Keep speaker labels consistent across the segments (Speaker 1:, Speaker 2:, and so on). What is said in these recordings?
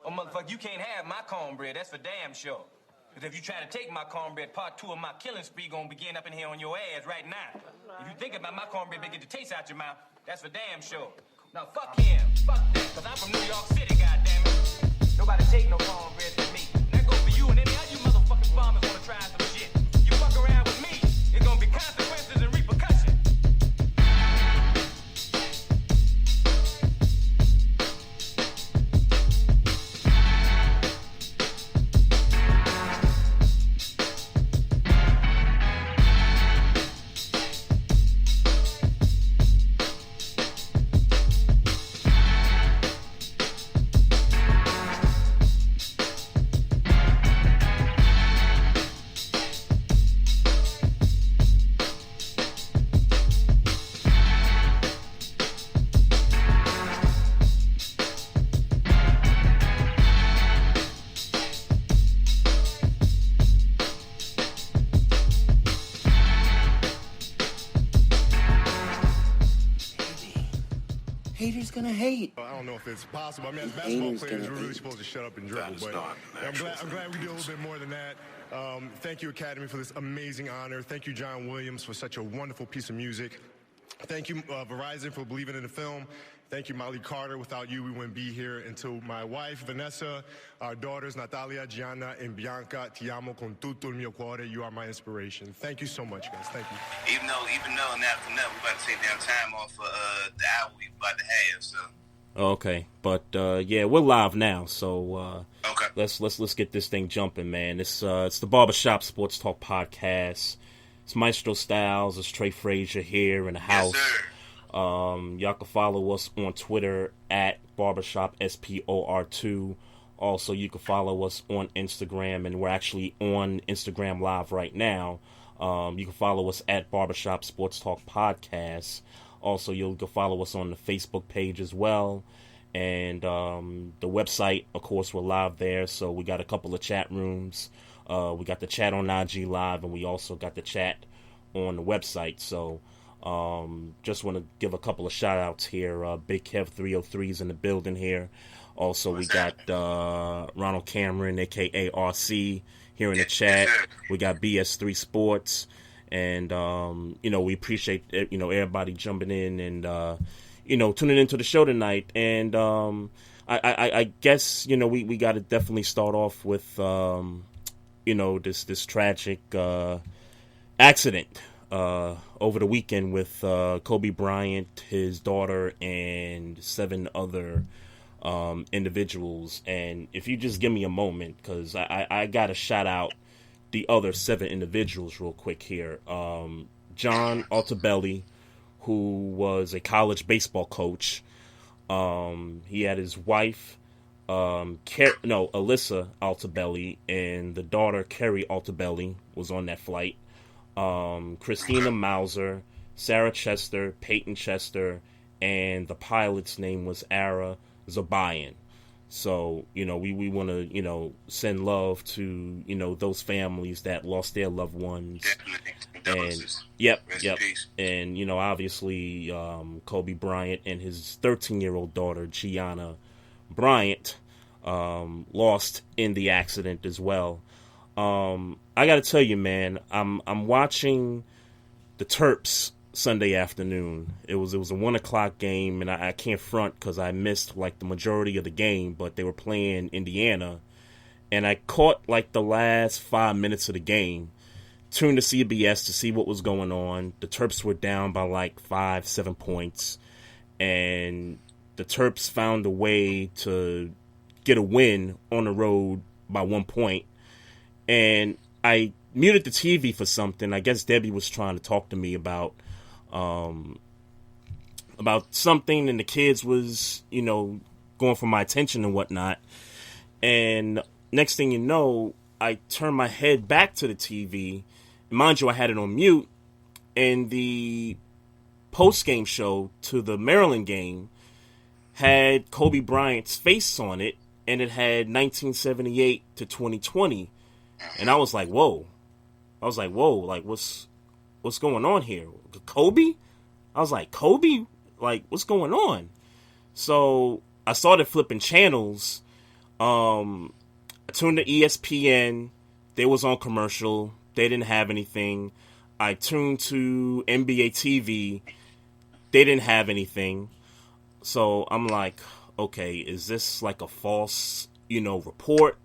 Speaker 1: Oh, motherfucker, you can't have my cornbread. That's for damn sure. Because if you try to take my cornbread, part 2 of my killing spree gonna begin up in here on your ass right now. If you think about my cornbread, they get the taste out your mouth. That's for damn sure. Now, fuck him. Fuck that. Because I'm from New York City, goddammit. Nobody take no cornbread from me. That goes for you and any other you motherfucking farmers wanna try some shit. You fuck around with me, it's gonna be consequences and repercussions.
Speaker 2: Haters gonna hate.
Speaker 3: I don't know if it's possible. I mean, as basketball players, we're really supposed to shut up and dribble. But I'm glad we do a little bit more than that. Thank you, Academy, for this amazing honor. Thank you, John Williams, for such a wonderful piece of music. Thank you, Verizon, for believing in the film. Thank you, Molly Carter. Without you, we wouldn't be here. And to my wife, Vanessa, our daughters, Natalia, Gianna, and Bianca, ti amo con tutto il mio cuore. You are my inspiration. Thank you so much, guys. Thank you.
Speaker 4: Even though now for nothing, we about to take down time off for the hour we about to have. So.
Speaker 5: Okay, but yeah, we're live now, so
Speaker 4: okay.
Speaker 5: Let's get this thing jumping, man. It's the Barbershop Sports Talk podcast. It's Maestro Styles. It's Trey Frazier here in the house.
Speaker 4: Yes, sir.
Speaker 5: Y'all can follow us on Twitter at Barbershop SPOR2. Also, you can follow us on Instagram, and we're actually on Instagram Live right now. You can follow us at Barbershop Sports Talk Podcast. Also, you can follow us on the Facebook page as well. And the website, of course, we're live there. So we got a couple of chat rooms. We got the chat on IG Live, and we also got the chat on the website. So just want to give a couple of shout outs here. Big Kev 303 is in the building here. Also, we got Ronald Cameron, aka RC, here in the chat. We got BS3 Sports, and we appreciate everybody jumping in and tuning into the show tonight. And I guess we got to definitely start off with this tragic accident over the weekend with Kobe Bryant, his daughter, and 7 other individuals. And if you just give me a moment, because I got to shout out the other 7 individuals real quick here. John Altobelli, who was a college baseball coach. He had his wife, Alyssa Altobelli, and the daughter, Carrie Altobelli, was on that flight. Christina Mauser, Sarah Chester, Peyton Chester, and the pilot's name was Ara Zabayan. So, we want to, send love to, those families that lost their loved ones.
Speaker 4: Definitely.
Speaker 5: And yep. And, obviously, Kobe Bryant and his 13-year-old daughter, Gianna Bryant, lost in the accident as well. I got to tell you, man, I'm watching the Terps Sunday afternoon. It was a 1:00 game, and I can't front because I missed like the majority of the game, but they were playing Indiana, and I caught like the last 5 minutes of the game. Tuned to CBS to see what was going on. The Terps were down by like 5-7 points, and the Terps found a way to get a win on the road by 1 point. And I muted the TV for something. I guess Debbie was trying to talk to me about something, and the kids was, going for my attention and whatnot. And next thing you know, I turned my head back to the TV. Mind you, I had it on mute, and the post-game show to the Maryland game had Kobe Bryant's face on it, and it had 1978 to 2020. And I was like, whoa. Like, what's going on here? Kobe? I was like, Kobe? Like, what's going on? So I started flipping channels, I tuned to ESPN. They was on commercial. They didn't have anything. I tuned to NBA TV. They didn't have anything. So I'm like, okay, is this like a false, report?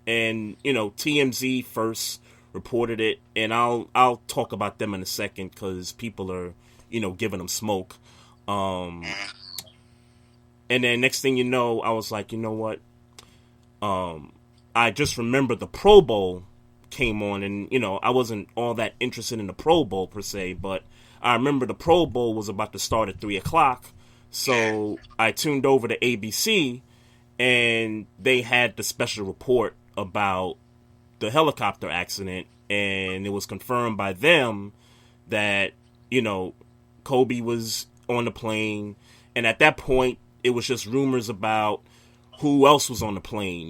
Speaker 5: And, TMZ first reported it, and I'll talk about them in a second because people are, giving them smoke. And then next thing you know, I was like, you know what? I just remember the Pro Bowl came on, and, I wasn't all that interested in the Pro Bowl per se, but I remember the Pro Bowl was about to start at 3 o'clock, so I tuned over to ABC, and they had the special report about the helicopter accident, and it was confirmed by them that, Kobe was on the plane, and at that point, it was just rumors about who else was on the plane.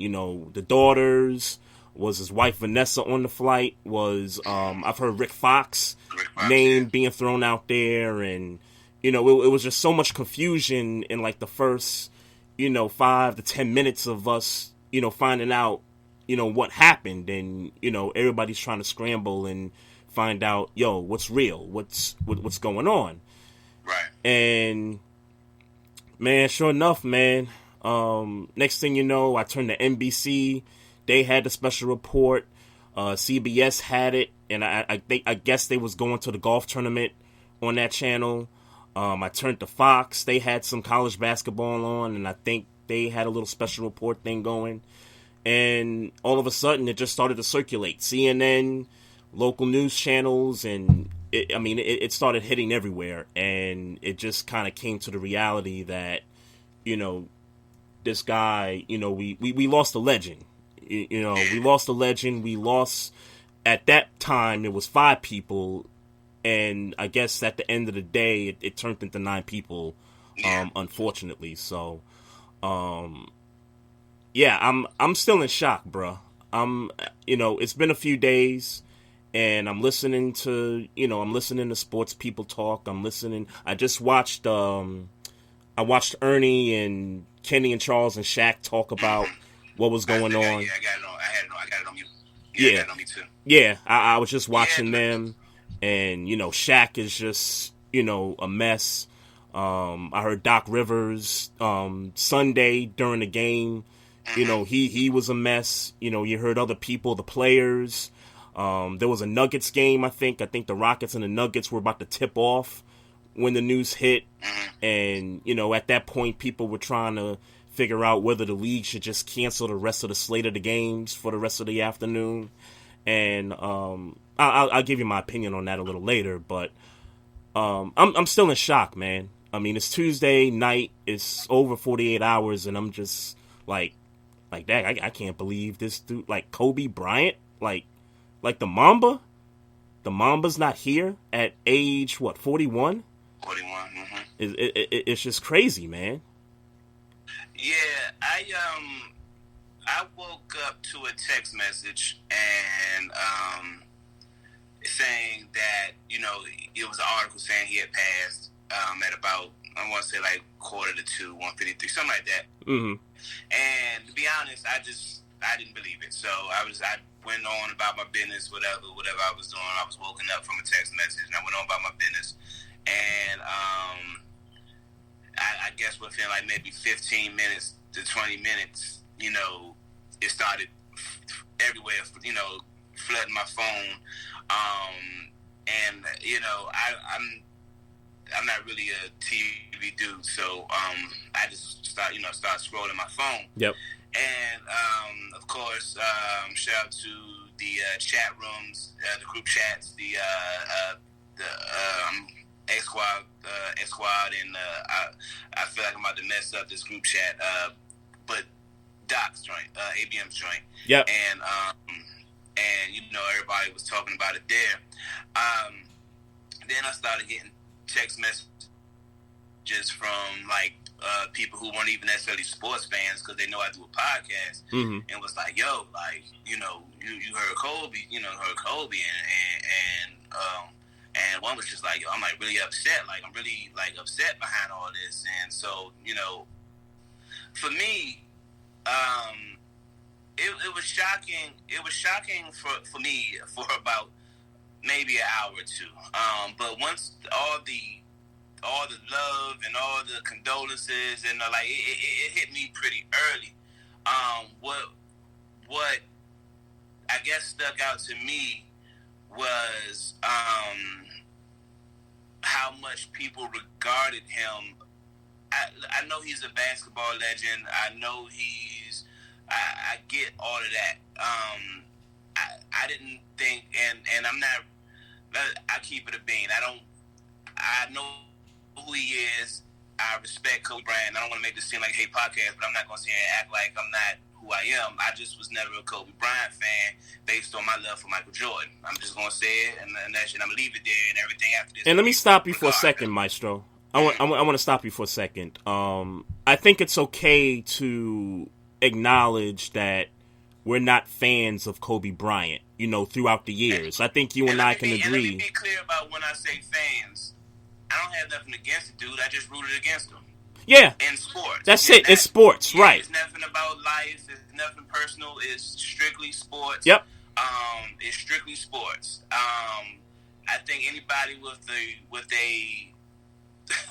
Speaker 5: The daughters, was his wife Vanessa on the flight, was, I've heard Rick Fox name being thrown out there, and, it was just so much confusion in, like, the first, 5 to 10 minutes of us, finding out, what happened, and, everybody's trying to scramble and find out, what's real, what's going on.
Speaker 4: Right.
Speaker 5: And, man, sure enough, man, next thing you know, I turned to NBC. They had the special report. CBS had it, and I guess they was going to the golf tournament on that channel. I turned to Fox. They had some college basketball on, and I think they had a little special report thing going. And all of a sudden, it just started to circulate. CNN, local news channels, and it started hitting everywhere. And it just kind of came to the reality that, this guy, we lost a legend. We lost a legend. We lost, at that time, it was 5 people. And I guess at the end of the day, it turned into 9 people, unfortunately. So, yeah, I'm still in shock, bro. It's been a few days, and I'm listening to sports people talk. I just watched, I watched Ernie and Kenny and Charles and Shaq talk about what was going on.
Speaker 4: Yeah, I got it on mute.
Speaker 5: Yeah,
Speaker 4: I got it on me too.
Speaker 5: Yeah, I was just watching them. And, Shaq is just, a mess. I heard Doc Rivers Sunday during the game. He was a mess. You heard other people, the players. There was a Nuggets game, I think. I think the Rockets and the Nuggets were about to tip off when the news hit. And, at that point, people were trying to figure out whether the league should just cancel the rest of the slate of the games for the rest of the afternoon. And I'll give you my opinion on that a little later, but I'm still in shock, man. I mean, it's Tuesday night, it's over 48 hours, and I'm just like that. I can't believe this dude, like Kobe Bryant, like the Mamba's not here at age 41.
Speaker 4: 41.
Speaker 5: It's just crazy, man.
Speaker 4: Yeah, I woke up to a text message and saying that, it was an article saying he had passed at about, I want to say like 1:45, 1:53, something like that.
Speaker 5: Mm-hmm.
Speaker 4: And to be honest, I didn't believe it. So I went on about my business, whatever I was doing. I was woken up from a text message and I went on about my business. And I guess within like maybe 15 minutes to 20 minutes, it started everywhere, flooding my phone. And I'm not really a TV dude, so I just start scrolling my phone.
Speaker 5: Yep.
Speaker 4: And of course, shout out to the chat rooms, the group chats, the X Squad, and I feel like I'm about to mess up this group chat, but Doc's joint, ABM's joint.
Speaker 5: Yep.
Speaker 4: And everybody was talking about it there. Then I started getting text messages from like people who weren't even necessarily sports fans because they know I do a podcast, and was like, "Yo, like you heard Kobe, and one was just like, yo, I'm like really upset, like I'm really like upset behind all this, and so for me, shocking. It was shocking for me for about maybe an hour or two. But once all the love and all the condolences and like it hit me pretty early. What I guess stuck out to me was how much people regarded him. I know he's a basketball legend. I know I get all of that. I didn't think, and I'm not. I keep it a bean. I know who he is. I respect Kobe Bryant. I don't want to make this seem like a hate podcast, but I'm not going to sit here and act like I'm not who I am. I just was never a Kobe Bryant fan based on my love for Michael Jordan. I'm just going to say it, and that's it. I'm going to leave it there, and everything after this.
Speaker 5: And let me stop you for a second, Maestro. I want to stop you for a second. I think it's okay to acknowledge that we're not fans of Kobe Bryant, throughout the years. I think you and I can agree.
Speaker 4: And let me be clear about when I say fans. I don't have nothing against the dude. I just rooted against him.
Speaker 5: Yeah.
Speaker 4: In sports.
Speaker 5: That's it. It's sports, right.
Speaker 4: It's nothing about life. It's nothing personal. It's strictly sports.
Speaker 5: Yep.
Speaker 4: It's strictly sports. I think anybody with a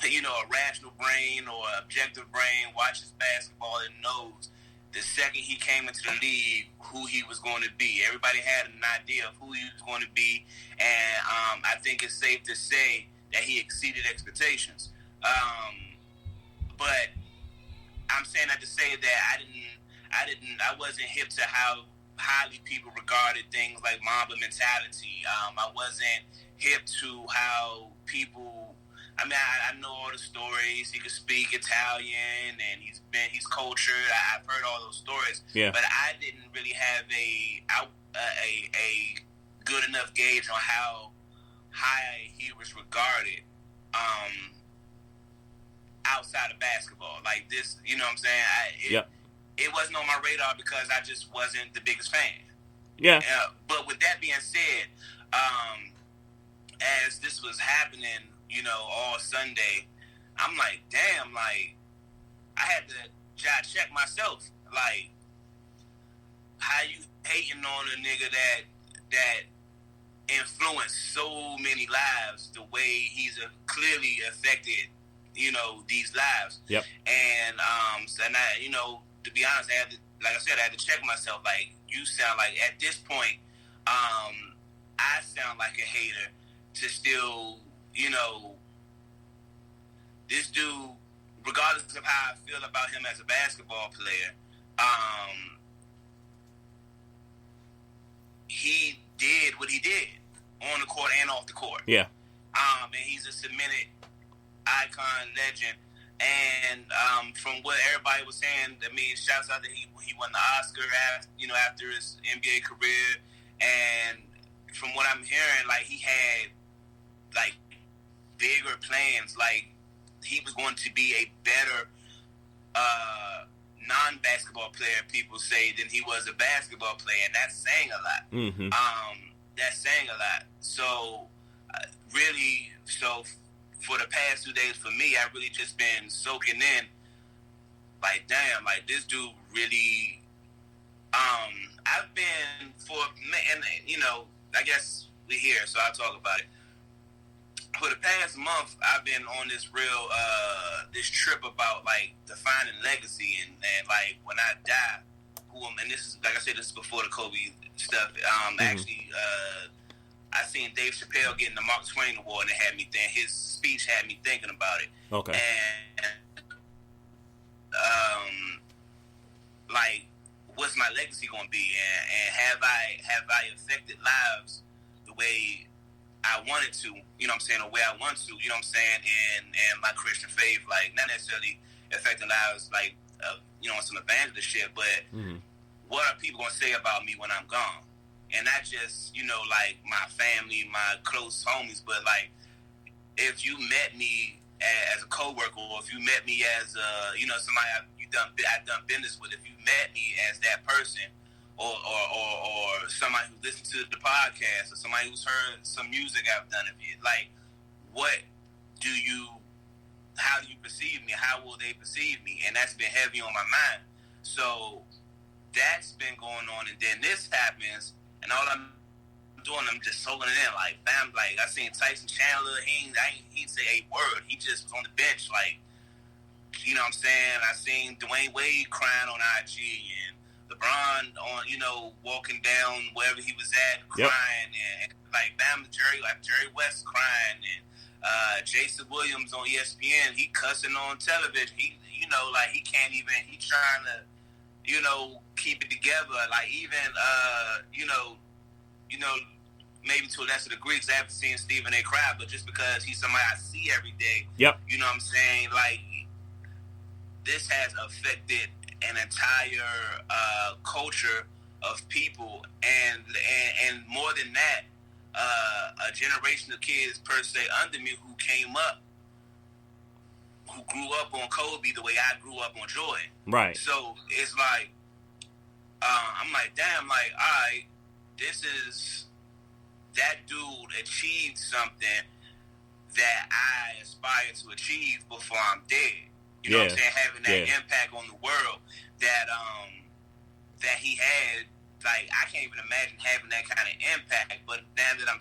Speaker 4: a rational brain or objective brain watches basketball and knows the second he came into the league who he was going to be. Everybody had an idea of who he was going to be, and I think it's safe to say that he exceeded expectations. But I'm saying that to say that I wasn't hip to how highly people regarded things like Mamba mentality. I wasn't hip to how people. I mean, I know all the stories. He could speak Italian, and he's cultured. I've heard all those stories.
Speaker 5: Yeah. But
Speaker 4: I didn't really have a good enough gauge on how high he was regarded outside of basketball. Like this, you know what I'm saying? It wasn't on my radar because I just wasn't the biggest fan.
Speaker 5: Yeah.
Speaker 4: But with that being said, as this was happening, all Sunday, I'm like, damn, like, I had to check myself. Like, how you hating on a nigga that influenced so many lives the way he's clearly affected, these lives.
Speaker 5: Yep.
Speaker 4: And, and I, to be honest, I had to check myself. Like, you sound like, at this point, I sound like a hater to still, this dude, regardless of how I feel about him as a basketball player, he did what he did on the court and off the court.
Speaker 5: Yeah.
Speaker 4: And he's a cemented icon, legend. And from what everybody was saying, I mean, shouts out that he won the Oscar after his NBA career. And from what I'm hearing, like, he had like bigger plans. Like, he was going to be a better non-basketball player, people say, than he was a basketball player, and that's saying a lot.
Speaker 5: Mm-hmm.
Speaker 4: That's saying a lot. So, really, for the past 2 days, for me, I've really just been soaking in, like, damn, like, this dude really, I've been and, I guess we're here, so I'll talk about it. For the past month, I've been on this real, this trip about, like, defining legacy and like, when I die, and this is, like I said, this is before the Kobe stuff. Actually, I seen Dave Chappelle getting the Mark Twain Award, and it had me his speech had me thinking about it.
Speaker 5: Okay.
Speaker 4: And, like, what's my legacy going to be? And have I affected lives the way I wanted to, the way I want to, and my Christian faith, like, not necessarily affecting lives, like, some evangelist shit, but what are people going to say about me when I'm gone? And not just, like, my family, my close homies, but, like, if you met me as a coworker, or if you met me as, somebody I've done business with, if you met me as that person, or somebody who listened to the podcast, or somebody who's heard some music I've done of it, like, how do you perceive me? How will they perceive me? And that's been heavy on my mind. So that's been going on, and then this happens, and all I'm doing, I'm just soaking it in. Like, fam, like I seen Tyson Chandler, he ain't say a word. He just was on the bench, like, you know what I'm saying? I seen Dwayne Wade crying on IG, and LeBron on, you know, walking down wherever he was at, crying, and like, bam, Jerry West crying, and Jason Williams on ESPN, he cussing on television. He, you know, like, he can't even, he trying to, you know, keep it together. Like, even, you know, maybe to a lesser degree, because I haven't seen Stephen A. cry, but just because he's somebody I see every day, you know what I'm saying? Like, this has affected an entire culture of people, and more than that, a generation of kids per se under me who came up, who grew up on Kobe the way I grew up on Jordan.
Speaker 5: Right.
Speaker 4: So it's like, I'm like, damn, like, all right, this is, that dude achieved something that I aspire to achieve before I'm dead. You know what I'm saying? Having that impact on the world that he had. Like, I can't even imagine having that kind of impact. But now that I'm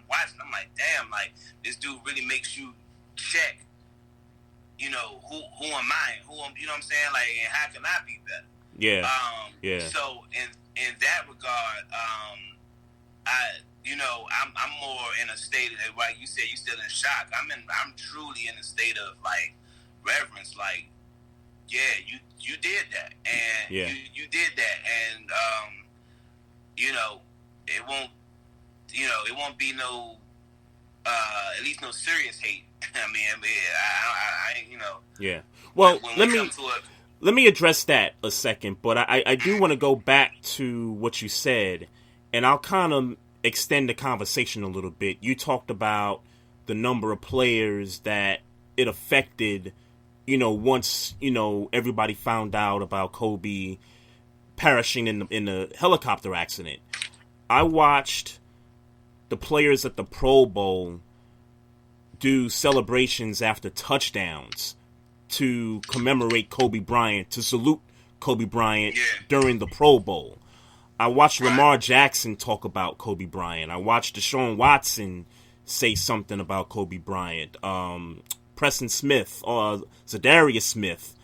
Speaker 4: watching, I'm like, damn, like, this dude really makes you check, you know, who am I? You know what I'm saying? Like, and how can I be better? So in that regard, I'm more in a state of, like you said, you still in shock. I'm truly in a state of, like, reverence. Like, you did that, and you did that, and you know, it won't be no, at least no serious hate. I mean, I you know. Yeah.
Speaker 5: Well, let me address that a second, but I do want to go back to what you said, and I'll kind of extend the conversation a little bit. You talked about the number of players that it affected, you know, once, you know, everybody found out about Kobe perishing in the helicopter accident. I watched the players at the Pro Bowl do celebrations after touchdowns to commemorate Kobe Bryant, to salute Kobe Bryant during the Pro Bowl. I watched Lamar Jackson talk about Kobe Bryant. I watched Deshaun Watson say something about Kobe Bryant. Preston Smith, Zadarius Smith.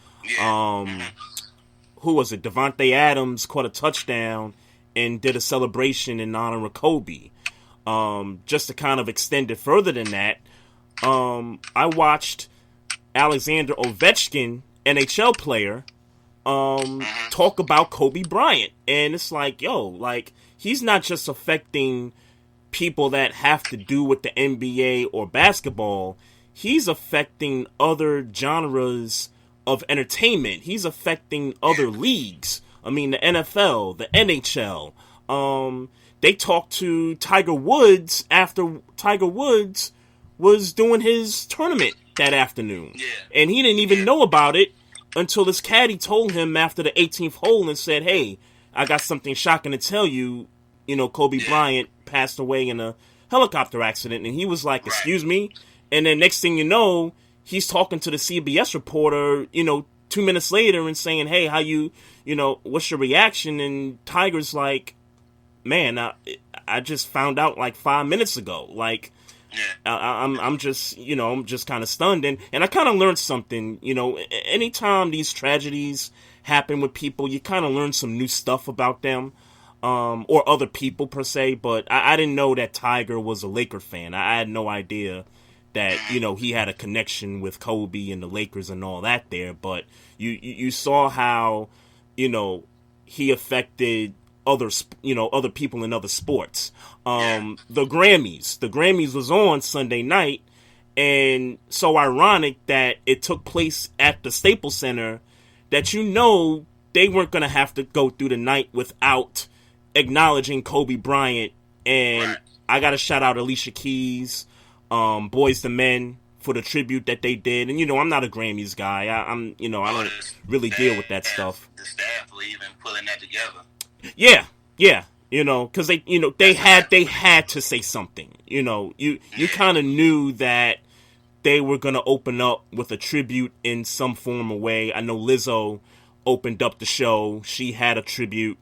Speaker 5: Who was it? Devontae Adams caught a touchdown and did a celebration in honor of Kobe. Just to kind of extend it further than that, I watched Alexander Ovechkin, NHL player, talk about Kobe Bryant. And it's like, yo, like, he's not just affecting people that have to do with the NBA or basketball. He's affecting other genres of entertainment. He's affecting other leagues. I mean, the NFL, the NHL. They talked to Tiger Woods after Tiger Woods was doing his tournament that afternoon. And he didn't even know about it until his caddy told him after the 18th hole and said, hey, I got something shocking to tell you. You know, Kobe Bryant passed away in a helicopter accident. And he was like, excuse me? And then next thing you know, he's talking to the CBS reporter, you know, 2 minutes later and saying, hey, how you know, what's your reaction? And Tiger's like, man, I just found out like 5 minutes ago. Like, I'm just, you know, I'm just kind of stunned. And I kind of learned something, you know, anytime these tragedies happen with people, you kind of learn some new stuff about them, or other people per se. But I didn't know that Tiger was a Laker fan. I had no idea that, you know, he had a connection with Kobe and the Lakers and all that there. But you saw how, you know, he affected other people in other sports. The Grammys was on Sunday night, and so ironic that it took place at the Staples Center, that, you know, they weren't going to have to go through the night without acknowledging Kobe Bryant. And I got to shout out Alicia Keys, Boys to Men, for the tribute that they did. And, you know, I'm not a Grammys guy. I don't really deal with that stuff.
Speaker 4: The staff were even pulling that together.
Speaker 5: Yeah, you know, because they had to say something. You know, you kind of knew that they were gonna open up with a tribute in some form or way. I know Lizzo opened up the show. She had a tribute.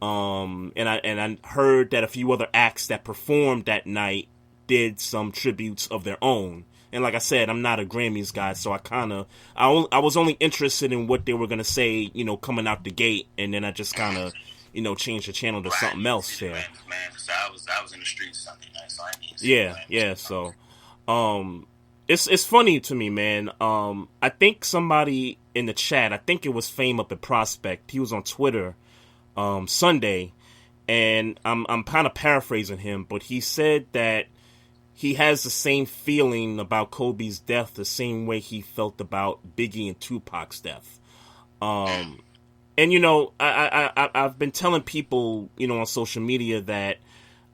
Speaker 5: And I heard that a few other acts that performed that night did some tributes of their own. And like I said, I'm not a Grammys guy, so I was only interested in what they were gonna say, coming out the gate, and then I just kind of, changed the channel to something else there.
Speaker 4: Man, so I was in the streets Sunday night, so I didn't see
Speaker 5: Yeah. So, it's funny to me, man. I think somebody in the chat, I think it was Fame up at Prospect. He was on Twitter, Sunday, and I'm kind of paraphrasing him, but he said that he has the same feeling about Kobe's death the same way he felt about Biggie and Tupac's death. And I've been telling people, on social media that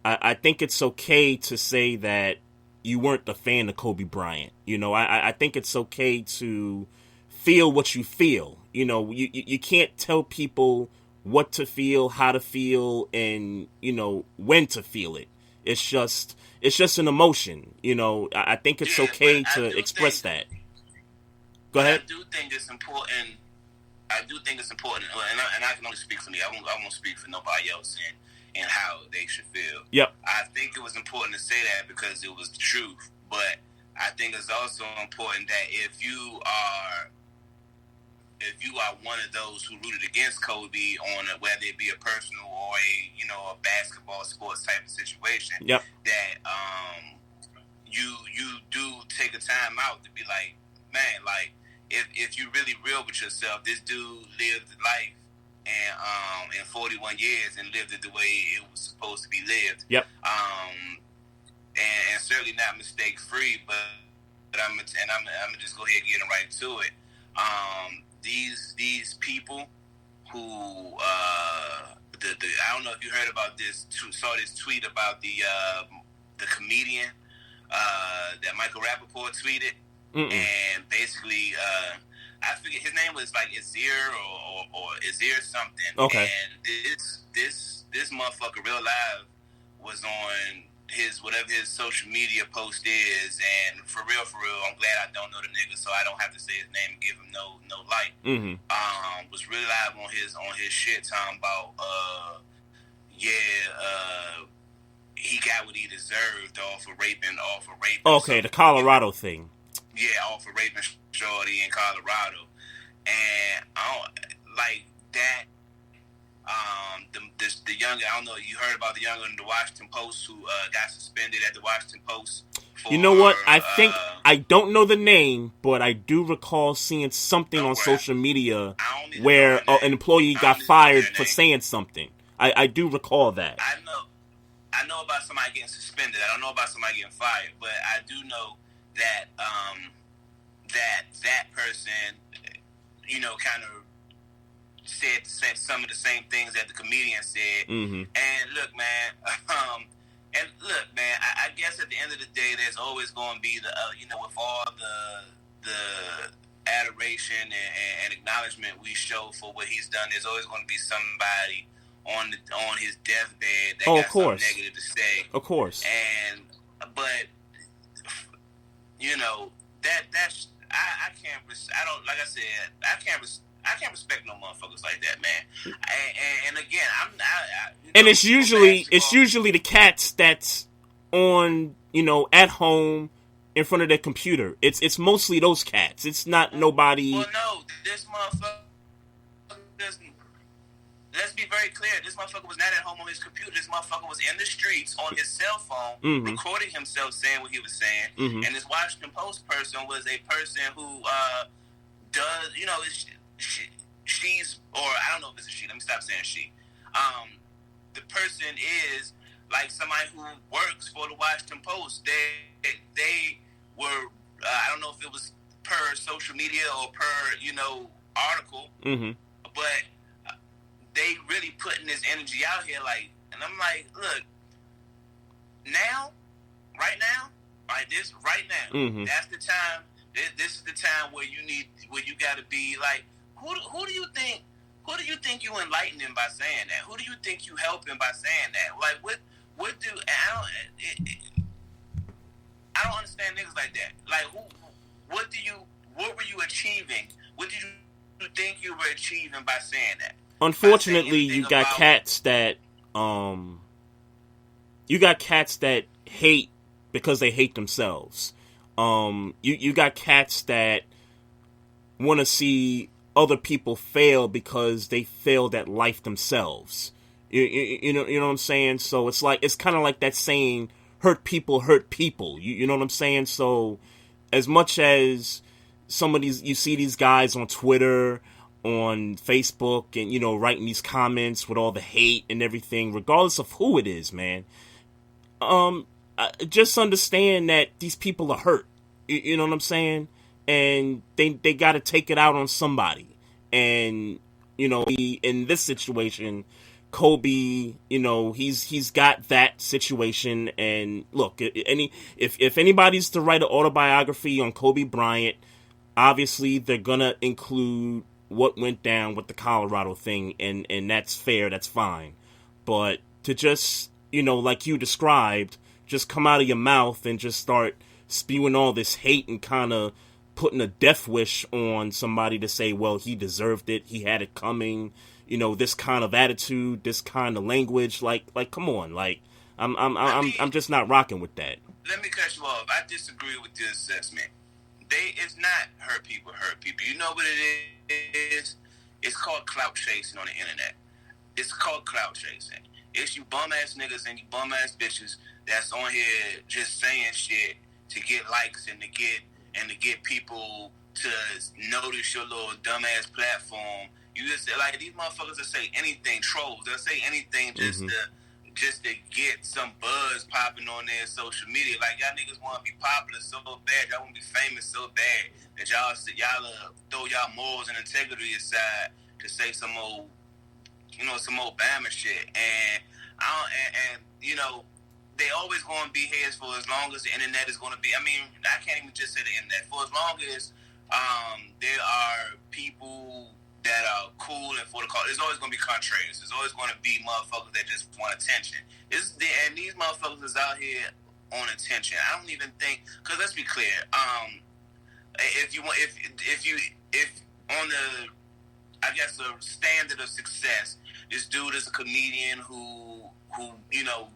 Speaker 5: I think it's okay to say that you weren't a fan of Kobe Bryant. I think it's okay to feel what you feel. You can't tell people what to feel, how to feel, and when to feel it. It's just an emotion. I think it's okay to express that. Go ahead.
Speaker 4: I do think it's important, and I can only speak for me. I won't speak for nobody else and how they should feel.
Speaker 5: Yep.
Speaker 4: I think it was important to say that because it was the truth. But I think it's also important that if you are one of those who rooted against Kobe on whether it be a personal or a basketball sports type of situation,
Speaker 5: yep,
Speaker 4: that you do take a time out to be like, man, like if you really real with yourself, this dude lived life and in 41 years and lived it the way it was supposed to be lived.
Speaker 5: Yep.
Speaker 4: And certainly not mistake free, but I'm gonna just go ahead and get right to it. These people who I don't know if you heard about this, saw this tweet about the comedian that Michael Rappaport tweeted.
Speaker 5: Mm-mm.
Speaker 4: And basically I forget his name was like Azir or Azir something.
Speaker 5: Okay.
Speaker 4: And this motherfucker real live was on whatever his social media post is, and for real, I'm glad I don't know the nigga, so I don't have to say his name and give him no light.
Speaker 5: Mm-hmm.
Speaker 4: Was really live on his shit talking about he got what he deserved off of raping.
Speaker 5: Okay, the Colorado thing.
Speaker 4: Yeah, off of raping shorty in Colorado, and I don't like that. The younger, I don't know, you heard about the younger in the Washington Post who got suspended at the Washington Post for,
Speaker 5: you know what? I think, I don't know the name, but I do recall seeing something on social media where an employee got fired for saying something. I do recall that.
Speaker 4: I know about somebody getting suspended. I don't know about somebody getting fired, but I do know that that person, kind of said some of the same things that the comedian said.
Speaker 5: Mm-hmm.
Speaker 4: And look, man, I guess at the end of the day, there's always going to be the, with all the adoration and acknowledgement we show for what he's done, there's always going to be somebody on his deathbed that got something negative to say.
Speaker 5: Of course.
Speaker 4: But that's I can't. I don't, like I said, I can't respect no motherfuckers like that, man. And again,
Speaker 5: and it's usually the cats that's on, at home in front of their computer. It's mostly those cats. It's not nobody.
Speaker 4: Well, no, this motherfucker doesn't. Let's be very clear. This motherfucker was not at home on his computer. This motherfucker was in the streets on his cell phone, recording himself saying what he was saying. Mm-hmm. And this Washington Post person was a person who does, she's, or I don't know if it's a she. Let me stop saying she. The person is like somebody who works for the Washington Post. They were, I don't know if it was per social media or per, article, but they really putting this energy out here, like, and I'm like, look, right now, that's the time. This is the time where you got to be like, who do you think you enlightening by saying that? Who do you think you helping by saying that? Like, I don't understand niggas like that. Like, what were you achieving? What did you think you were achieving by saying that?
Speaker 5: Unfortunately, you got cats that hate because they hate themselves. You got cats that want to see other people fail because they failed at life themselves. You know what I'm saying? So it's kind of like that saying, hurt people hurt people. You know what I'm saying? So as much as you see these guys on Twitter, on Facebook, and, you know, writing these comments with all the hate and everything, regardless of who it is, man, just understand that these people are hurt. You know what I'm saying? And they got to take it out on somebody. And, you know, in this situation, Kobe, you know, he's got that situation. And look, if anybody's to write an autobiography on Kobe Bryant, obviously they're gonna include what went down with the Colorado thing, and that's fair, that's fine. But to just, you know, like you described, just come out of your mouth and just start spewing all this hate and kind of putting a death wish on somebody to say, well, he deserved it, he had it coming, you know, this kind of attitude, this kind of language, like come on, like I'm just not rocking with that.
Speaker 4: Let me cut you off. I disagree with this assessment. It's not hurt people. You know what it is? It's called clout chasing on the internet. It's called clout chasing. It's you bum ass niggas and you bum ass bitches that's on here just saying shit to get likes and to get people to notice your little dumbass platform. You just like these motherfuckers that say anything, trolls. They'll say anything just to get some buzz popping on their social media. Like, y'all niggas want to be popular so bad, y'all want to be famous so bad that y'all throw y'all morals and integrity aside to say some old Bama shit. And you know, they always going to be here for as long as the internet is going to be. I mean, I can't even just say the internet. For as long as there are people that are cool and for the cause, there's always going to be contraries. There's always going to be motherfuckers that just want attention. And these motherfuckers is out here on attention. I don't even think, because let's be clear, if on the, I guess, the standard of success, this dude is a comedian who you know,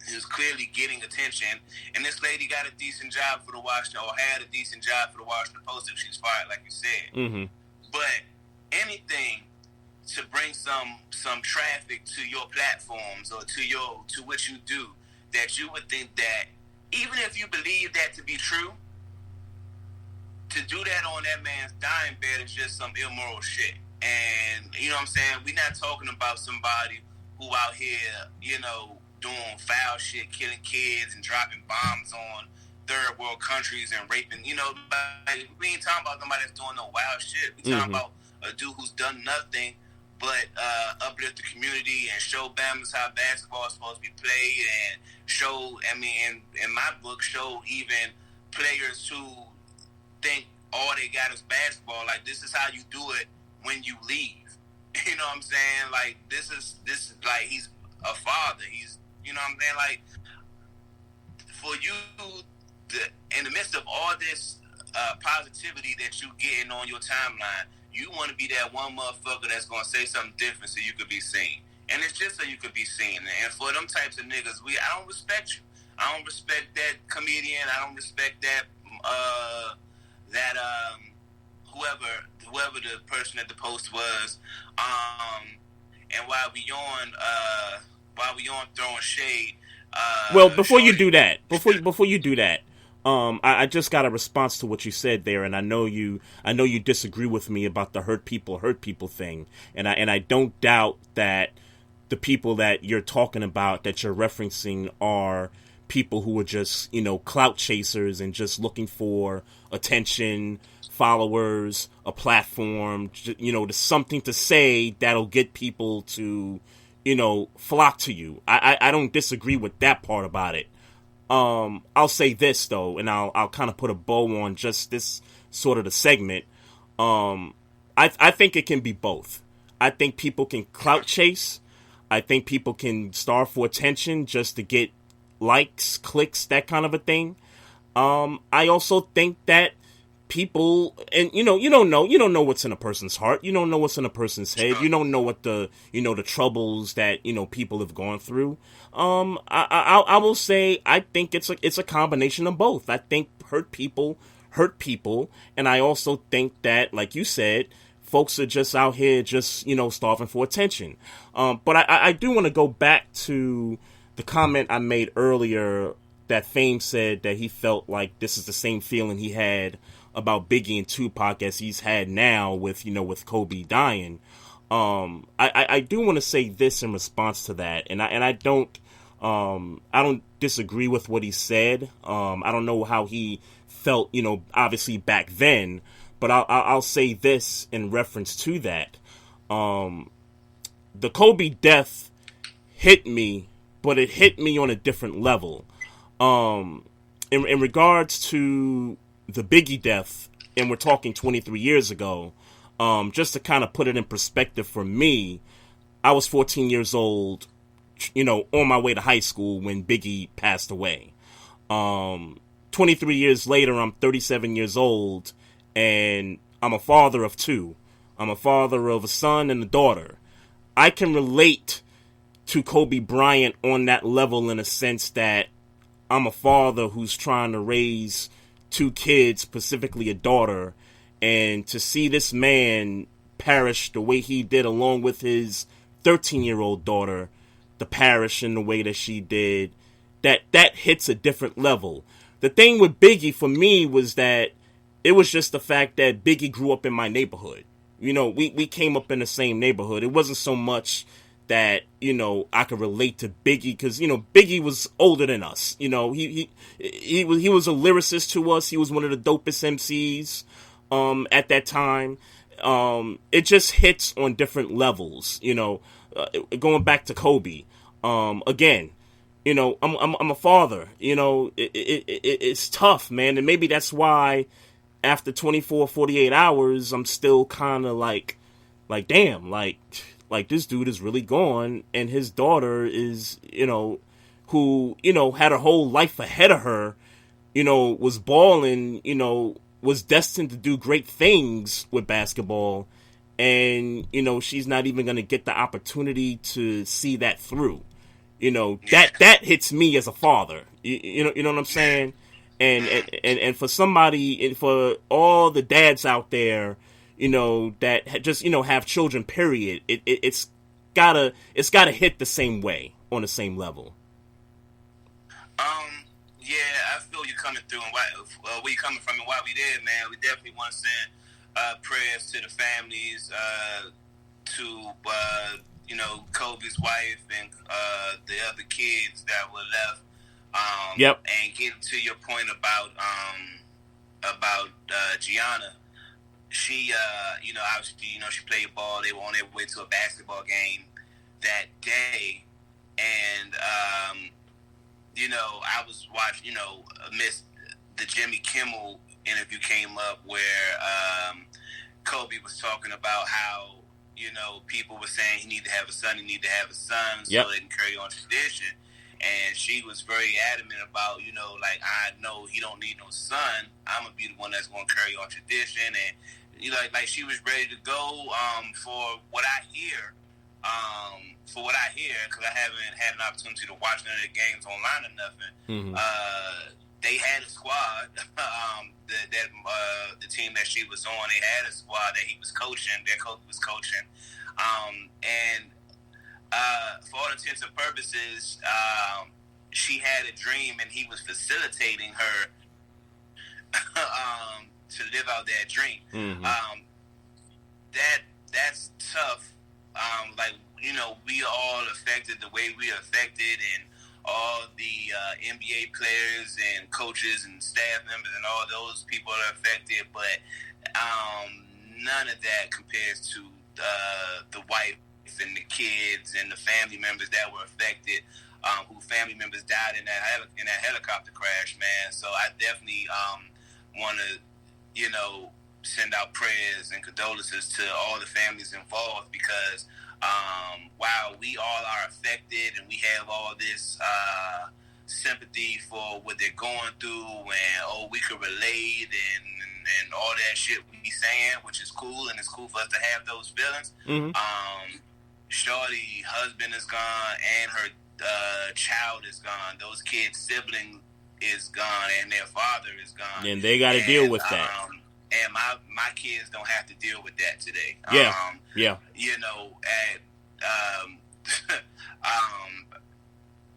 Speaker 4: is clearly getting attention, and this lady got a decent job for the Washington, or had a decent job for the Washington Post if she's fired, like you said. Mm-hmm. But anything to bring some traffic to your platforms or to what you do, that you would think that even if you believe that to be true, to do that on that man's dying bed is just some immoral shit. And you know what I'm saying? We're not talking about somebody who out here, you know, doing foul shit, killing kids and dropping bombs on third world countries and raping, you know, like, we ain't talking about somebody that's doing no wild shit. We talking about a dude who's done nothing but uplift the community and show Bama's how basketball is supposed to be played, and show, I mean, in my book, show even players who think all they got is basketball, like, this is how you do it when you leave. You know what I'm saying? Like, this is like, he's a father. He's, you know what I'm saying? Like, for you, in the midst of all this positivity that you getting on your timeline, you want to be that one motherfucker that's going to say something different so you could be seen. And it's just so you could be seen. And for them types of niggas, I don't respect you. I don't respect that comedian. I don't respect that whoever the person at the Post was. And while we on throwing shade.
Speaker 5: Well, before you do that, I just got a response to what you said there, and I know you disagree with me about the hurt people thing, and I don't doubt that the people that you're talking about, that you're referencing, are people who are just, you know, clout chasers and just looking for attention, followers, a platform, you know, something to say that'll get people to, you know, flock to you. I don't disagree with that part about it. I'll say this though, and I'll kind of put a bow on just this sort of the segment. I think it can be both. I think people can clout chase. I think people can starve for attention just to get likes, clicks, that kind of a thing. I also think that people, and you don't know what's in a person's heart. You don't know what's in a person's head. You don't know what the troubles that people have gone through. I will say I think it's a combination of both. I think hurt people, and I also think that, like you said, folks are just out here just starving for attention. But I do want to go back to the comment I made earlier that Fame said that he felt like this is the same feeling he had about Biggie and Tupac as he's had now with Kobe dying. I do want to say this in response to that, and I don't disagree with what he said. I don't know how he felt, obviously back then, but I'll say this in reference to that. The Kobe death hit me, but it hit me on a different level. In regards to the Biggie death, and we're talking 23 years ago, just to kind of put it in perspective for me, I was 14 years old, on my way to high school when Biggie passed away. 23 years later, I'm 37 years old, and I'm a father of two. I'm a father of a son and a daughter. I can relate to Kobe Bryant on that level in a sense that I'm a father who's trying to raise two kids, specifically a daughter, and to see this man perish the way he did along with his 13-year-old daughter, to perish in the way that she did, that hits a different level. The thing with Biggie for me was that it was just the fact that Biggie grew up in my neighborhood. We came up in the same neighborhood. It wasn't so much that, I could relate to Biggie because, Biggie was older than us. He was a lyricist to us. He was one of the dopest MCs at that time. It just hits on different levels, going back to Kobe. Again, I'm a father, it's tough, man. And maybe that's why after 24, 48 hours, I'm still kind of like, damn, like this dude is really gone. And his daughter is, who, had her whole life ahead of her, was balling, was destined to do great things with basketball. And, she's not even going to get the opportunity to see that through. That hits me as a father. You know what I'm saying? And for somebody, and for all the dads out there, that just, have children, period, it's gotta hit the same way, on the same level.
Speaker 4: Yeah, I feel you coming through, and where you coming from and why we did, man. We definitely want to send prayers to the families, to Kobe's wife and the other kids that were left.
Speaker 5: Yep.
Speaker 4: And getting to your point about Gianna, she obviously she played ball. They were on their way to a basketball game that day, and I was watching, missed the Jimmy Kimmel interview came up where Kobe was talking about how, people were saying he need to have a son,
Speaker 5: Yep.
Speaker 4: so they can carry on tradition. And she was very adamant about, I know he don't need no son. I'm going to be the one that's going to carry on tradition. And, like she was ready to go for what I hear. Because I haven't had an opportunity to watch none of the games online or nothing.
Speaker 5: Mm-hmm.
Speaker 4: They had a squad. The team that she was on, they had a squad that he was coaching. Their coach was coaching, and for all intents and purposes, she had a dream, and he was facilitating her to live out that dream.
Speaker 5: Mm-hmm.
Speaker 4: That's tough. We all affected the way we affected, and all the NBA players and coaches and staff members and all those people are affected, but none of that compares to the wife and the kids and the family members that were affected, who family members died in that helicopter crash, man. So I definitely want to, send out prayers and condolences to all the families involved, because while we all are affected and we have all this sympathy for what they're going through, and we could relate and and all that shit we saying, which is cool, and it's cool for us to have those feelings.
Speaker 5: Mm-hmm.
Speaker 4: Shorty husband is gone, and her child is gone. Those kids' sibling is gone, and their father is gone.
Speaker 5: And they got to deal with that.
Speaker 4: And my kids don't have to deal with that today.
Speaker 5: Yeah. Yeah.
Speaker 4: You know,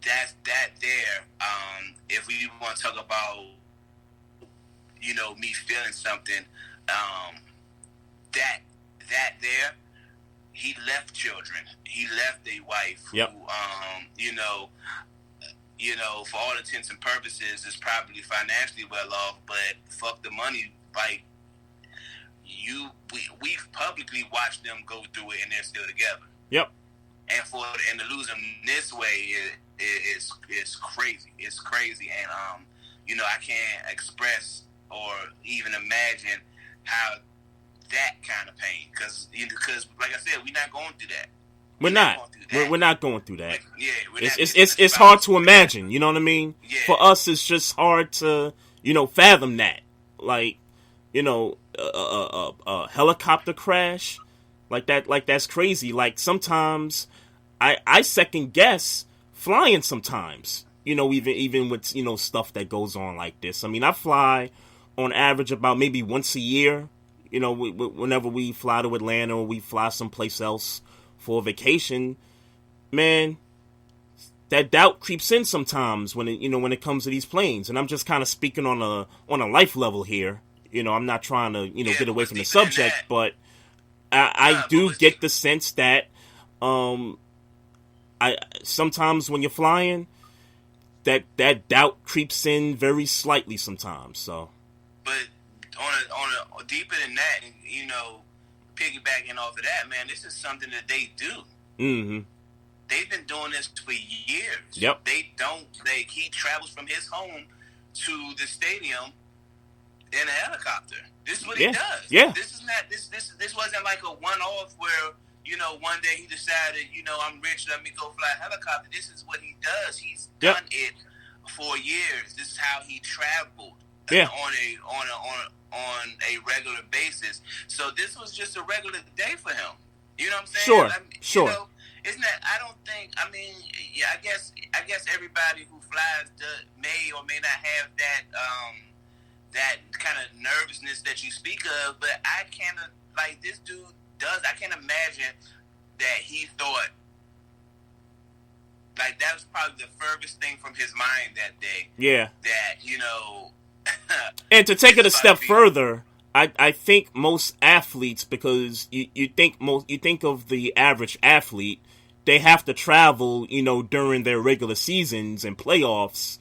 Speaker 4: that's that there. If we want to talk about, you know, me feeling something, that there, he left children. He left a wife who,
Speaker 5: yep.
Speaker 4: You know, for all intents and purposes, is probably financially well off, but fuck the money. Like, we've publicly watched them go through it, and they're still together.
Speaker 5: Yep.
Speaker 4: And to lose them this way is crazy. It's crazy, and you know, I can't express or even imagine how that kind of pain, because like I said, we're not going through that.
Speaker 5: We're not going through that.
Speaker 4: Yeah,
Speaker 5: it's hard to imagine. You know what I mean?
Speaker 4: Yeah.
Speaker 5: For us, it's just hard to, you know, fathom that. Like, you know, a helicopter crash, like that's crazy. Like, sometimes I second guess flying sometimes. You know, even with, you know, stuff that goes on like this. I mean, I fly on average about maybe once a year. You know, whenever we fly to Atlanta or we fly someplace else for a vacation, man, that doubt creeps in sometimes when it comes to these planes. And I'm just kind of speaking on a life level here. You know, I'm not trying to, you know, get away from the subject, but I do get the sense that I sometimes when you're flying, that doubt creeps in very slightly sometimes. So,
Speaker 4: but on a deeper than that, you know, piggybacking off of that, man, this is something that they do.
Speaker 5: Mm-hmm.
Speaker 4: They've been doing this for years.
Speaker 5: Yep.
Speaker 4: He travels from his home to the stadium in a helicopter. This is what he does.
Speaker 5: Yeah.
Speaker 4: This wasn't like a one-off where, you know, one day he decided, you know, I'm rich, let me go fly a helicopter. This is what he does. He's done it for years. This is how he traveled on a regular basis. So this was just a regular day for him. You know what I'm saying?
Speaker 5: Sure.
Speaker 4: You know, isn't that? I don't think. I mean, yeah. I guess everybody who flies may or may not have that kind of nervousness that you speak of. But I kind of like this dude does. I can't imagine that he thought like that was probably the furthest thing from his mind that day.
Speaker 5: Yeah.
Speaker 4: That, you know.
Speaker 5: And to take it a step further, I think most athletes, because you think of the average athlete, they have to travel, you know, during their regular seasons and playoffs.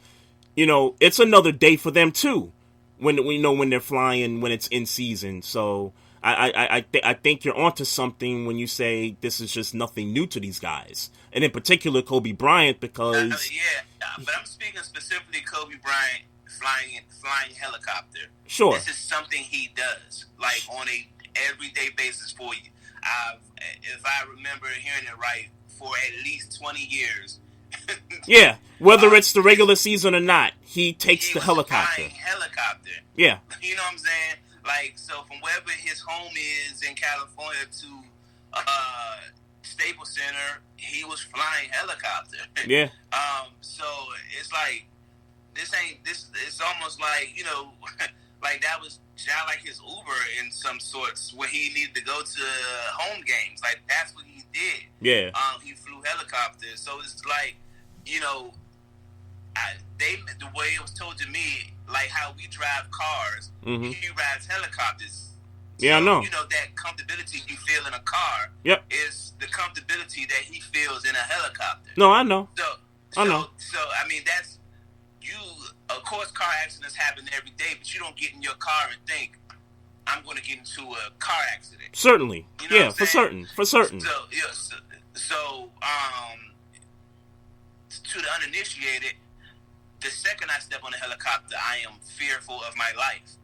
Speaker 5: You know, it's another day for them too, when they're flying, when it's in season. So I think you're onto something when you say this is just nothing new to these guys, and in particular Kobe Bryant, because
Speaker 4: but I'm speaking specifically Kobe Bryant. Flying helicopter.
Speaker 5: Sure.
Speaker 4: This is something he does, like on a everyday basis for you. If I remember hearing it right, for at least 20 years.
Speaker 5: Yeah, whether it's the regular season or not, he takes the helicopter.
Speaker 4: Helicopter.
Speaker 5: Yeah.
Speaker 4: You know what I'm saying? Like, so from wherever his home is in California to Staples Center, he was flying helicopter.
Speaker 5: Yeah.
Speaker 4: So it's like, it's almost like, you know, like that was like his Uber in some sorts where he needed to go to home games. Like, that's what he did.
Speaker 5: Yeah.
Speaker 4: He flew helicopters. So it's like, you know, the way it was told to me, like how we drive cars, he rides helicopters.
Speaker 5: Yeah,
Speaker 4: so,
Speaker 5: I know.
Speaker 4: You know, that comfortability you feel in a car is the comfortability that he feels in a helicopter.
Speaker 5: No, I know.
Speaker 4: I know. So, I mean, that's, of course, car accidents happen every day, but you don't get in your car and think, I'm going to get into a car accident.
Speaker 5: Certainly.
Speaker 4: You know
Speaker 5: for certain.
Speaker 4: So, to the uninitiated, the second I step on a helicopter, I am fearful of my life.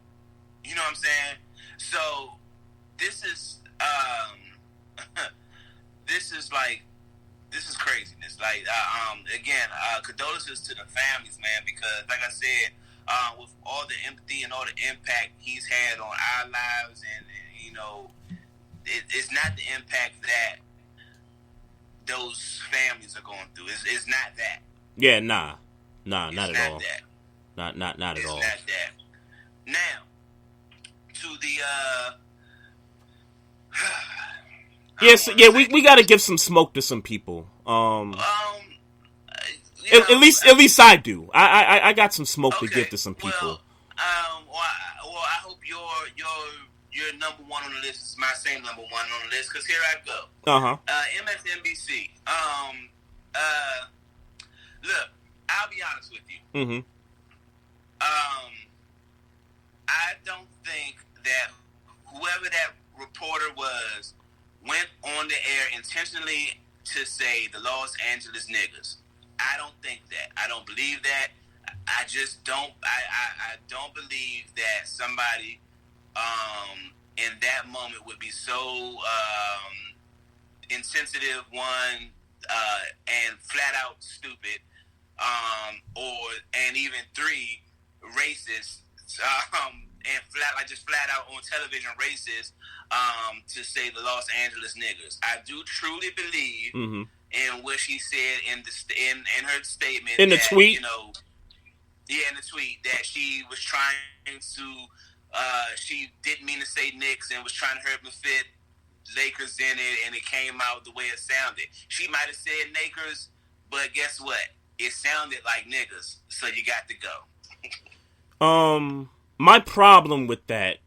Speaker 4: You know what I'm saying? So, this is craziness. Like, again, condolences to the families, man, because, like I said, with all the empathy and all the impact he's had on our lives, and you know, it's not the impact that those families are going through. It's not that.
Speaker 5: Yeah, nah, not
Speaker 4: it's
Speaker 5: at
Speaker 4: not
Speaker 5: all.
Speaker 4: That.
Speaker 5: Not at all.
Speaker 4: It's not that. Now, to the
Speaker 5: yes, yeah, we got to give some smoke to some people. At least I do. I got some smoke to give to some people.
Speaker 4: Well, I hope your number one on the list is my same number one on the list, because here I go. MSNBC. Look, I'll be honest with you.
Speaker 5: Mm-hmm.
Speaker 4: I don't think that whoever that reporter was went on the air intentionally to say the Los Angeles niggas. I don't think that. I don't believe that. I just don't. I don't believe that somebody in that moment would be so insensitive, one, and flat out stupid, and even three, racist, and flat out on television racist, to say the Los Angeles niggas. I do truly believe in what she said in her statement,
Speaker 5: in the tweet,
Speaker 4: in the tweet, that she was trying to, she didn't mean to say Knicks and was trying to hurt and fit Lakers in it, and it came out the way it sounded. She might have said Lakers, but guess what? It sounded like niggas, so you got to go.
Speaker 5: My problem with that,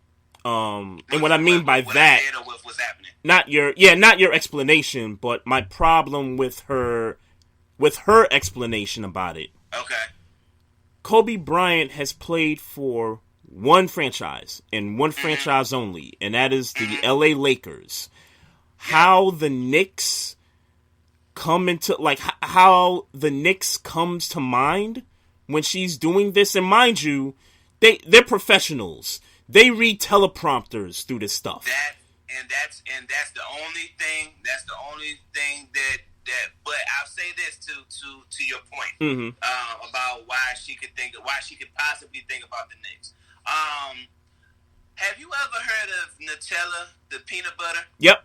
Speaker 5: and what I mean by that,
Speaker 4: what's happening?
Speaker 5: not your explanation, but my problem with her explanation about it.
Speaker 4: Okay.
Speaker 5: Kobe Bryant has played for one franchise, and one franchise only, and that is the LA Lakers. How the Knicks comes to mind when she's doing this, and mind you, they're professionals. They read teleprompters through this stuff.
Speaker 4: That's the only thing. That's the only thing that. But I'll say this to your point about why she could possibly think about the Knicks. Have you ever heard of Nutella, the peanut butter?
Speaker 5: Yep.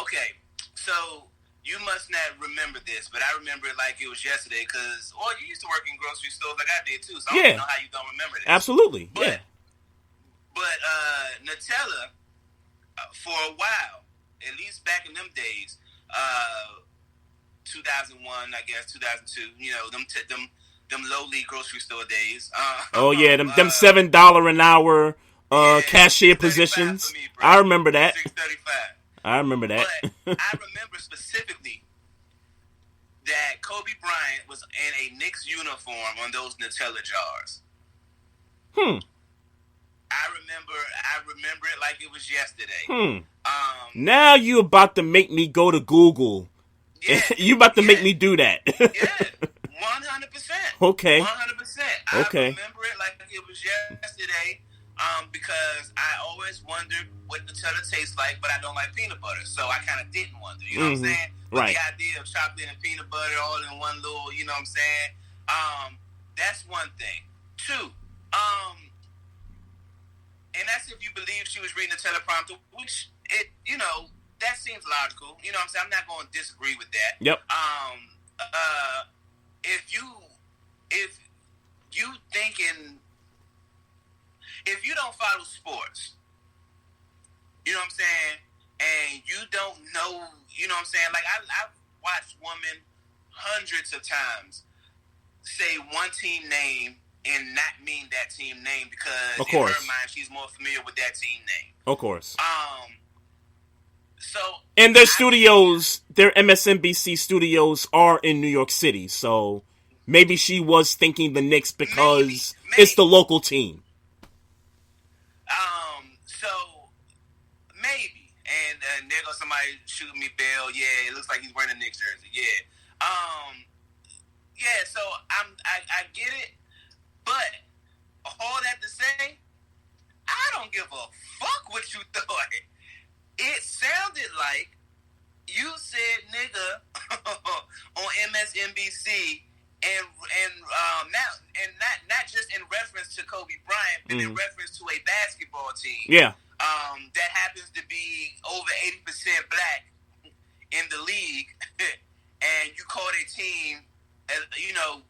Speaker 4: Okay, so you must not remember this, but I remember it like it was yesterday, because you used to work in grocery stores like I did too, so I don't know how you don't remember this.
Speaker 5: Absolutely,
Speaker 4: But Nutella, for a while, at least back in them days, 2001, I guess, 2002, them lowly grocery store days.
Speaker 5: them $7 an hour cashier positions.
Speaker 4: Me,
Speaker 5: I remember that.
Speaker 4: $6.35.
Speaker 5: I remember that.
Speaker 4: But I remember specifically that Kobe Bryant was in a Knicks uniform on those Nutella jars. I remember it like it was yesterday.
Speaker 5: Now you about to make me go to Google. Yeah, you about to make me do that.
Speaker 4: 100%.
Speaker 5: Okay.
Speaker 4: 100%.
Speaker 5: Okay.
Speaker 4: I remember it like it was yesterday, because I always wondered what Nutella tastes like, but I don't like peanut butter, so I kind of didn't wonder. You know what I'm saying? But
Speaker 5: right.
Speaker 4: The idea of chocolate and peanut butter all in one little, you know what I'm saying? That's one thing. Two, and that's if you believe she was reading the teleprompter, which that seems logical. You know what I'm saying? I'm not going to disagree with that.
Speaker 5: Yep.
Speaker 4: If you don't follow sports, you know what I'm saying, and you don't know, you know what I'm saying, like I've watched women hundreds of times say one team name and not mean that team name, because in her mind she's more familiar with that team name.
Speaker 5: Of course.
Speaker 4: And
Speaker 5: their studios, their MSNBC studios are in New York City, so maybe she was thinking the Knicks because it's the local team.
Speaker 4: So maybe, and there goes somebody shooting me bail. Yeah, it looks like he's wearing a Knicks jersey. Yeah, yeah. So I get it, but all that to say, I don't give a fuck what you thought. It sounded like you said nigga on MSNBC, and not just in reference to Kobe Bryant, but in reference to a basketball team.
Speaker 5: Yeah.
Speaker 4: That happens to be over 80% black in the league, and you call a team, you know,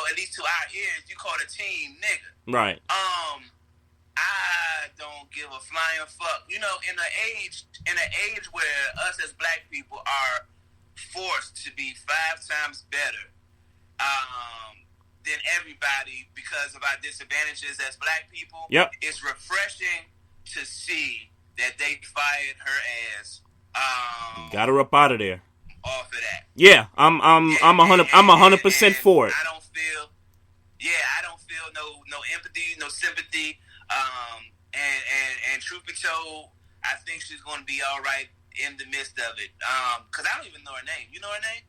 Speaker 4: at least to our ears, you call the team nigga.
Speaker 5: Right.
Speaker 4: I don't give a flying fuck. You know, in an age where us as black people are forced to be 5 times better than everybody because of our disadvantages as black people, it's refreshing to see that they fired her ass.
Speaker 5: Got her up out of there.
Speaker 4: Off of that.
Speaker 5: Yeah, I'm 100% for it.
Speaker 4: I don't feel no empathy, no sympathy. And truth be told, I think she's going to be all right in the midst of it. Because I don't even know her name. You know her name?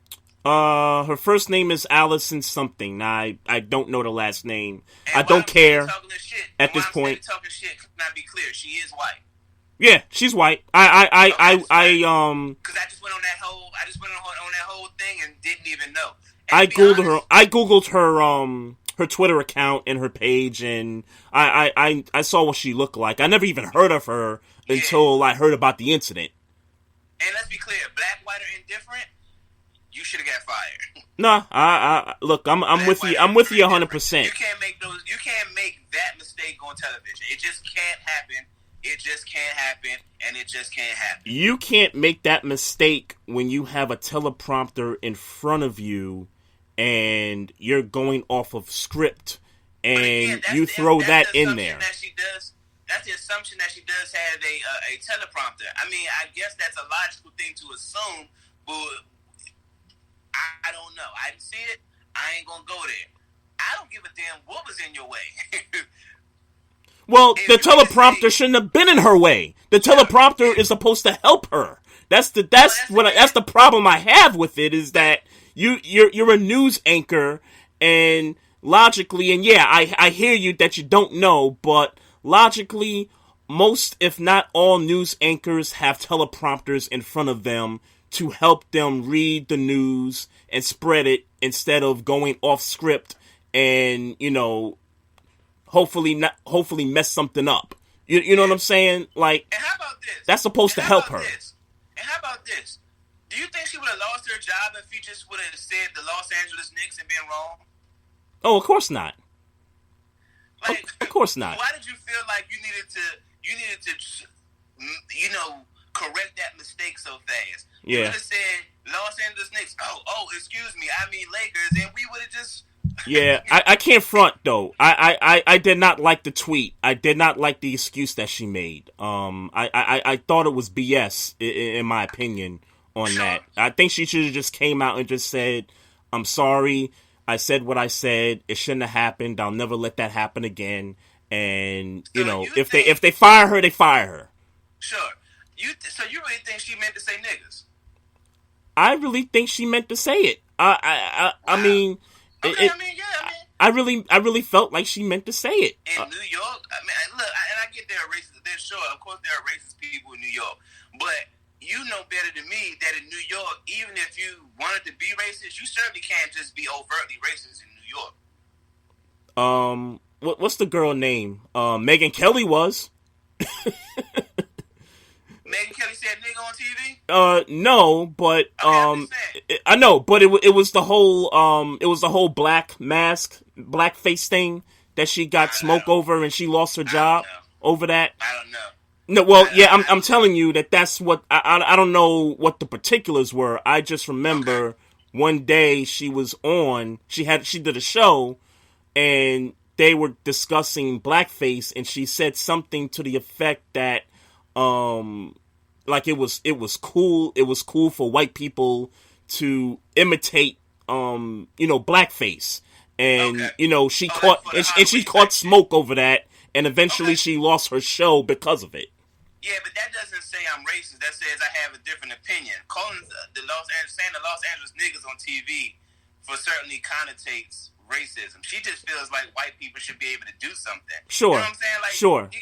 Speaker 5: Her first name is Allison something. I don't know the last name.
Speaker 4: And
Speaker 5: I don't care at this point.
Speaker 4: Talking shit, can I be clear? She is white.
Speaker 5: Yeah, she's white. Because
Speaker 4: I just went on that whole thing and didn't even know. And
Speaker 5: I googled her Twitter account and her page, and I saw what she looked like. I never even heard of her until I heard about the incident.
Speaker 4: And let's be clear, black, white, or indifferent, you should have got fired.
Speaker 5: Nah, look, I'm with you. I'm with you 100%.
Speaker 4: You can't make that mistake on television. It just can't happen. It just can't happen, and it just can't happen.
Speaker 5: You can't make that mistake when you have a teleprompter in front of you and you're going off of script, and you throw that in there.
Speaker 4: That's the assumption that she does have a teleprompter. I mean, I guess that's a logical thing to assume, but I don't know. I didn't see it. I ain't going to go there. I don't give a damn what was in your way.
Speaker 5: Well, the teleprompter shouldn't have been in her way. The teleprompter is supposed to help her. That's the problem I have with it, is that you're a news anchor, and logically, and yeah, I hear you that you don't know, but logically, most, if not all, news anchors have teleprompters in front of them to help them read the news and spread it instead of going off script and, hopefully mess something up. You know what I'm saying? Like,
Speaker 4: and how about this?
Speaker 5: That's supposed to help her.
Speaker 4: And how about this? Do you think she would have lost her job if he just would have said the Los Angeles Knicks and been wrong?
Speaker 5: Oh, of course not.
Speaker 4: Like,
Speaker 5: of course not.
Speaker 4: Why did you feel like you needed to correct that mistake so fast?
Speaker 5: Yeah.
Speaker 4: You would have said Los Angeles Knicks. Oh, excuse me. I mean Lakers, and we would have just.
Speaker 5: Yeah, I can't front though. I did not like the tweet. I did not like the excuse that she made. I thought it was BS in my opinion on that. I think she should have just came out and just said, "I'm sorry. I said what I said. It shouldn't have happened. I'll never let that happen again." And if they fire her, they fire her.
Speaker 4: Sure. So you really think she meant to say niggas?
Speaker 5: I really think she meant to say it. I mean.
Speaker 4: Okay,
Speaker 5: I really felt like she meant to say it.
Speaker 4: In New York, look, and I get there are racist. Of course, there are racist people in New York, but you know better than me that in New York, even if you wanted to be racist, you certainly can't just be overtly racist in New York.
Speaker 5: What's the girl name? Megyn Kelly was.
Speaker 4: Megyn Kelly said nigga on TV?
Speaker 5: No, but I know, but it was the whole black mask, blackface thing that she got smoke over, and she lost her job over that.
Speaker 4: I don't know.
Speaker 5: No, well, I'm telling you that's what I don't know what the particulars were. I just remember one day she was on. She did a show, and they were discussing blackface, and she said something to the effect that like it was cool for white people to imitate blackface, and she caught smoke over that, and eventually she lost her show because of it.
Speaker 4: Yeah, but that doesn't say I'm racist. That says I have a saying the Los Angeles niggas on TV for certainly connotates racism. She just feels like white people should be able to do something.
Speaker 5: Sure.
Speaker 4: You know what I'm saying? Like,
Speaker 5: sure.
Speaker 4: You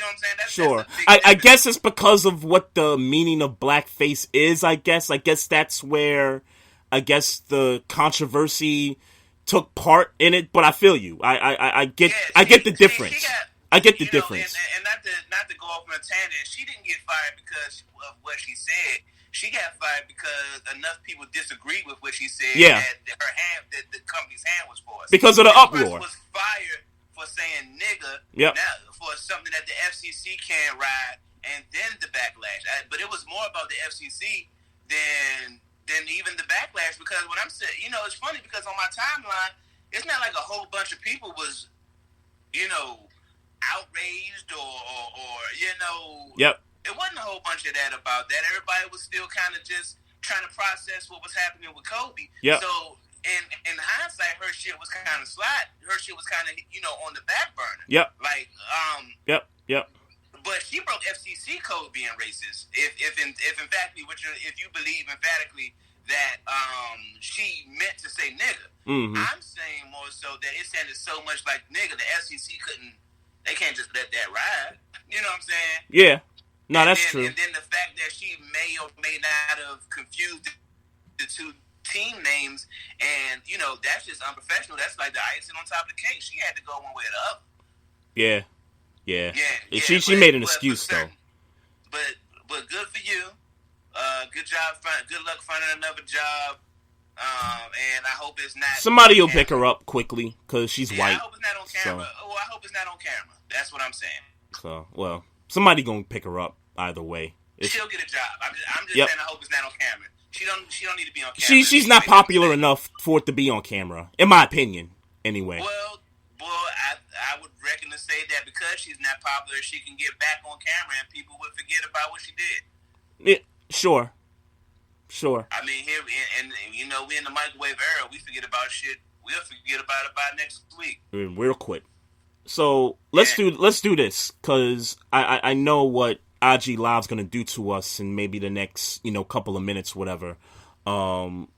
Speaker 4: know what I'm saying?
Speaker 5: Sure.
Speaker 4: That's
Speaker 5: I guess it's because of what the meaning of blackface is, I guess. I guess that's where, the controversy took part in it, but I feel you. I get the difference. I get the difference.
Speaker 4: And not to go off on a tangent, she didn't get fired because of what she said. She got fired because enough people disagreed with what she said.
Speaker 5: Yeah.
Speaker 4: That the company's hand was forced.
Speaker 5: Because of the uproar.
Speaker 4: Was fired for saying nigga.
Speaker 5: Yep.
Speaker 4: For something that the FCC can't ride, and then the backlash. But it was more about the FCC than even the backlash, because when I'm saying, it's funny because on my timeline, it's not like a whole bunch of people was, outraged or
Speaker 5: Yep.
Speaker 4: It wasn't a whole bunch of that about that. Everybody was still kind of just trying to process what was happening with Kobe.
Speaker 5: Yep.
Speaker 4: So in hindsight, her shit was kind of slide. Her shit was kind of on the back burner.
Speaker 5: Yep.
Speaker 4: Like
Speaker 5: Yep.
Speaker 4: But she broke FCC code being racist. If in fact if you believe emphatically that she meant to say nigga, I'm saying more so that it sounded so much like nigga, the FCC they can't just let that ride. You know what I'm saying?
Speaker 5: Yeah. No, that's true.
Speaker 4: And then the fact that she may or may not have confused the two team names, and that's just unprofessional. That's like the icing on top of the cake. She had to go one way or the other.
Speaker 5: Yeah. She made an excuse though.
Speaker 4: But good for you. Good job. Good luck finding another job. And I hope it's not.
Speaker 5: Somebody will pick her up quickly because she's white.
Speaker 4: I hope it's not on camera.
Speaker 5: So.
Speaker 4: Oh, I hope it's not on camera. That's what I'm saying.
Speaker 5: So, well, somebody gonna pick her up either way.
Speaker 4: She'll get a job. I'm just saying. I hope it's not on camera. She don't need to be on camera.
Speaker 5: She's not popular enough for it to be on camera, in my opinion. Anyway.
Speaker 4: Well, I would reckon to say that because she's not popular, she can get back on camera and people would forget about what she did.
Speaker 5: Yeah, sure.
Speaker 4: I mean, here and we in the microwave era. We forget about shit. We'll forget about it by next week.
Speaker 5: Real quick. So let's do this, because I know what IG Live's gonna do to us in maybe the next couple of minutes, whatever. I'm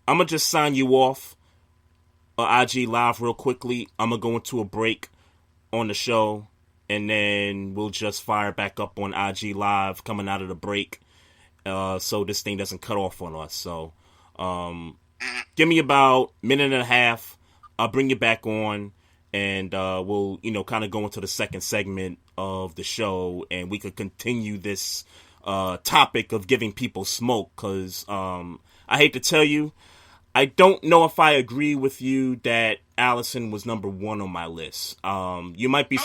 Speaker 5: gonna just sign you off. IG Live real quickly. I'm gonna go into a break on the show, and then we'll just fire back up on IG Live coming out of the break, so this thing doesn't cut off on us. So give me about a minute and a half. I'll bring you back on, and we'll kind of go into the second segment of the show, and we could continue this topic of giving people smoke, because I hate to tell you, I don't know if I agree with you that Allison was number one on my list. You might be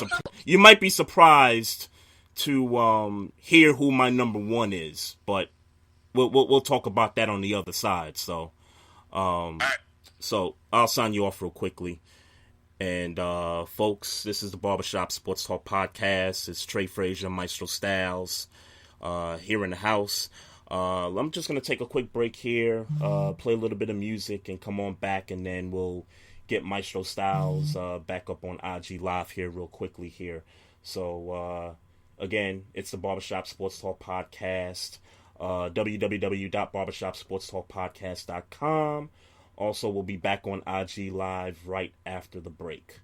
Speaker 5: surprised to hear who my number one is, but we'll talk about that on the other side. So I'll sign you off real quickly. And folks, this is the Barbershop Sports Talk Podcast. It's Trey Frazier, Maestro Styles, here in the house. I'm just going to take a quick break here, play a little bit of music, and come on back, and then we'll get Maestro Styles back up on IG Live here real quickly here. So, again, it's the Barbershop Sports Talk Podcast, www.barbershopsportstalkpodcast.com. Also, we'll be back on IG Live right after the break.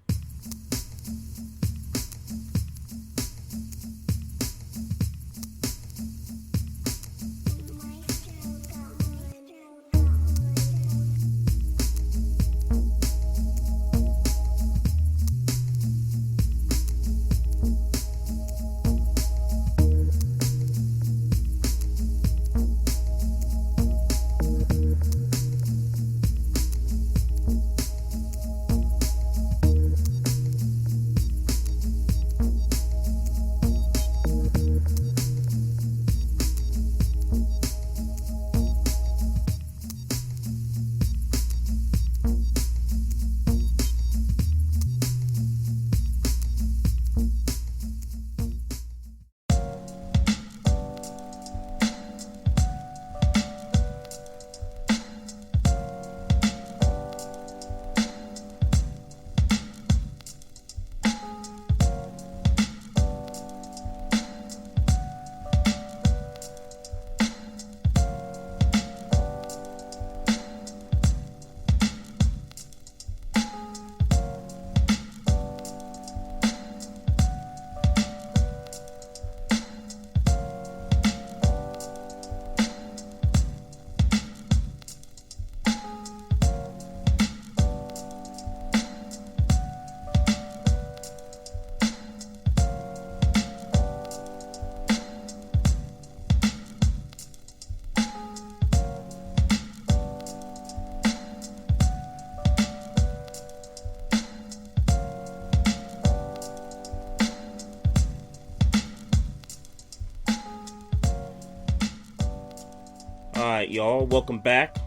Speaker 5: right, y'all. Welcome back.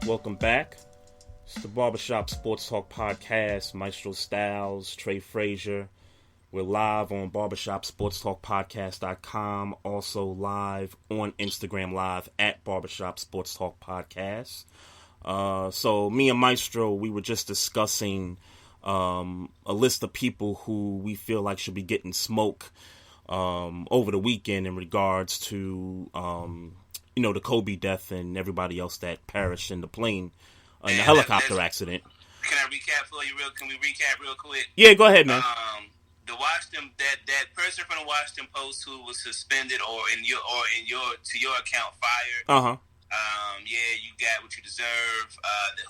Speaker 5: It's the Barbershop Sports Talk Podcast. Maestro Styles, Trey Frazier. We're live on barbershopsportstalkpodcast.com. Also live on Instagram Live at Barbershop Sports Talk Podcast. So me and Maestro, we were just discussing a list of people who we feel like should be getting smoke over the weekend in regards to the Kobe death and everybody else that perished in the plane in the helicopter accident.
Speaker 4: Can I recap for you Can we recap real quick?
Speaker 5: Yeah, go ahead, man.
Speaker 4: The Washington that person from the Washington Post who was suspended or to your account fired. Yeah, you got what you deserve.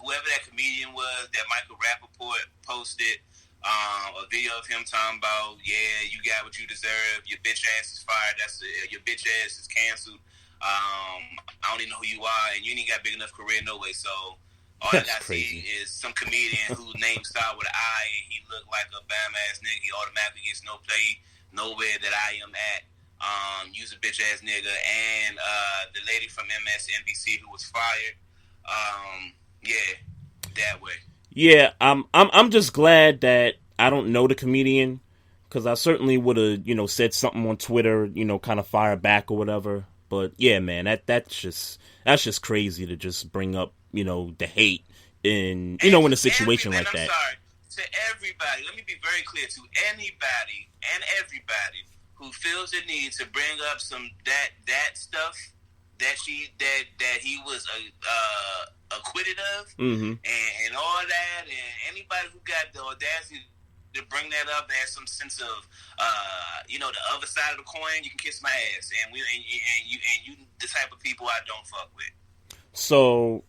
Speaker 4: Whoever that comedian was that Michael Rappaport posted a video of him talking about, yeah, you got what you deserve. Your bitch ass is fired. Your bitch ass is canceled. I don't even know who you are, and you ain't got big enough career no way. So all I see is some comedian whose name started with an I, and he looked like a bam ass nigga. He automatically gets no play nowhere that I am at. Use a bitch ass nigga, and the lady from MSNBC who was fired. Yeah, that way.
Speaker 5: Yeah, I'm just glad that I don't know the comedian, because I certainly would have said something on Twitter, kind of fire back or whatever. But yeah, man, that's just crazy to just bring up the hate in in a situation like that.
Speaker 4: I'm sorry to everybody. Let me be very clear to anybody and everybody who feels the need to bring up some that stuff that he was acquitted of, and all that, and anybody who got the audacity to bring that up as some sense of the other side of the coin, you can kiss my ass, and you the type of people I don't fuck with.
Speaker 5: So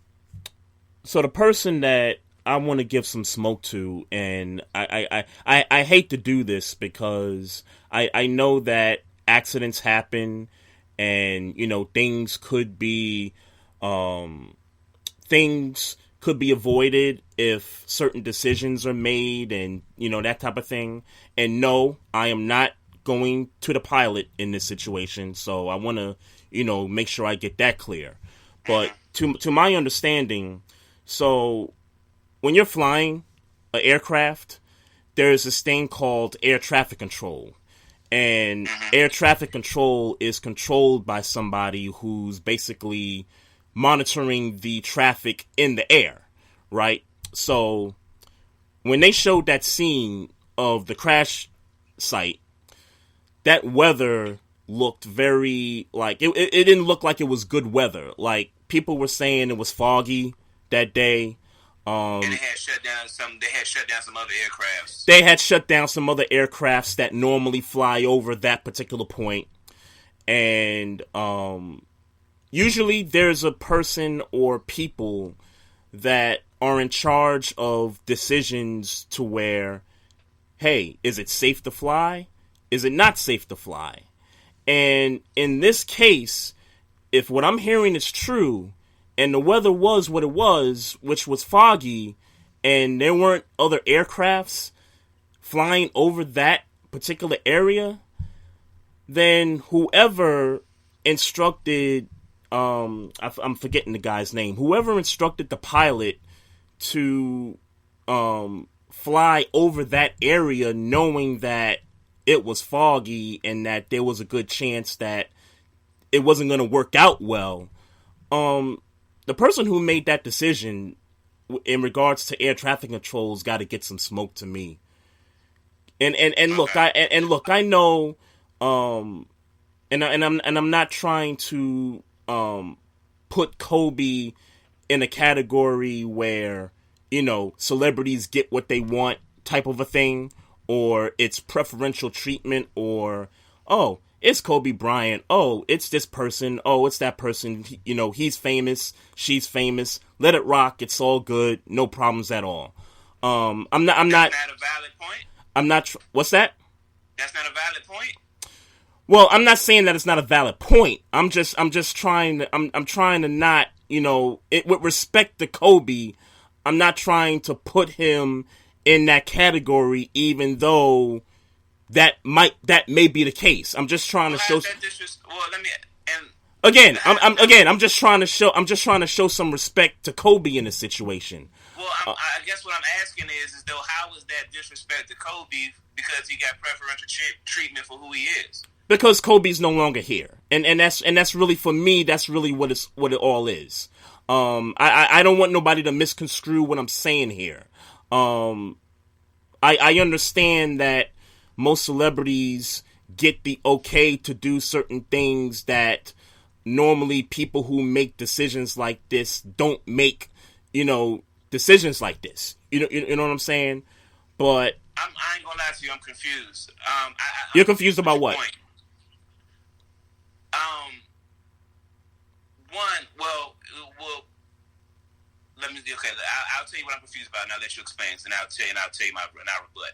Speaker 5: the person that I want to give some smoke to, and I hate to do this because I know that accidents happen, and things could be avoided if certain decisions are made, and that type of thing. And no, I am not going to the pilot in this situation, so I want to make sure I get that clear. But to my understanding, so when you're flying an aircraft, there's this thing called air traffic control. And air traffic control is controlled by somebody who's basically monitoring the traffic in the air, right? So when they showed that scene of the crash site, that weather looked very, like, it didn't look like it was good weather. Like, people were saying it was foggy that day.
Speaker 4: And they had shut down some other aircrafts.
Speaker 5: They had shut down some other aircrafts that normally fly over that particular point. And usually there's a person or people that are in charge of decisions to where, hey, is it safe to fly? Is it not safe to fly? And in this case, if what I'm hearing is true, and the weather was what it was, which was foggy, and there weren't other aircrafts flying over that particular area, then whoever instructed, I'm forgetting the guy's name, whoever instructed the pilot to fly over that area knowing that it was foggy and that there was a good chance that it wasn't going to work out well, the person who made that decision in regards to air traffic controls got to get some smoke to me. And look, I know, and I'm not trying to put Kobe in a category where celebrities get what they want type of a thing, or it's preferential treatment, or it's Kobe Bryant. Oh, it's this person. Oh, it's that person. He's famous. She's famous. Let it rock. It's all good. No problems at all. I'm not.
Speaker 4: That's not a valid point.
Speaker 5: I'm not. What's that?
Speaker 4: That's not a valid point.
Speaker 5: Well, I'm not saying that it's not a valid point. I'm just trying to. I'm trying to not. With respect to Kobe, I'm not trying to put him in that category, even though that may be the case. I'm just trying to show. I'm just trying to show some respect to Kobe in this situation.
Speaker 4: Well, I guess what I'm asking is though, how is that disrespect to Kobe because he got preferential treatment for who he is?
Speaker 5: Because Kobe's no longer here, and that's really, for me, that's really what it all is. I don't want nobody to misconstrue what I'm saying here. I understand that most celebrities get the okay to do certain things that normally people who make decisions like this don't make, decisions like this. You know what I'm saying? But
Speaker 4: I ain't gonna lie to you, I'm confused.
Speaker 5: You're confused about what?
Speaker 4: Point. I'll tell you what I'm confused about, and I'll let you explain, and I'll tell you my rebut.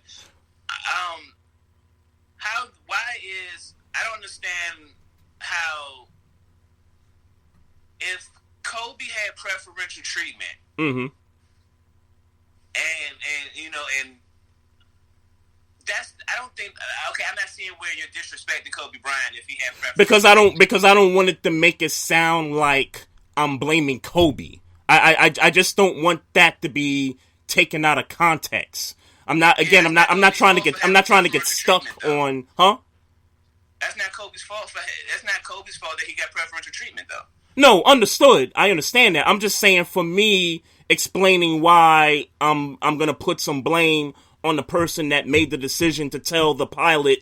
Speaker 4: I don't understand how, if Kobe had preferential treatment, and that's, I don't think, okay, I'm not seeing where you're disrespecting Kobe Bryant if he had preferential
Speaker 5: because I don't want it to make it sound like I'm blaming Kobe. I just don't want that to be taken out of context. I'm not trying to get stuck on, huh?
Speaker 4: That's not Kobe's fault that he got preferential treatment, though.
Speaker 5: No, understood. I understand that. I'm just saying, for me, explaining why I'm gonna put some blame on the person that made the decision to tell the pilot,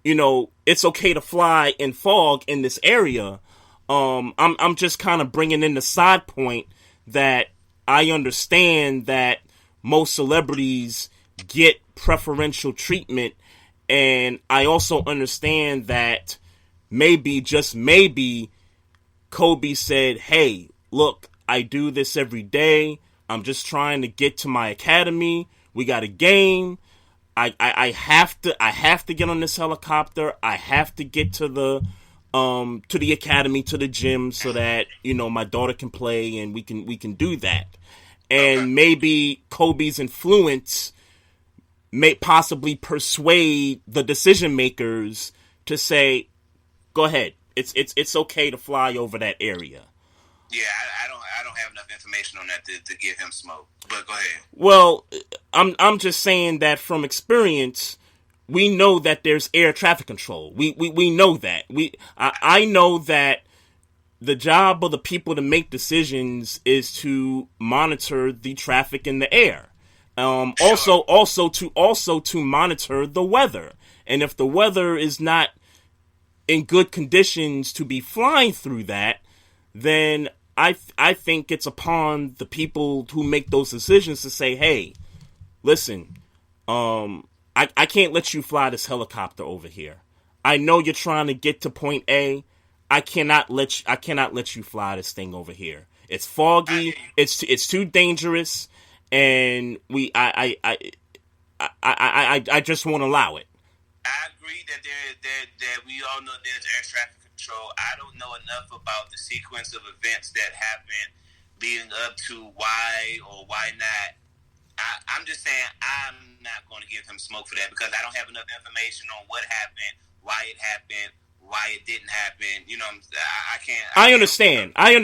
Speaker 5: it's okay to fly in fog in this area. I'm just kind of bringing in the side point that I understand that most celebrities get preferential treatment, and I also understand that maybe, just maybe, Kobe said, hey, look, I do this every day. I'm just trying to get to my academy. We got a game. I have to get on this helicopter. I have to get to the academy, to the gym, so that, my daughter can play and we can do that. And maybe Kobe's influence may possibly persuade the decision makers to say, go ahead. It's okay to fly over that area.
Speaker 4: Yeah, I don't have enough information on that to give him smoke. But go ahead.
Speaker 5: Well, I'm just saying that from experience, we know that there's air traffic control. We know that. I know that the job of the people to make decisions is to monitor the traffic in the air.
Speaker 4: Sure.
Speaker 5: Also to monitor the weather. And if the weather is not in good conditions to be flying through that, then I think it's upon the people who make those decisions to say, hey, listen, I can't let you fly this helicopter over here. I know you're trying to get to point A. I cannot let you fly this thing over here. It's foggy. It's too dangerous, and I just won't allow it.
Speaker 4: I agree that we all know there's air traffic control. I don't know enough about the sequence of events that happened leading up to why or why not. I'm just saying I'm not going to give him smoke for that because I don't have enough information on what happened, why it didn't happen. I can't.
Speaker 5: I understand. I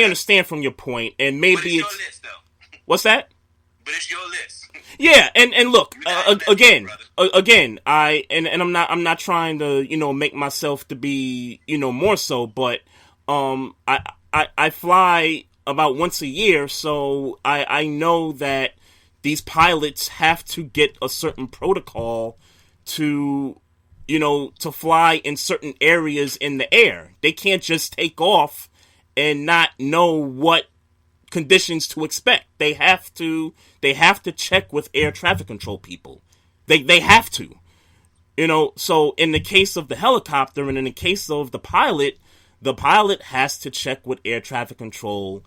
Speaker 5: understand from your point, and maybe
Speaker 4: but it's your list, though.
Speaker 5: What's that?
Speaker 4: But it's your list.
Speaker 5: Yeah, and look, again, I'm not trying to make myself to be more so, but I fly about once a year, so I know that these pilots have to get a certain protocol to fly in certain areas in the air. They can't just take off and not know what conditions to expect. They have to check with air traffic control people. They have to. So in the case of the helicopter and in the case of the pilot has to check with air traffic control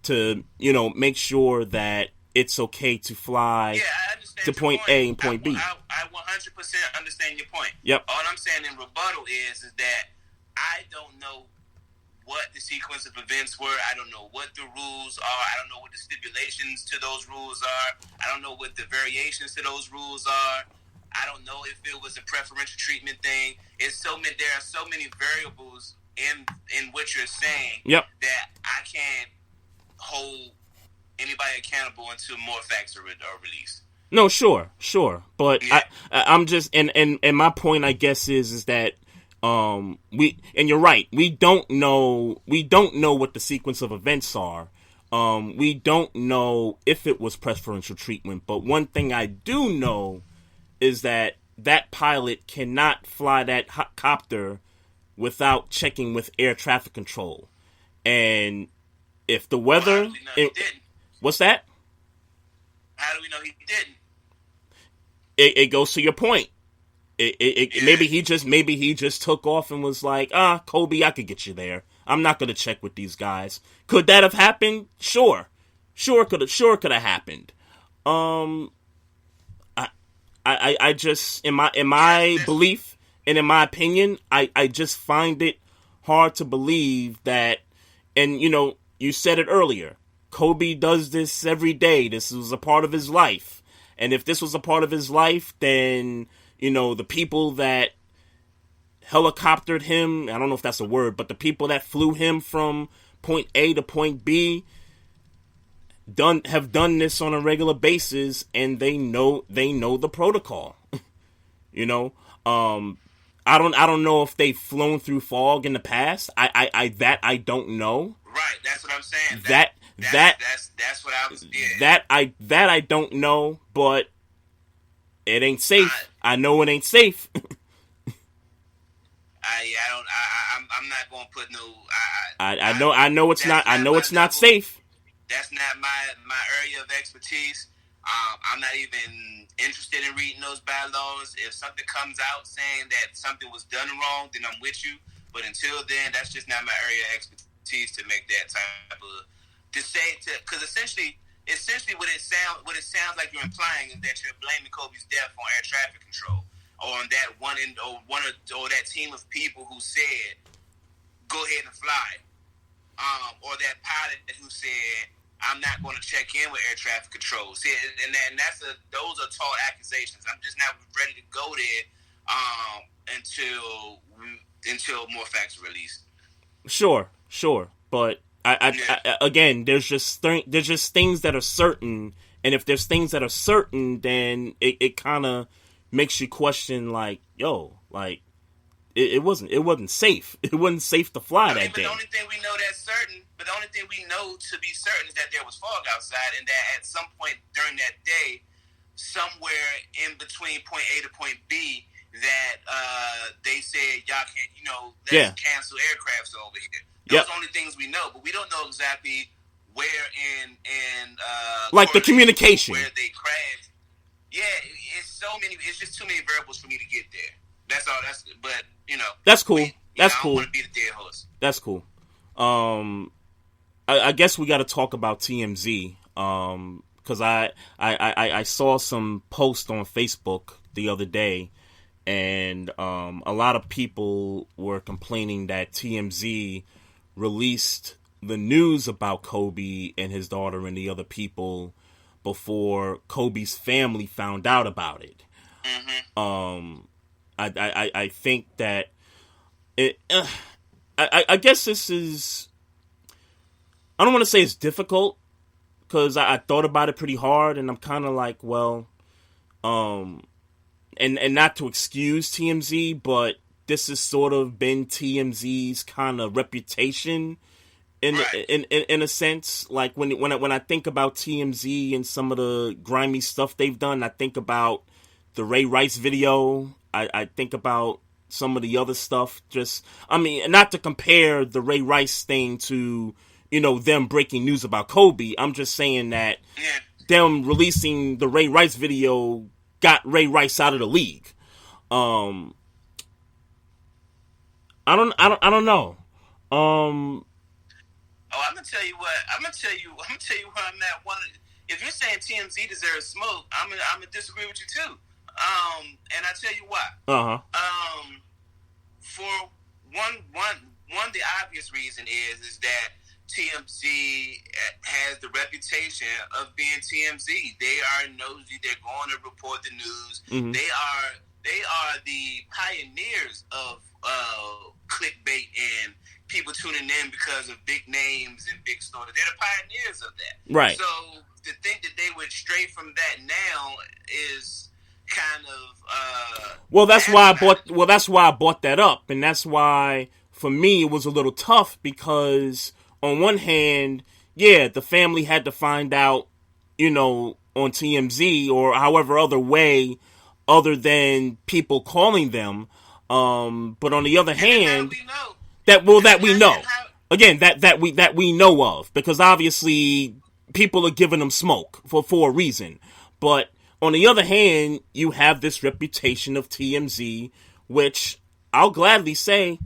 Speaker 5: to, make sure that it's okay to fly to point A and point B.
Speaker 4: I 100% understand your point.
Speaker 5: Yep.
Speaker 4: All I'm saying in rebuttal is that I don't know what the sequence of events were. I don't know what the rules are. I don't know what the stipulations to those rules are. I don't know what the variations to those rules are. I don't know if it was a preferential treatment thing. There are so many variables in what you're saying.
Speaker 5: Yep.
Speaker 4: That I can't hold anybody accountable until more facts are released.
Speaker 5: No, sure, but
Speaker 4: Yeah.
Speaker 5: I'm just and my point, I guess, is that we, and you're right, we don't know what the sequence of events are. We don't know if it was preferential treatment, but one thing I do know is that pilot cannot fly that copter without checking with air traffic control. And if the weather,
Speaker 4: how do we know he didn't?
Speaker 5: What's that?
Speaker 4: How do we know he didn't?
Speaker 5: It goes to your point.
Speaker 4: Yeah.
Speaker 5: Maybe he just took off and was like, Kobe, I could get you there. I'm not gonna check with these guys. Could that have happened? Sure could have happened. I just, in my belief and in my opinion, I just find it hard to believe that. And you said it earlier, Kobe does this every day. This was a part of his life. And if this was a part of his life, then, the people that helicoptered him, I don't know if that's a word, but the people that flew him from point A to point B have done this on a regular basis, and they know the protocol. I don't know if they've flown through fog in the past. I don't know.
Speaker 4: Right, that's what I'm saying. That's what I was. Yeah.
Speaker 5: That I don't know, but it ain't safe. I know it ain't safe.
Speaker 4: I'm not gonna put no.
Speaker 5: I know it's not. I know it's not safe.
Speaker 4: That's not my area of expertise. I'm not even interested in reading those bylaws. If something comes out saying that something was done wrong, then I'm with you. But until then, that's just not my area of expertise to make that type of because essentially what it sounds like you're implying is that you're blaming Kobe's death on air traffic control, or on that or that team of people who said go ahead and fly, or that pilot who said I'm not going to check in with air traffic control. See, and those are tall accusations. I'm just not ready to go there until more facts are released. Sure,
Speaker 5: but I again, there's just things that are certain, and if there's things that are certain, then it kind of makes you question, like, it wasn't safe. It wasn't safe to fly that day.
Speaker 4: The only thing we know that's certain, but the only thing we know to be certain is that there was fog outside, and that at some point during that day, somewhere in between point A to point B, that they said y'all can't, let's cancel aircrafts over here. Those are the only things we know, but we don't know exactly where in
Speaker 5: like the communication
Speaker 4: where they crashed. Yeah, it's just too many variables for me to get there. That's all. That's cool. That's cool. I don't want to be the dead horse.
Speaker 5: That's cool. I guess we got to talk about TMZ. Because I saw some post on Facebook the other day, and a lot of people were complaining that TMZ released the news about Kobe and his daughter and the other people before Kobe's family found out about it. Mm-hmm. I think that it. I guess this is. I don't want to say it's difficult, because I thought about it pretty hard, and I'm kind of like, well, and not to excuse TMZ, but this has sort of been TMZ's kind of reputation in a sense. Like when I think about TMZ and some of the grimy stuff they've done, I think about the Ray Rice video. I think about some of the other stuff. Not to compare the Ray Rice thing to, them breaking news about Kobe. I'm just saying that them releasing the Ray Rice video got Ray Rice out of the league. I don't know.
Speaker 4: I'm gonna tell you what. I'm gonna tell you where I'm at. If you're saying TMZ deserves smoke, I'm gonna disagree with you too. And I tell you why. For one, the obvious reason is that TMZ has the reputation of being TMZ. They are nosy. They're going to report the news. Mm-hmm. They are the pioneers of clickbait and people tuning in because of big names and big stories. They're the pioneers of that.
Speaker 5: Right.
Speaker 4: So to think that they would stray from that now is kind of
Speaker 5: well, that's why I brought that up, and that's why for me it was a little tough because on one hand, yeah, the family had to find out, on TMZ or however other way other than people calling them. But on the other hand, that we know. Again, that we know of, because obviously people are giving them smoke for a reason. But on the other hand, you have this reputation of TMZ, which I'll gladly say,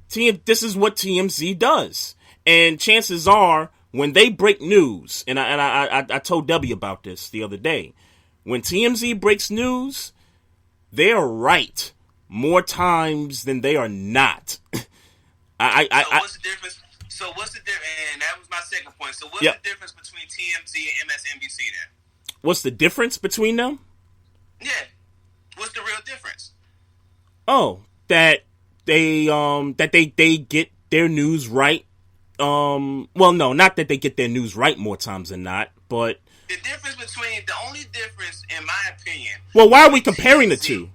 Speaker 5: this is what TMZ does. And chances are, when they break news, and I told Debbie about this the other day, when TMZ breaks news, they're right more times than they are not.
Speaker 4: What's the difference? So what's the difference? And that was my second point. So what's the difference between TMZ and MSNBC then?
Speaker 5: What's the difference between them?
Speaker 4: Yeah. What's the real difference?
Speaker 5: Oh, that they get their news right. Well, no, not that they get their news right more times than not, but
Speaker 4: the only difference, in my opinion.
Speaker 5: Well, why are we comparing the two?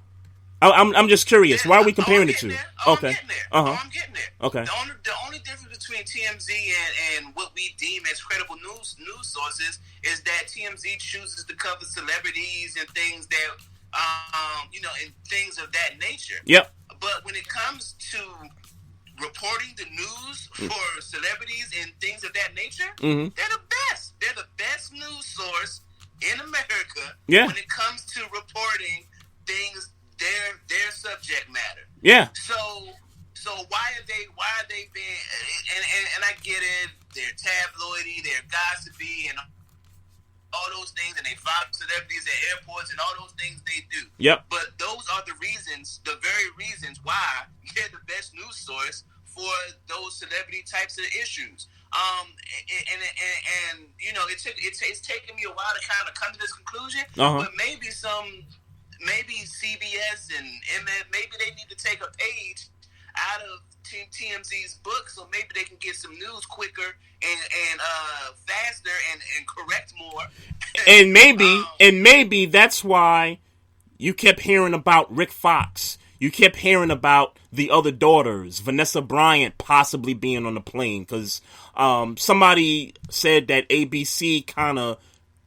Speaker 5: I'm just curious. Why are we comparing the two? Okay.
Speaker 4: I'm getting there.
Speaker 5: Okay.
Speaker 4: The only difference between TMZ and what we deem as credible news sources is that TMZ chooses to cover celebrities and things that, and things of that nature.
Speaker 5: Yep.
Speaker 4: But when it comes to reporting the news for celebrities and things of that nature, they're the best. They're the best news source in America when it comes to reporting things, their subject matter.
Speaker 5: Yeah.
Speaker 4: So why are they being and I get it, they're tabloidy, they're gossipy and all those things, and they follow celebrities at airports and all those things they do.
Speaker 5: Yep.
Speaker 4: But those are the very reasons why they're the best news source for those celebrity types of issues. And it's taken me a while to kind of come to this conclusion. But maybe CBS and maybe they need to take a page out of TMZ's book, so maybe they can get some news quicker and faster and correct more. And
Speaker 5: maybe that's why you kept hearing about Rick Fox. You kept hearing about the other daughters, Vanessa Bryant possibly being on the plane, because somebody said that ABC kind of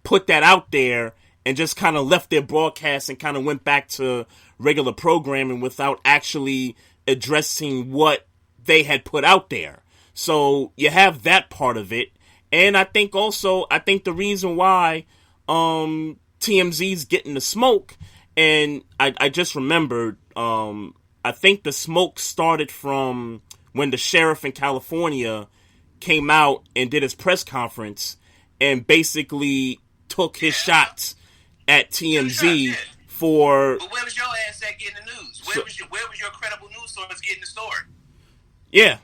Speaker 5: put that out there and just kind of left their broadcast and kind of went back to regular programming without actually addressing what they had put out there. So you have that part of it. And I think the reason why TMZ's getting the smoke, and I just remembered, I think the smoke started from when the sheriff in California came out and did his press conference and basically took his shots at TMZ for...
Speaker 4: But where was your ass at getting the news? Where was your credible news source getting the story?
Speaker 5: Yeah.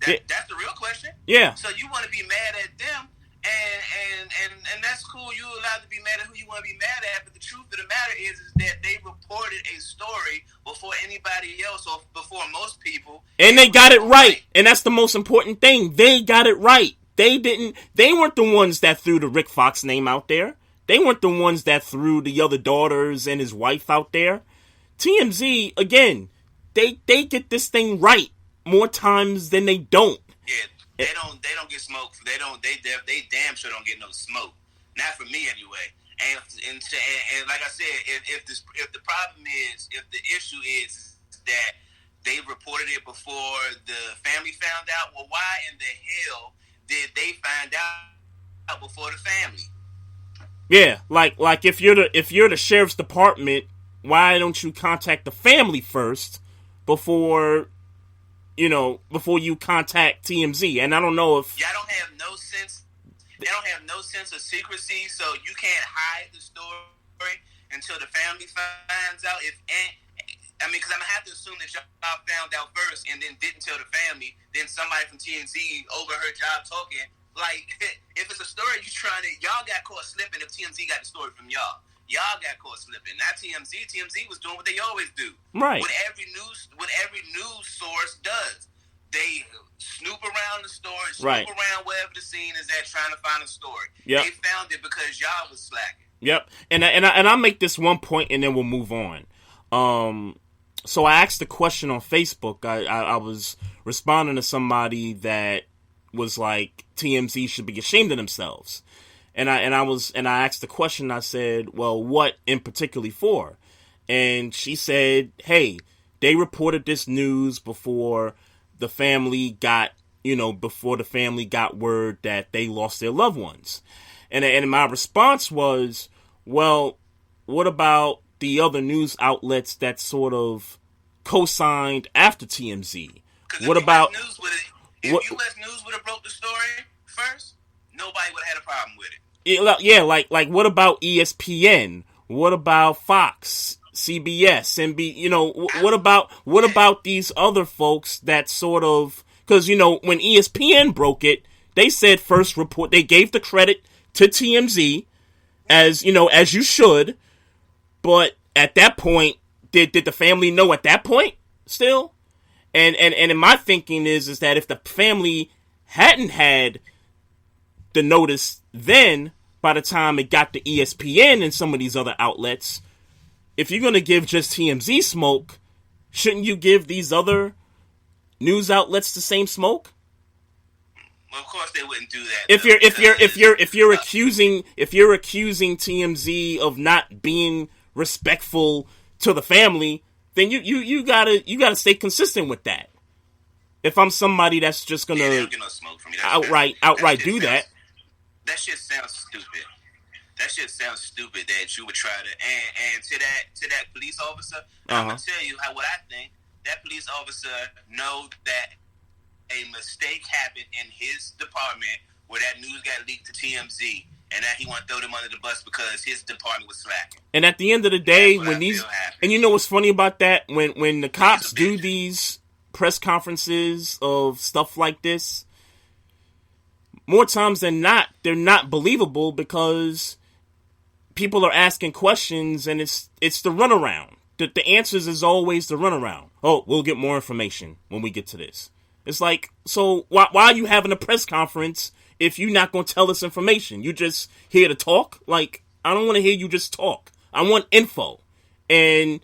Speaker 4: That's the real question.
Speaker 5: Yeah.
Speaker 4: So you want to be mad at them, and that's cool. You're allowed to be mad at who you want to be mad at, but the truth of the matter is that they reported a story before anybody else or before most people.
Speaker 5: And they got it right. And that's the most important thing. They got it right. They weren't the ones that threw the Rick Fox name out there. They weren't the ones that threw the other daughters and his wife out there. TMZ, again, they get this thing right more times than they don't.
Speaker 4: Yeah, they don't get smoked. They damn sure don't get no smoke. Not for me anyway. And like I said, if the problem is, if the issue is that they reported it before the family found out, well, why in the hell did they find out before the family?
Speaker 5: Yeah, like if you're the sheriff's department, why don't you contact the family first before you contact TMZ? And I don't know if
Speaker 4: y'all don't have no sense. They don't have no sense of secrecy, so you can't hide the story until the family finds out. Because I'm gonna have to assume that y'all found out first and then didn't tell the family. Then somebody from TMZ overheard y'all talking. Like, if it's a story y'all got caught slipping if TMZ got the story from y'all. Y'all got caught slipping. Not TMZ. TMZ was doing what they always do.
Speaker 5: Right.
Speaker 4: What every news source does. They snoop around the story, snoop around wherever the scene is at, trying to find a story. Yep. They found it because y'all was slacking.
Speaker 5: Yep. And I'll make this one point and then we'll move on. So I asked a question on Facebook. I was responding to somebody that was like, TMZ should be ashamed of themselves. And I asked the question. I said, well, what in particularly for? And she said, hey, they reported this news before the family got word that they lost their loved ones. And my response was, well, what about the other news outlets that sort of co-signed after TMZ? What about
Speaker 4: US News would have broke the story first? Nobody would have had a problem with it.
Speaker 5: Yeah, like what about ESPN? What about Fox, CBS, NBC? What about these other folks that sort of, because when ESPN broke it, they said first report, they gave the credit to TMZ, as you should, but at that point, did the family know at that point still? And in my thinking is that if the family hadn't had the notice then, by the time it got to ESPN and some of these other outlets, if you're going to give just TMZ smoke, shouldn't you give these other news outlets the same smoke?
Speaker 4: Well, of course they wouldn't do that.
Speaker 5: If you're accusing TMZ of not being respectful to the family, then you gotta stay consistent with that. If I'm somebody that's just gonna
Speaker 4: they don't get no smoke from you.
Speaker 5: outright do that.
Speaker 4: That shit sounds stupid. That shit sounds stupid that you would try to and to that police officer. I'm gonna tell you what I think. That police officer knows that a mistake happened in his department where that news got leaked to TMZ, and that he want to throw them under the bus because his department was slacking.
Speaker 5: And at the end of the day, when these, and you know what's funny about that, when the cops do these press conferences of stuff like this, more times than not, they're not believable because people are asking questions, and it's the runaround. The answers is always the runaround. Oh, we'll get more information when we get to this. It's like, so why are you having a press conference if you're not going to tell us information? You just here to talk? Like, I don't want to hear you just talk. I want info. And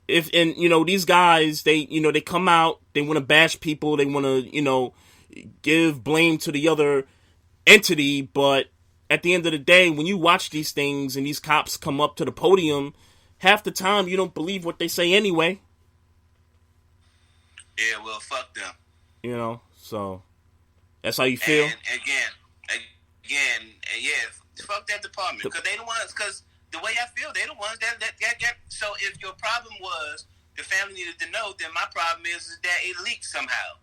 Speaker 5: these guys, they come out, they want to bash people, they want to, give blame to the other entity, but at the end of the day, when you watch these things and these cops come up to the podium, half the time you don't believe what they say anyway.
Speaker 4: Yeah, well, fuck them.
Speaker 5: So that's how you feel.
Speaker 4: And again, fuck that department because they the ones. Because the way I feel, they the ones that. So if your problem was the family needed to know, then my problem is that it leaked somehow.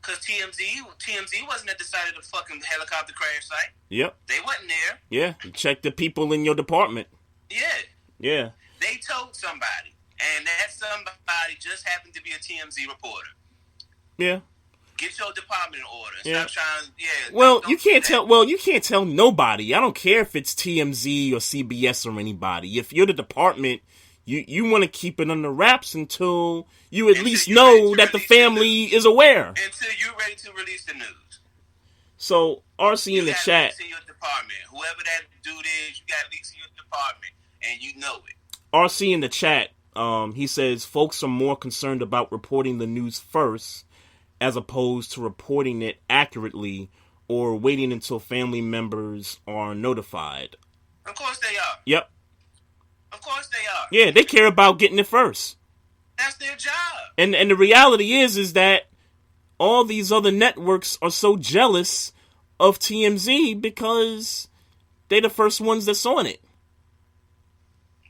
Speaker 4: Because TMZ wasn't at the site of the fucking helicopter crash site. Yep. They wasn't there.
Speaker 5: Yeah. Check the people in your department.
Speaker 4: Yeah.
Speaker 5: Yeah.
Speaker 4: They told somebody, and that somebody just happened to be a TMZ reporter.
Speaker 5: Yeah.
Speaker 4: Get your department in order. Stop trying. Yeah.
Speaker 5: Well, you can't tell. Well, you can't tell nobody. I don't care if it's TMZ or CBS or anybody. If you're the department, you want to keep it under wraps until you at least know that the family is aware.
Speaker 4: Until you're ready to release the news.
Speaker 5: So RC in the chat.
Speaker 4: Leaks in your department. Whoever that dude is, you got leaks in your department, and you know it.
Speaker 5: RC in the chat. He says folks are more concerned about reporting the news first, as opposed to reporting it accurately or waiting until family members are notified.
Speaker 4: Of course they are.
Speaker 5: Yep.
Speaker 4: Of course they are.
Speaker 5: Yeah, they care about getting it first.
Speaker 4: That's their job.
Speaker 5: And the reality is that all these other networks are so jealous of TMZ because they're the first ones that's on it.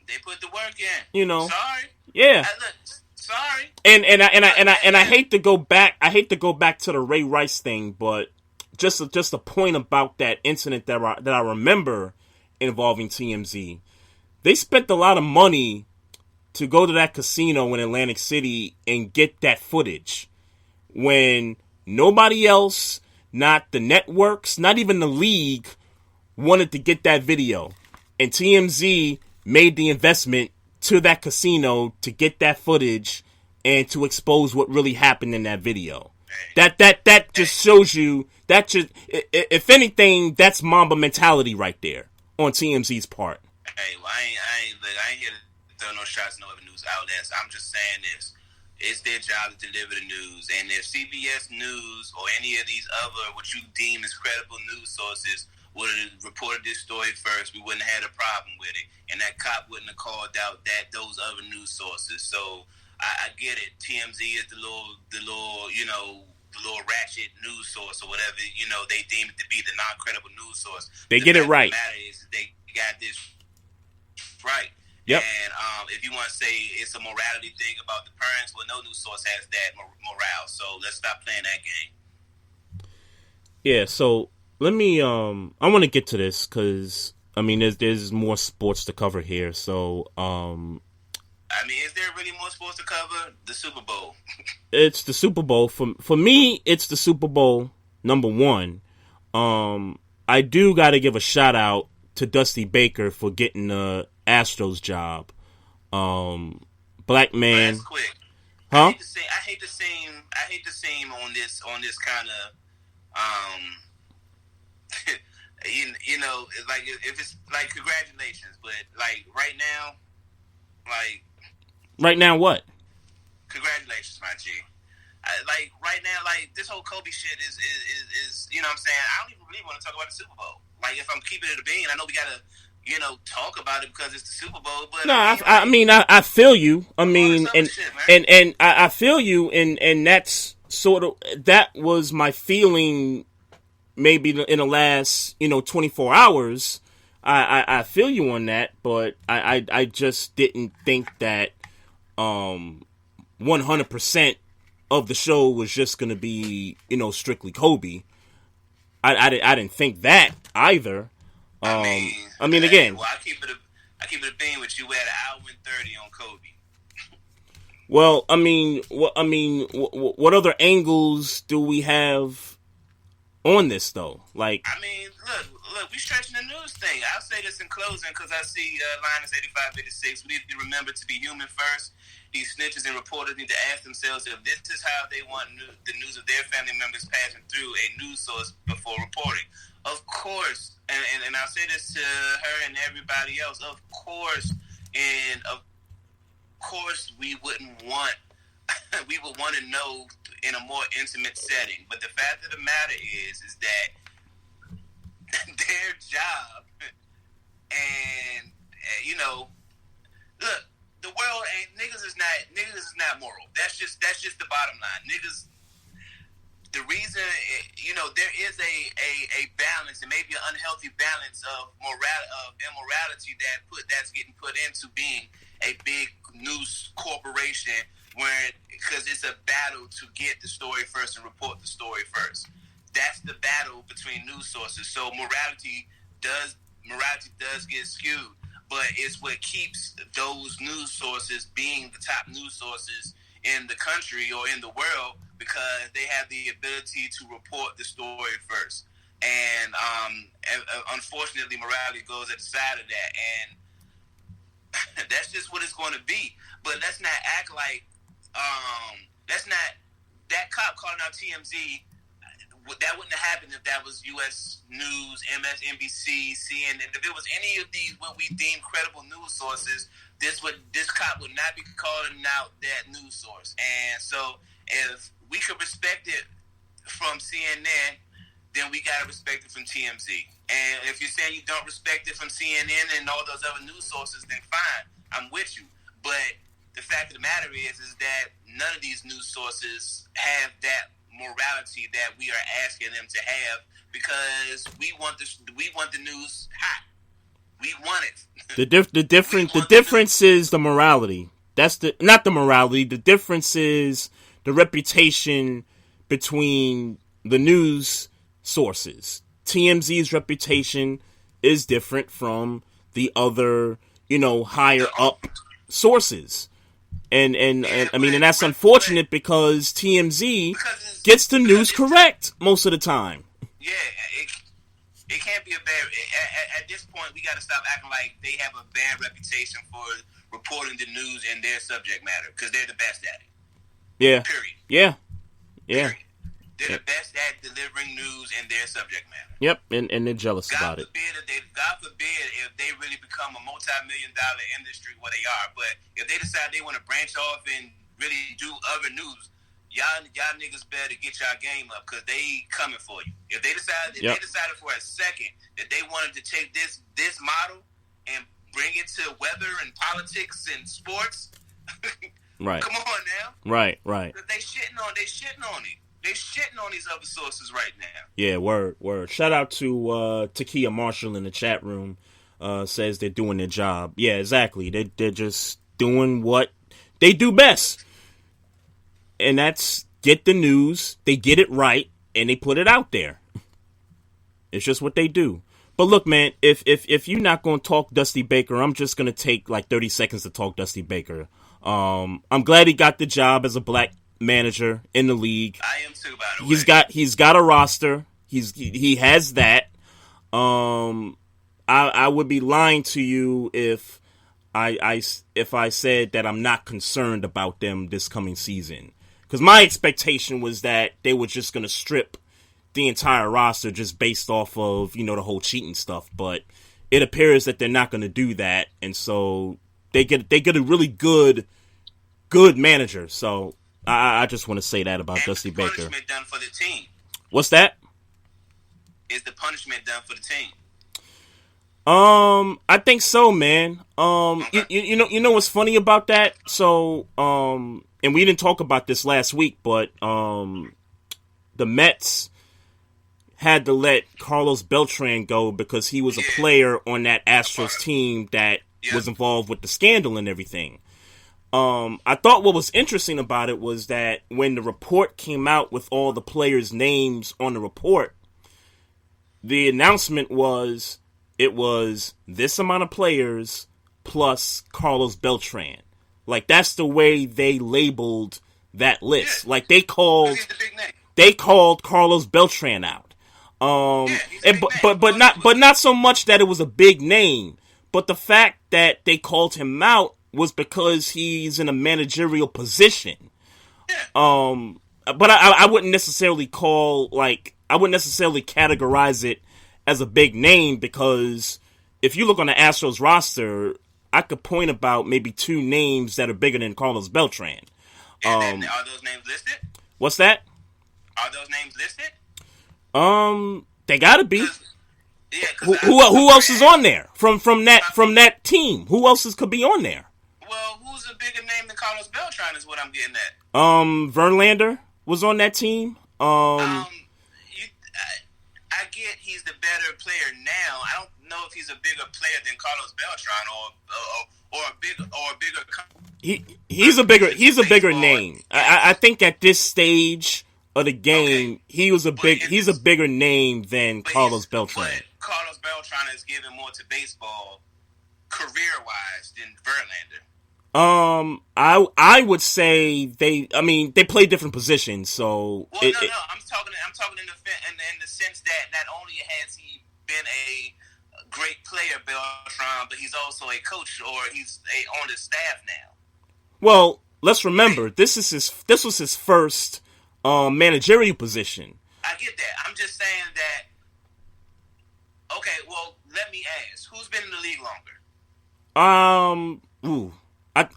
Speaker 4: They put the work in. Sorry.
Speaker 5: Yeah.
Speaker 4: Sorry.
Speaker 5: And I hate to go back. I hate to go back to the Ray Rice thing, but just a point about that incident that I remember involving TMZ. They spent a lot of money to go to that casino in Atlantic City and get that footage when nobody else, not the networks, not even the league, wanted to get that video. And TMZ made the investment to that casino to get that footage and to expose what really happened in that video. That just shows you, that just, if anything, that's Mamba mentality right there on TMZ's part.
Speaker 4: Hey, well, I ain't here to throw no shots, no other news outlets. I'm just saying this. It's their job to deliver the news. And if CBS News or any of these other, what you deem as credible news sources, would have reported this story first, we wouldn't have had a problem with it. And that cop wouldn't have called out those other news sources. So I get it. TMZ is the little, you know, the little ratchet news source or whatever, you know, they deem it to be the non-credible news source.
Speaker 5: They get it right.
Speaker 4: The matter is they got this right.
Speaker 5: Yep.
Speaker 4: And if you want to say it's a morality thing about the parents, well, no news source has that morale. So let's stop playing that game.
Speaker 5: Yeah, so let me, I want to get to this because, I mean, there's more sports to cover here. So,
Speaker 4: I mean, is there really more sports to cover? The Super Bowl.
Speaker 5: It's the Super Bowl. For me, it's the Super Bowl, number one. I do got to give a shout out to Dusty Baker for getting the Astros job. Black man.
Speaker 4: That's quick.
Speaker 5: Huh?
Speaker 4: I hate the same on this kind of you know, like if it's like congratulations, but like right now what? Congratulations, my G. Like right now, like this whole Kobe shit is you know what I'm saying? I don't even really want to talk about the Super Bowl. Like if I'm keeping it a bean, I know we gotta, you know, talk about it because it's the Super Bowl. But
Speaker 5: no, I feel you. I mean, and I feel you, and that's sort of, that was my feeling. Maybe in the last, 24 hours, I feel you on that, but I just didn't think that 100% of the show was just going to be, strictly Kobe. I didn't think that either. I mean, again.
Speaker 4: Well, I keep it a bean with you at an hour and 30 on Kobe.
Speaker 5: Well, what other angles do we have on this though? Like,
Speaker 4: I mean, look, we stretching the news thing. I'll say this in closing because I see Linus 8586. We need to remember to be human first. These snitches and reporters need to ask themselves if this is how they want the news of their family members passing through a news source before reporting. Of course, and I'll say this to her and everybody else. Of course, we wouldn't want. We would want to know in a more intimate setting. But the fact of the matter is that their job, and look, the world ain't niggas is not moral. That's just the bottom line. Niggas. The reason, there is a balance, and maybe an unhealthy balance of immorality that's getting put into being a big news corporation, because it's a battle to get the story first and report the story first. That's the battle between news sources. So morality does get skewed, but it's what keeps those news sources being the top news sources in the country or in the world, because they have the ability to report the story first. And unfortunately, morality goes at the side of that, and that's just what it's going to be. But let's not act like that cop calling out TMZ. That wouldn't have happened if that was U.S. News, MSNBC, CNN. If it was any of these what we deem credible news sources, this cop would not be calling out that news source. And so, if we could respect it from CNN, then we gotta respect it from TMZ. And if you're saying you don't respect it from CNN and all those other news sources, then fine, I'm with you. But the fact of the matter is that none of these news sources have that morality that we are asking them to have, because we want the news hot. We want it.
Speaker 5: The difference is the morality. That's not the morality. The difference is the reputation between the news sources. TMZ's reputation is different from the other, higher up sources. And that's unfortunate, because TMZ gets the news correct most of the time.
Speaker 4: Yeah, It can't be a bad. At this point, we got to stop acting like they have a bad reputation for reporting the news in their subject matter because they're the best at it.
Speaker 5: Yeah.
Speaker 4: Period.
Speaker 5: Yeah.
Speaker 4: Period. They're the best at delivering news in their subject matter.
Speaker 5: Yep, and they're jealous about it.
Speaker 4: God forbid if they really become a multi-million-dollar industry, what they are. But if they decide they want to branch off and really do other news, y'all niggas better get y'all game up because they coming for you. If they decided for a second that they wanted to take this model and bring it to weather and politics and sports,
Speaker 5: right?
Speaker 4: Come on now,
Speaker 5: right.
Speaker 4: They shitting on it. They shitting on these other sources right now.
Speaker 5: Yeah, word. Shout out to Takia Marshall in the chat room. Says they're doing their job. Yeah, exactly. They're just doing what they do best, and that's get the news. They get it right, and they put it out there. It's just what they do. But look, man, if you're not going to talk Dusty Baker, I'm just going to take like 30 seconds to talk Dusty Baker. I'm glad he got the job as a black manager in the league.
Speaker 4: I am too, by the way.
Speaker 5: He's got a roster. He has that. I would be lying to you if I said that I'm not concerned about them this coming season. Because my expectation was that they were just going to strip the entire roster just based off of, the whole cheating stuff. But it appears that they're not going to do that. And so they get a really good manager. So I just want to say that about Dusty Baker.
Speaker 4: Punishment done for the team.
Speaker 5: What's that?
Speaker 4: Is the punishment done for the team?
Speaker 5: I think so, man. Okay. You know what's funny about that? So, and we didn't talk about this last week, but the Mets had to let Carlos Beltran go because he was a player on that Astros team that was involved with the scandal and everything. I thought what was interesting about it was that when the report came out with all the players' names on the report, the announcement was it was this amount of players plus Carlos Beltran. Like, that's the way they labeled that list. Yeah. Like, they called Carlos Beltran out. But not so much that it was a big name, but the fact that they called him out was because he's in a managerial position. But I wouldn't necessarily categorize it as a big name, because if you look on the Astros roster, I could point about maybe two names that are bigger than Carlos Beltran.
Speaker 4: And are those names listed?
Speaker 5: What's that?
Speaker 4: Are those names listed?
Speaker 5: They gotta be.
Speaker 4: Yeah.
Speaker 5: Who else is on there from that team? Who else could be on there?
Speaker 4: Well, who's a bigger name than Carlos Beltran is what I'm getting at.
Speaker 5: Verlander was on that team.
Speaker 4: I get he's the better player now. I don't know if he's a bigger player than Carlos Beltran or a bigger.
Speaker 5: He's a bigger name. I think at this stage of the game, he's a bigger name than Carlos Beltran.
Speaker 4: But Carlos Beltran is giving more to baseball career-wise than Verlander.
Speaker 5: I would say they play different positions. So
Speaker 4: I'm talking in the sense that not only has he been a great player, Beltran, but he's also a coach, or he's on the staff now.
Speaker 5: Well, let's remember this was his first managerial position.
Speaker 4: I get that. I'm just saying that. Okay, well, let me ask: who's been in the league longer?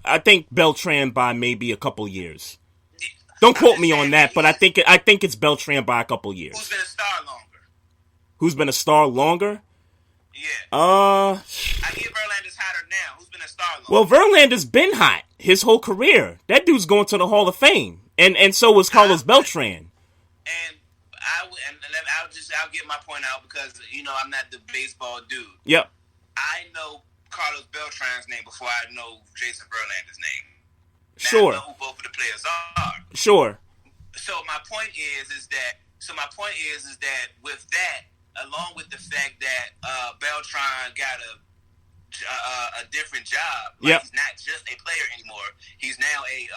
Speaker 5: I think Beltran by maybe a couple years. Don't quote me on that, but I think it's Beltran by a couple years.
Speaker 4: Who's been a star longer?
Speaker 5: Who's been a star longer?
Speaker 4: Yeah. I get Verlander's hotter now. Who's been a star longer?
Speaker 5: Well, Verlander's been hot his whole career. That dude's going to the Hall of Fame, and so was Carlos Beltran.
Speaker 4: And I'll get my point out because I'm not the baseball dude.
Speaker 5: Yep.
Speaker 4: I know Carlos Beltran's name before I know Jason Verlander's name. Now
Speaker 5: Sure.
Speaker 4: I know who both of the players are.
Speaker 5: Sure.
Speaker 4: So my point is that with that, along with the fact that Beltran got a different job, he's not just a player anymore. He's now a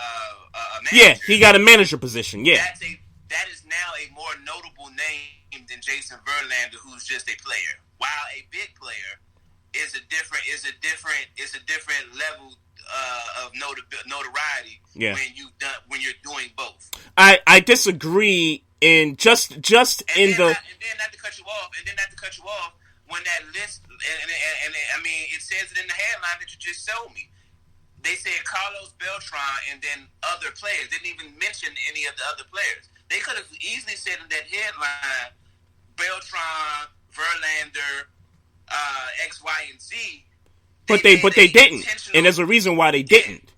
Speaker 4: manager.
Speaker 5: Yeah, he got a manager position. Yeah.
Speaker 4: That is now a more notable name than Jason Verlander, who's just a player. While a big player is a different level of notoriety when you're doing both.
Speaker 5: I disagree in just in the.
Speaker 4: And then not to cut you off. When that list, and I mean, it says it in the headline that you just showed me. They said Carlos Beltran and then other players. Didn't even mention any of the other players. They could have easily said in that headline, Beltran, Verlander, X, Y, and Z.
Speaker 5: But they didn't, and there's a reason why they didn't.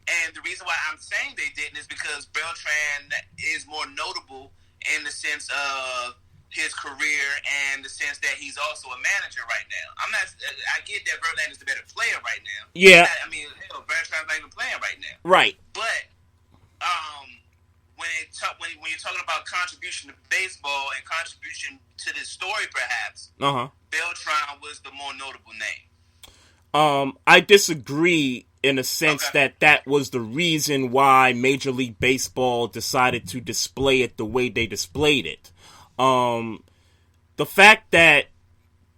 Speaker 4: And the reason why I'm saying they didn't is because Beltran is more notable in the sense of his career and the sense that he's also a manager right now. I get that Verlander's the better player right now.
Speaker 5: Yeah.
Speaker 4: Beltran's not even playing right now.
Speaker 5: Right.
Speaker 4: But when you're talking about contribution to baseball and contribution to this story, perhaps, Beltran was the more notable name.
Speaker 5: I disagree in a sense that was the reason why Major League Baseball decided to display it the way they displayed it. The fact that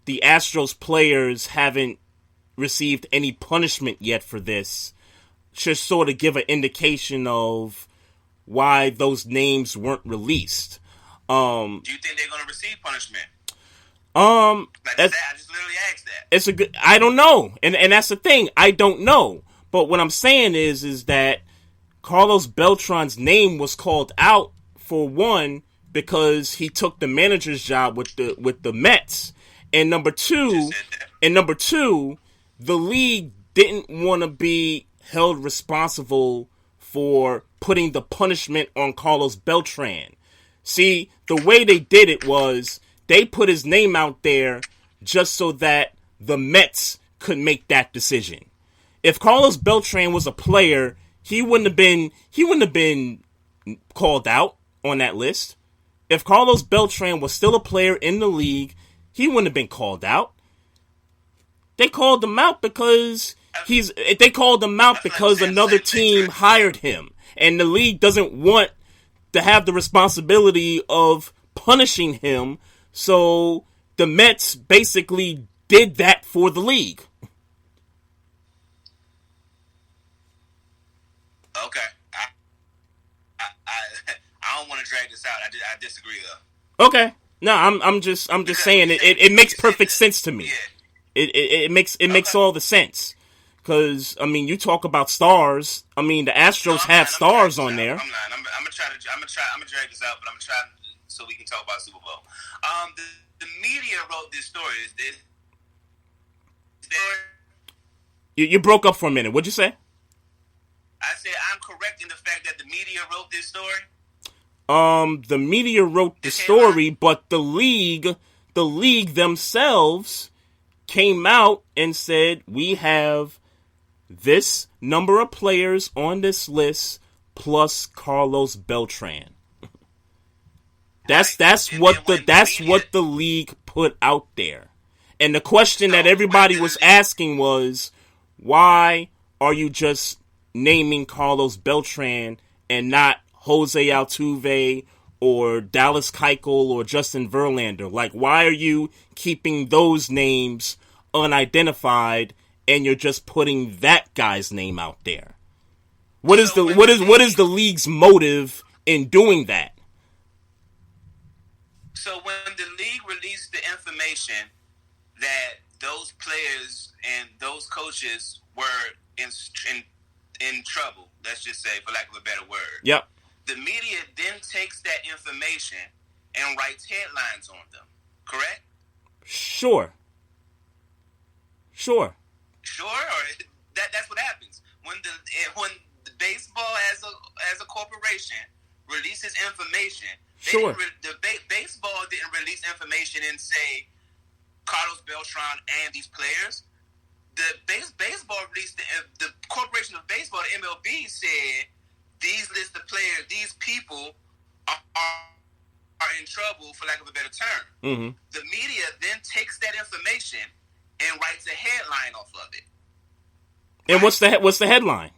Speaker 5: the Astros players haven't received any punishment yet for this should sort of give an indication of why those names weren't released.
Speaker 4: Do you think they're going to receive punishment?
Speaker 5: I
Speaker 4: just literally asked that.
Speaker 5: It's I don't know, and that's the thing. I don't know, but what I'm saying is that Carlos Beltran's name was called out for one because he took the manager's job with the Mets, and number two, the league didn't want to be held responsible for putting the punishment on Carlos Beltran. See, the way they did it was they put his name out there just so that the Mets could make that decision. If Carlos Beltran was a player, he wouldn't have been called out on that list. If Carlos Beltran was still a player in the league, he wouldn't have been called out. They called him out because another team hired him, and the league doesn't want to have the responsibility of punishing him. So the Mets basically did that for the league.
Speaker 4: Okay. I don't want to drag this out. I disagree though.
Speaker 5: Okay. No, I'm just saying it makes perfect sense to me. Yeah. It makes all the sense. Because I mean, you talk about stars. I mean, the Astros have stars on there.
Speaker 4: I'm gonna drag this out, but I'm gonna try so we can talk about Super Bowl. The media wrote this story.
Speaker 5: You broke up for a minute. What'd you say?
Speaker 4: I said I'm correct in the fact that the media wrote this story.
Speaker 5: The media wrote the story, but the league themselves came out and said, we have this number of players on this list plus Carlos Beltran. That's what the league put out there. And the question that everybody was asking was, why are you just naming Carlos Beltran and not Jose Altuve or Dallas Keuchel or Justin Verlander? Like, why are you keeping those names unidentified and you're just putting that guy's name out there? What is the league's motive in doing that?
Speaker 4: So when the league released the information that those players and those coaches were in trouble, let's just say, for lack of a better word.
Speaker 5: Yep.
Speaker 4: The media then takes that information and writes headlines on them. Correct?
Speaker 5: Sure.
Speaker 4: Or that's what happens when the baseball as a corporation releases information.
Speaker 5: Sure.
Speaker 4: Baseball didn't release information and say Carlos Beltran and these players. The baseball released the corporation of baseball, the MLB, said these list of players, these people are in trouble, for lack of a better term.
Speaker 5: Mm-hmm.
Speaker 4: The media then takes that information and writes a headline off of it.
Speaker 5: And what's the headline?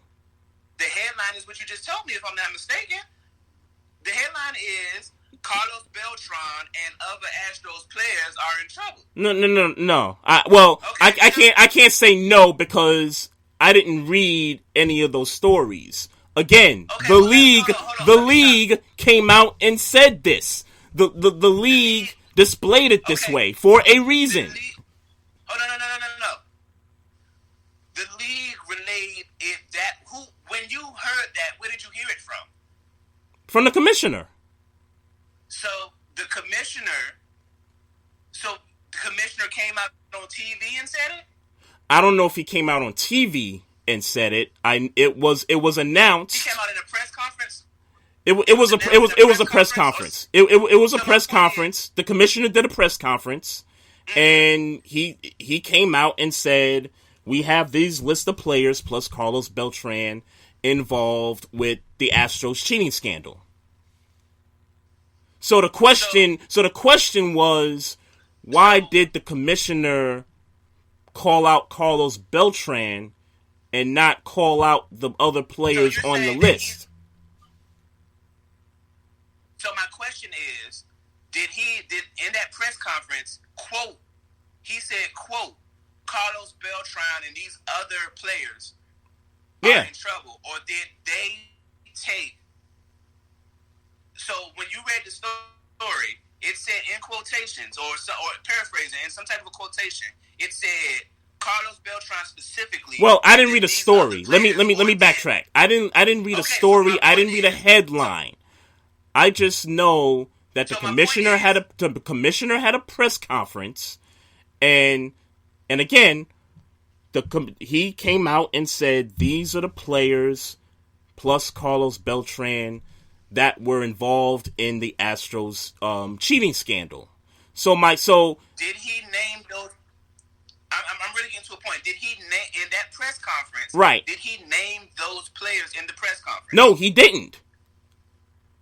Speaker 4: The headline is what you just told me, if I'm not mistaken. The headline is Carlos Beltran and other Astros players are in trouble.
Speaker 5: No. I can't say no because I didn't read any of those stories. Again, the league came out and said this. The league displayed it this way for a reason.
Speaker 4: No. The league relayed it that when you heard that, where did you hear it from?
Speaker 5: From the commissioner.
Speaker 4: So the commissioner came out on TV and said it?
Speaker 5: I don't know if he came out on TV and said it. It was announced.
Speaker 4: He came out in a press conference.
Speaker 5: It was a press conference. It was a press conference. The commissioner did a press conference, and he came out and said, "We have these list of players plus Carlos Beltran involved with the Astros cheating scandal." So the question was, why did the commissioner call out Carlos Beltran and not call out the other players on the list?
Speaker 4: So my question is, did in that press conference, quote, he said, quote, Carlos Beltran and these other players are in trouble, or did they take? So when you read the story, it said in quotations or paraphrasing in some type of a quotation, it said Carlos Beltran specifically.
Speaker 5: Well, I didn't read a story. Let me backtrack. I didn't read a story. So I didn't read a headline. I just know that the commissioner had a press conference, and again, he came out and said these are the players plus Carlos Beltran that were involved in the Astros cheating scandal. So
Speaker 4: did he name those? I'm really getting to a point. Did he name in that press conference?
Speaker 5: Right.
Speaker 4: Did he name those players in the press conference?
Speaker 5: No, he didn't.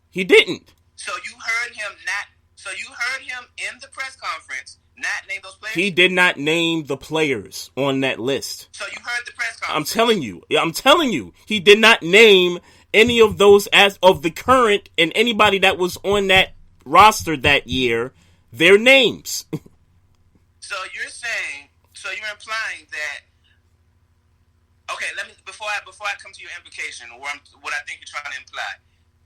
Speaker 5: He didn't.
Speaker 4: So you heard him not. So you heard him in the press conference not name those players.
Speaker 5: He did not name the players on that list.
Speaker 4: So you heard the press conference.
Speaker 5: I'm telling you, he did not name any of those as of the current and anybody that was on that roster that year, their names.
Speaker 4: So you're implying that. Okay, let me before I come to your implication or what I think you're trying to imply.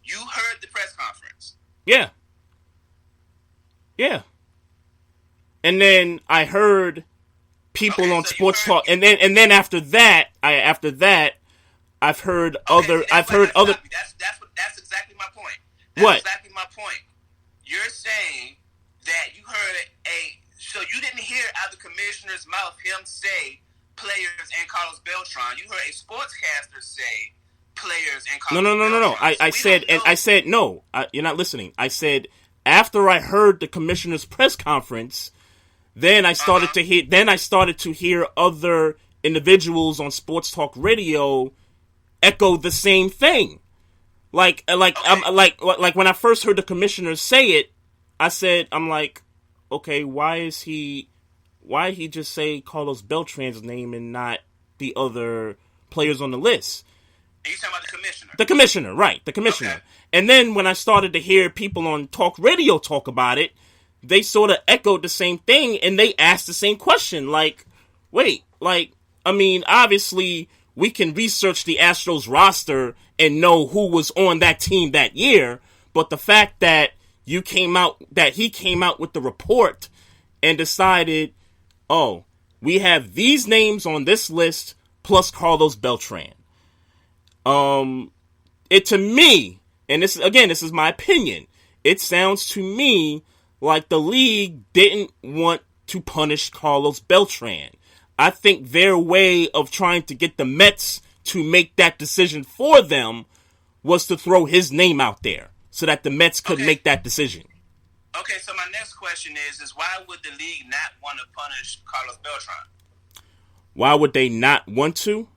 Speaker 4: You heard the press conference.
Speaker 5: Yeah. And then I heard people on Sports Talk, and then after that, I've heard other.
Speaker 4: That's exactly my point. That's exactly my point. You're saying that you heard so you didn't hear out the commissioner's mouth him say players and Carlos Beltran. You heard a sportscaster say players and Carlos Beltran.
Speaker 5: No. I said no. You're not listening. I said after I heard the commissioner's press conference, then I started to hear. Then I started to hear other individuals on Sports Talk Radio echo the same thing. Like when I first heard the commissioner say it, I'm like, okay, why he just say Carlos Beltran's name and not the other players on the list?
Speaker 4: Are you talking about the commissioner?
Speaker 5: The commissioner, right, the commissioner. Okay. And then when I started to hear people on talk radio talk about it, they sort of echoed the same thing and they asked the same question. Like, wait, obviously we can research the Astros roster and know who was on that team that year, but the fact that he came out with the report and decided, oh, we have these names on this list plus Carlos Beltran. It to me, and this is my opinion, it sounds to me like the league didn't want to punish Carlos Beltran. I think their way of trying to get the Mets to make that decision for them was to throw his name out there so that the Mets could make that decision.
Speaker 4: Okay, so my next question is why would the league not want to punish Carlos Beltran?
Speaker 5: Why would they not want to?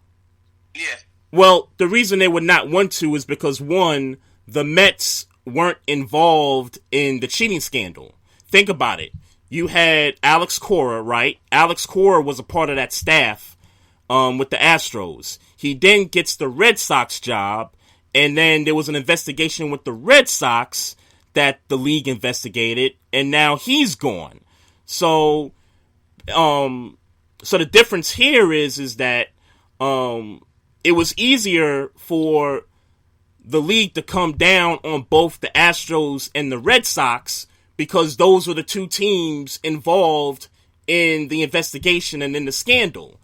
Speaker 4: Yeah.
Speaker 5: Well, the reason they would not want to is because, one, the Mets weren't involved in the cheating scandal. Think about it. You had Alex Cora, right? Alex Cora was a part of that staff with the Astros. He then gets the Red Sox job, and then there was an investigation with the Red Sox that the league investigated, and now he's gone. So, so the difference here is that it was easier for the league to come down on both the Astros and the Red Sox because those were the two teams involved in the investigation and in the scandal.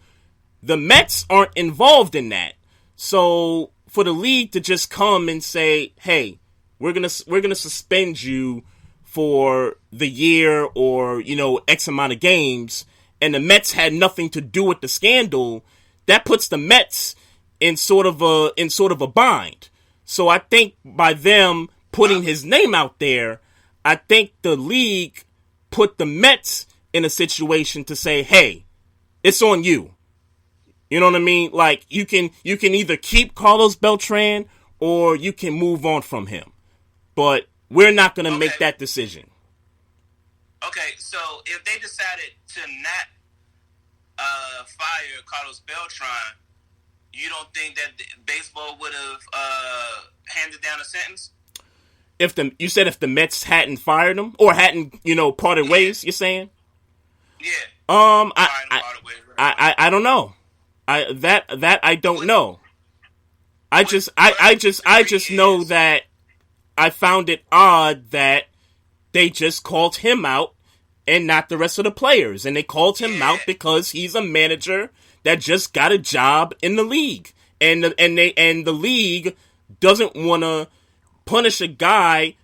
Speaker 5: The Mets aren't involved in that. So for the league to just come and say, hey, we're gonna suspend you for the year or, X amount of games, and the Mets had nothing to do with the scandal, that puts the Mets in sort of a bind. So I think by them putting his name out there, I think the league put the Mets in a situation to say, hey, it's on you. You know what I mean? Like, you can either keep Carlos Beltran or you can move on from him. But we're not going to make that decision.
Speaker 4: Okay, so if they decided to not fire Carlos Beltran, you don't think that baseball would have handed down a sentence?
Speaker 5: If the Mets hadn't fired him or hadn't, parted ways, you're saying?
Speaker 4: Yeah.
Speaker 5: I don't know. I don't know. I just know that I found it odd that they just called him out and not the rest of the players, and they called him out because he's a manager that just got a job in the league, and the league doesn't want to punish a guy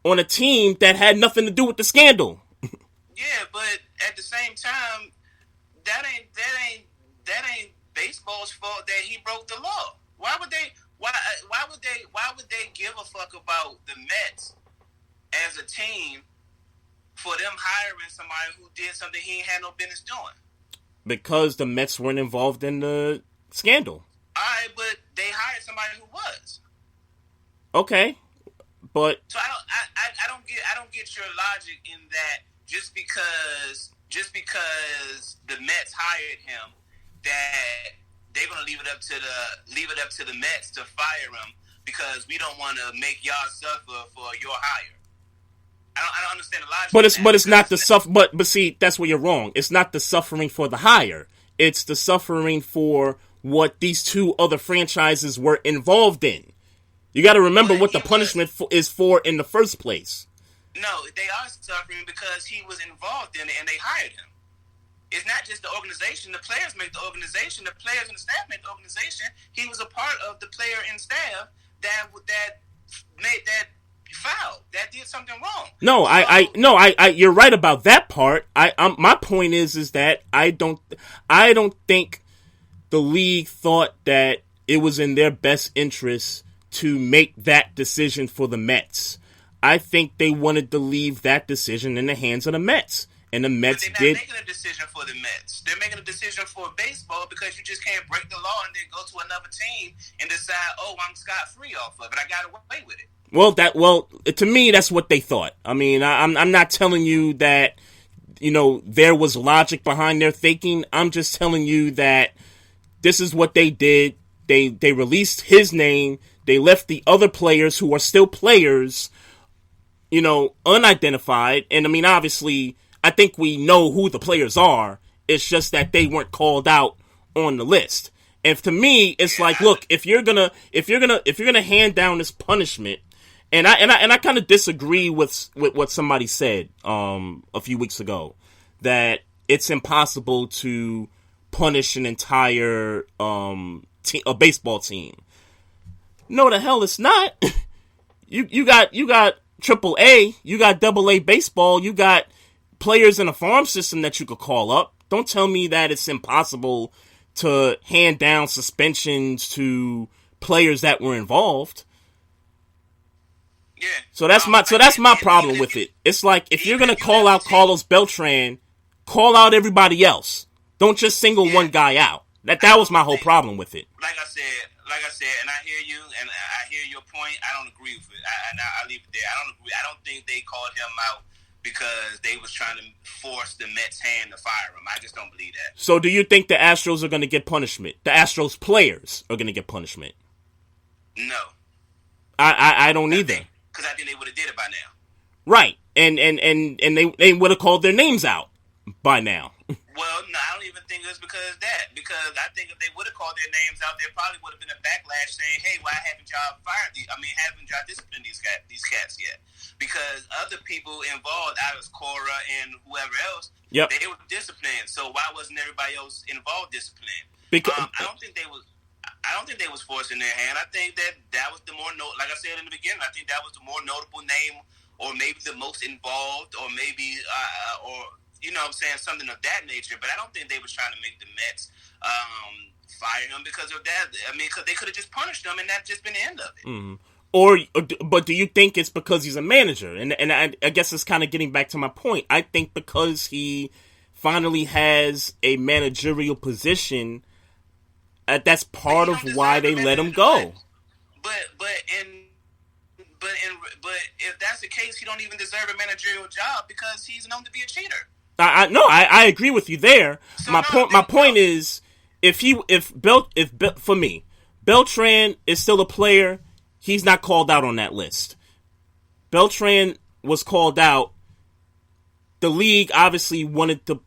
Speaker 5: on a team that had nothing to do with the scandal.
Speaker 4: Yeah, but at the same time, that ain't baseball's fault that he broke the law. Why would they give a fuck about the Mets as a team for them hiring somebody who did something he ain't had no business doing?
Speaker 5: Because the Mets weren't involved in the scandal.
Speaker 4: All right, but they hired somebody who was.
Speaker 5: Okay, but
Speaker 4: so I don't get your logic in that just because the Mets hired him, that they're gonna leave it up to the Mets to fire him because we don't want to make y'all suffer for your hire. I don't understand the logic.
Speaker 5: But it's not the suffer. But see, that's where you're wrong. It's not the suffering for the hire. It's the suffering for what these two other franchises were involved in. You got to remember what the punishment is for in the first place.
Speaker 4: No, they are suffering because he was involved in it and they hired him. It's not just the organization. The players make the organization. The players and the staff make the organization. He was a part of the player and staff that made that foul, that did something wrong.
Speaker 5: No, you're right about that part. My point is that I don't think the league thought that it was in their best interest to make that decision for the Mets. I think they wanted to leave that decision in the hands of the Mets. And the Mets
Speaker 4: did. They're not making a decision for the Mets. They're making a decision for baseball because you just can't break the law and then go to another team and decide, I'm scot-free off of it. I got away with it.
Speaker 5: Well, to me, that's what they thought. I mean, I'm not telling you that, there was logic behind their thinking. I'm just telling you that this is what they did. They released his name. They left the other players who are still players, unidentified. And I mean, obviously, I think we know who the players are. It's just that they weren't called out on the list. And to me, it's like, look, if you're gonna hand down this punishment, and I kind of disagree with what somebody said a few weeks ago, that it's impossible to punish an entire a baseball team. No, the hell it's not. You got AAA, you got AA baseball, you got players in a farm system that you could call up. Don't tell me that it's impossible to hand down suspensions to players that were involved.
Speaker 4: Yeah.
Speaker 5: So that's my problem with it. It's like, if you're gonna call out Carlos Beltran, call out everybody else. Don't just single one guy out. That was my whole problem with it.
Speaker 4: Like I said, and I hear you, and I hear your point. I don't agree with it. I leave it there. I don't agree. I don't think they called him out because they was trying to force the Mets' hand to fire him. I just don't believe that.
Speaker 5: So do you think the Astros are going to get punishment? The Astros players are going to get punishment?
Speaker 4: No.
Speaker 5: I don't either.
Speaker 4: Because I think they would have did it by now.
Speaker 5: Right. And they would have called their names out by now.
Speaker 4: Well, no, I don't even think it was because of that. Because I think if they would have called their names out, there probably would have been a backlash saying, "Hey, why haven't y'all haven't y'all disciplined these cats yet?" Because other people involved, out of Cora and whoever else, they were disciplined. So why wasn't everybody else involved disciplined? Because I don't think they was forcing their hand. I think that was the more like I said in the beginning. I think that was the more notable name, or maybe the most involved, or maybe or you know what I'm saying, something of that nature. But I don't think they were trying to make the Mets fire him because of that. I mean, because they could have just punished him, and that's just been the end of it.
Speaker 5: Mm-hmm. But do you think it's because he's a manager? And I guess it's kind of getting back to my point. I think because he finally has a managerial position, that's part of why they let him go.
Speaker 4: But if that's the case, he don't even deserve a managerial job because he's known to be a cheater.
Speaker 5: I agree with you there. So my point is, for me, Beltran is still a player. He's not called out on that list. Beltran was called out. The league obviously wanted to,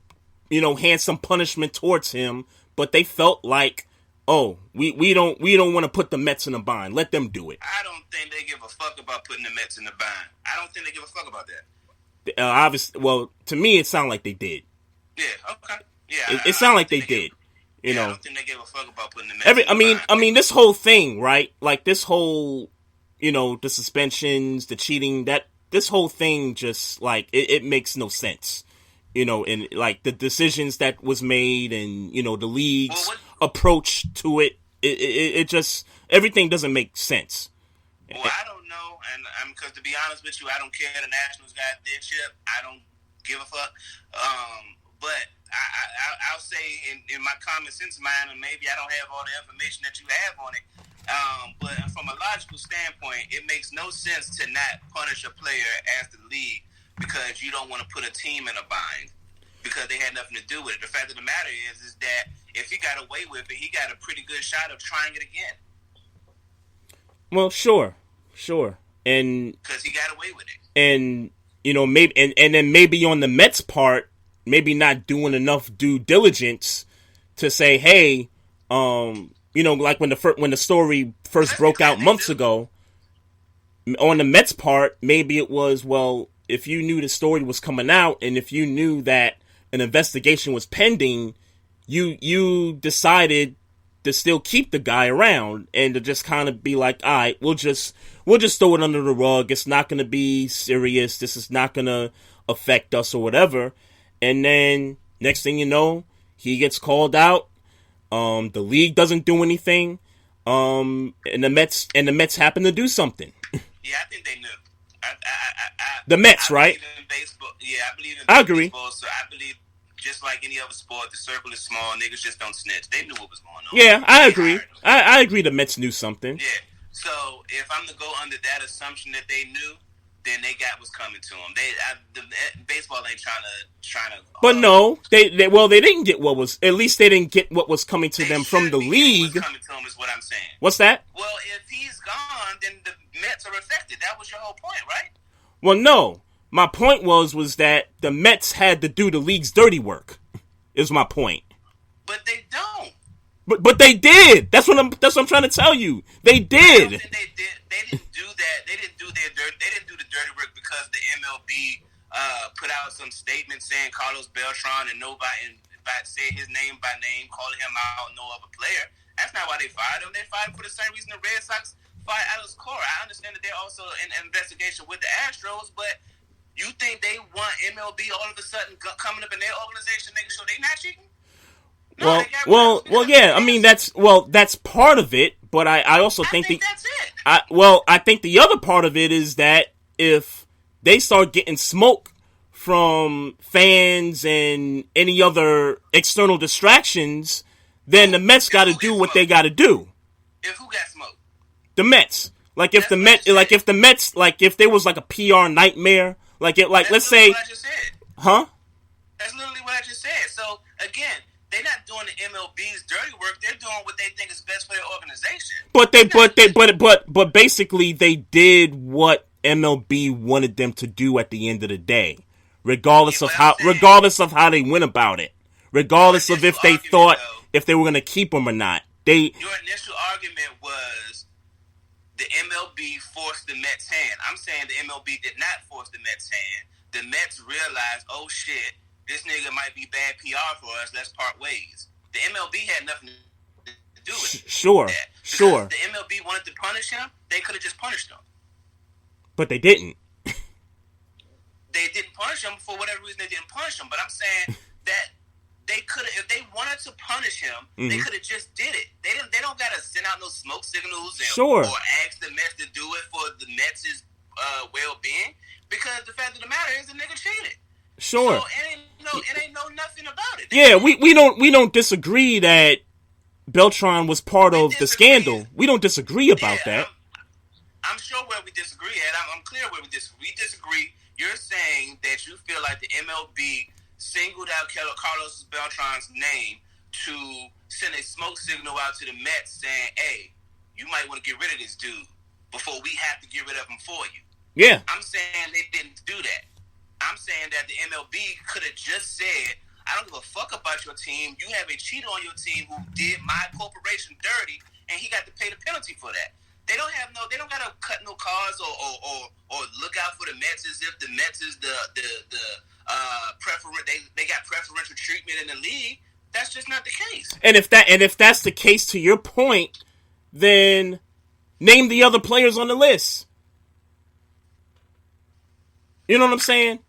Speaker 5: hand some punishment towards him, but they felt like, we don't want to put the Mets in a bind. Let them do it.
Speaker 4: I don't think they give a fuck about putting the Mets in a bind. I don't think they give a fuck about that.
Speaker 5: Obviously, well, to me, it sounded like they did.
Speaker 4: Yeah, okay. Yeah,
Speaker 5: it sounded like they did.
Speaker 4: I don't think they give a fuck about putting the Mets in a bind.
Speaker 5: I mean, this whole thing, right? Like this whole, the suspensions, the cheating, this whole thing just like it makes no sense. And like the decisions that was made, and the league's approach to it just everything doesn't make sense.
Speaker 4: Well, I don't know, and because to be honest with you, I don't care. The Nationals got their chip. I don't give a fuck. But I'll say in my common sense mind, and maybe I don't have all the information that you have on it. But from a logical standpoint, it makes no sense to not punish a player as the league because you don't want to put a team in a bind because they had nothing to do with it. The fact of the matter is that if he got away with it, he got a pretty good shot of trying it again.
Speaker 5: Well, sure, and
Speaker 4: because he got away with it,
Speaker 5: and maybe and then maybe on the Mets' part, maybe not doing enough due diligence to say, hey, like when the story first broke out months ago. On the Mets' part, maybe it was, well, if you knew the story was coming out, and if you knew that an investigation was pending, you decided to still keep the guy around and to just kind of be like, all right, we'll just throw it under the rug. It's not going to be serious. This is not going to affect us or whatever. And then next thing you know, he gets called out. The league doesn't do anything. And the Mets happen to do something.
Speaker 4: Yeah, I think they knew.
Speaker 5: The Mets, right?
Speaker 4: I believe in baseball. Yeah, I believe in
Speaker 5: I agree.
Speaker 4: Baseball, so I believe just like any other sport, the circle is small. Niggas just don't snitch. They knew what was going on.
Speaker 5: Yeah, I agree. I agree the Mets knew something.
Speaker 4: Yeah. So if I'm to go under that assumption that they knew, then they got what's coming to them. Baseball ain't trying to.
Speaker 5: But no, they didn't get what was. At least they didn't get what was coming to them from the league.
Speaker 4: What's coming to them is what I'm saying.
Speaker 5: What's that?
Speaker 4: Well, if he's gone, then the Mets are affected. That was your whole point, right?
Speaker 5: Well, no. My point was that the Mets had to do the league's dirty work. Is my point.
Speaker 4: But they don't.
Speaker 5: But they did. That's what I'm trying to tell you. They did.
Speaker 4: I don't think they did. They didn't do that. They didn't do their dirt. They didn't do the dirty work because the MLB put out some statement saying Carlos Beltran and nobody say his name by name, calling him out, no other player. That's not why they fired him. They fired him for the same reason the Red Sox fired Alex Cora. I understand that they're also in an investigation with the Astros, but you think they want MLB all of a sudden coming up in their organization, making sure they're not cheating? No,
Speaker 5: well, yeah. I mean, that's part of it, but I also think
Speaker 4: that's it.
Speaker 5: I think the other part of it is that if they start getting smoke from fans and any other external distractions, then the Mets got to do what they got to do.
Speaker 4: If who got smoked?
Speaker 5: The Mets. If there was like a PR nightmare, let's say,
Speaker 4: what I just said.
Speaker 5: Huh?
Speaker 4: That's literally what I just said. So again, they're not doing the MLB's dirty work. They're doing what they think is best for their organization.
Speaker 5: But basically they did what MLB wanted them to do at the end of the day, regardless of how they went about it, regardless of if they thought if they were going to keep him or not.
Speaker 4: Your initial argument was the MLB forced the Mets' hand. I'm saying the MLB did not force the Mets' hand. The Mets realized, oh shit, this nigga might be bad PR for us. Let's part ways. The MLB had nothing to do with it.
Speaker 5: Sure.
Speaker 4: The MLB wanted to punish him. They could have just punished him.
Speaker 5: But they didn't.
Speaker 4: They didn't punish him for whatever reason. They didn't punish him. But I'm saying that they could have, if they wanted to punish him, they could have just did it. They don't got to send out no smoke signals or ask the Mets to do it for the Mets' well-being. Because the fact of the matter is, the nigga cheated.
Speaker 5: Sure.
Speaker 4: So it ain't nothing about it.
Speaker 5: Yeah, we don't disagree that Beltran was part of the scandal. We don't disagree about that.
Speaker 4: I'm sure where we disagree at. I'm clear where we disagree. We disagree. You're saying that you feel like the MLB singled out Carlos Beltran's name to send a smoke signal out to the Mets saying, hey, you might want to get rid of this dude before we have to get rid of him for you.
Speaker 5: Yeah.
Speaker 4: I'm saying they didn't do that. I'm saying that the MLB could have just said, I don't give a fuck about your team. You have a cheater on your team who did my corporation dirty, and he got to pay the penalty for that. They don't gotta cut no cards or look out for the Mets as if the Mets is the they got preferential treatment in the league. That's just not the case.
Speaker 5: And if that's the case, to your point, then name the other players on the list. You know what I'm saying?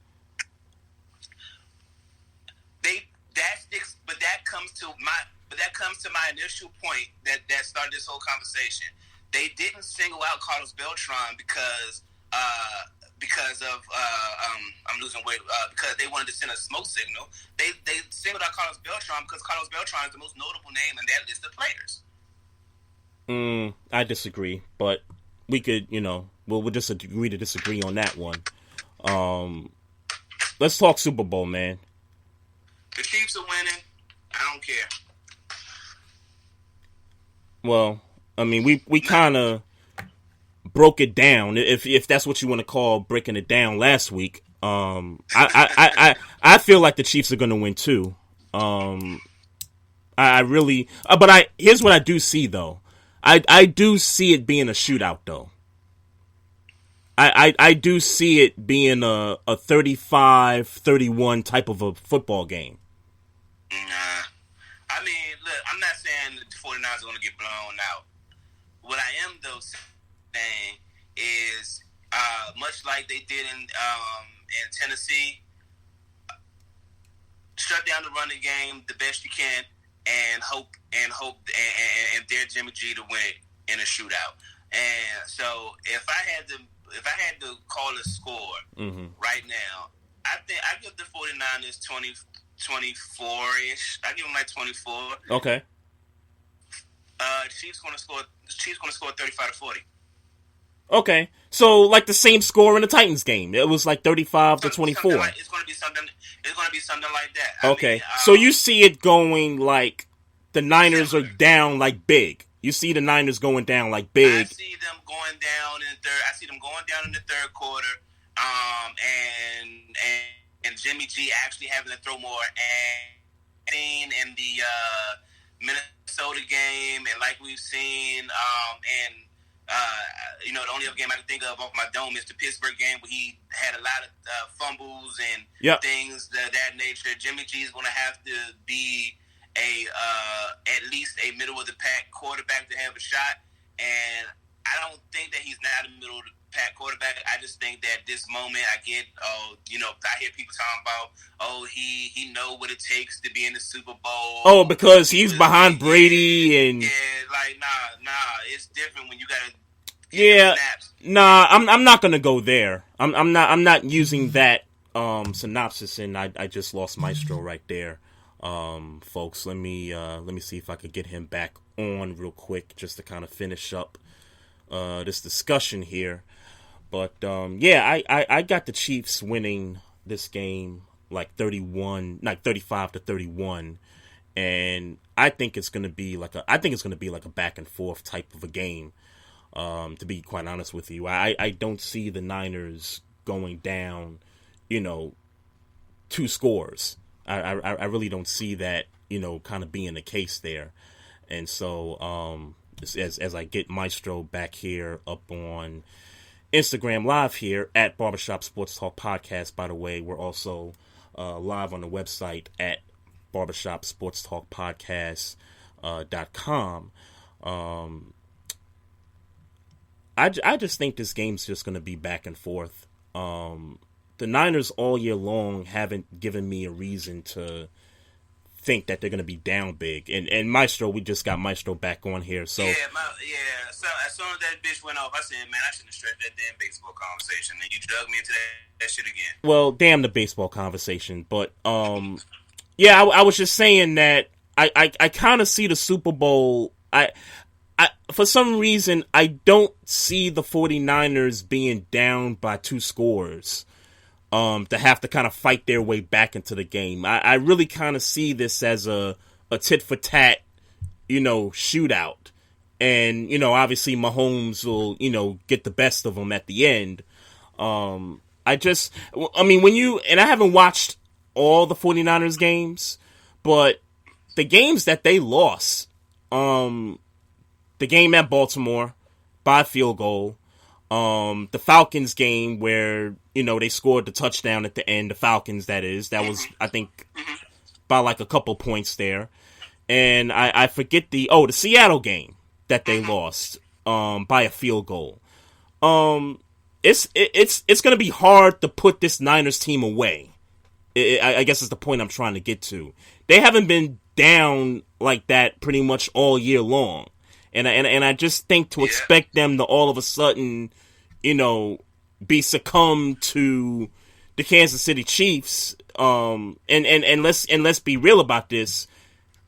Speaker 4: That comes to my initial point that started this whole conversation. They didn't single out Carlos Beltran because I'm losing weight because they wanted to send a smoke signal. They singled out Carlos Beltran because Carlos Beltran is the most notable name in that list of players.
Speaker 5: I disagree, but we could, we'll just agree to disagree on that one. Let's talk Super Bowl, man.
Speaker 4: The Chiefs are winning. I don't care.
Speaker 5: Well, I mean, we kind of broke it down, if that's what you want to call breaking it down last week. I feel like the Chiefs are going to win too. I really, but here's what I do see though. I do see it being a shootout though. I do see it being a 35-31 type of a football game.
Speaker 4: Nah. I mean, look, I'm not saying the 49ers are going to get blown out. What I am, though, saying is, much like they did in Tennessee, shut down the running game the best you can, and hope and dare Jimmy G to win it in a shootout. And so, if I had to call a score right now, I think I give the 49ers 24-ish. I give them like 24.
Speaker 5: Okay.
Speaker 4: Chiefs going to score 35-40.
Speaker 5: Okay, so like the same score in the Titans game. It was like 35-24.
Speaker 4: It's going to be something like that.
Speaker 5: Okay, so you see it going like the Niners are down like big. You see the Niners going down like big.
Speaker 4: I see them going down in the third quarter. And Jimmy G actually having to throw more. And in the Minnesota game, and like we've seen, the only other game I can think of off my dome is the Pittsburgh game where he had a lot of fumbles and things of that nature. Jimmy G is going to have to be at least a middle of the pack quarterback to have a shot, and I don't think that he's not a middle of the pack quarterback. I just think that this moment I get, I hear people talking about, he know what it takes to be in the Super Bowl.
Speaker 5: Oh, because he's behind Brady and
Speaker 4: nah, it's different when you gotta.
Speaker 5: Nah, I'm not gonna go there. I'm not using that synopsis, and I just lost Maestro right there. Folks, let me see if I could get him back on real quick just to kind of finish up this discussion here. But I got the Chiefs winning this game like 35-31, and I think it's gonna be like a back and forth type of a game. To be quite honest with you, I don't see the Niners going down, 2 scores. I really don't see that, kind of being the case there. And so, as I get Maestro back here up on Instagram Live here at Barbershop Sports Talk Podcast, by the way, we're also live on the website at barbershopsportstalkpodcast.com. I just think this game's just going to be back and forth. The Niners all year long haven't given me a reason to think that they're going to be down big. And Maestro, we just got Maestro back on here. So
Speaker 4: So as soon as that bitch went off, I said, man, I shouldn't have stretched that damn baseball conversation. And you drug me into that shit again.
Speaker 5: Well, damn the baseball conversation. But, yeah, I was just saying that I kind of see the Super Bowl. For some reason, I don't see the 49ers being down by 2 scores. To have to kind of fight their way back into the game. I really kind of see this as a tit for tat, shootout. And, obviously Mahomes will, get the best of them at the end. When I haven't watched all the 49ers games, but the games that they lost, the game at Baltimore by field goal, the Falcons game where, they scored the touchdown at the end, the Falcons, that was, I think, by like a couple points there. And I forget the Seattle game that they lost, by a field goal. It's going to be hard to put this Niners team away. I guess is the point I'm trying to get to. They haven't been down like that pretty much all year long. And I just think to expect them to all of a sudden, be succumbed to the Kansas City Chiefs. And let's be real about this.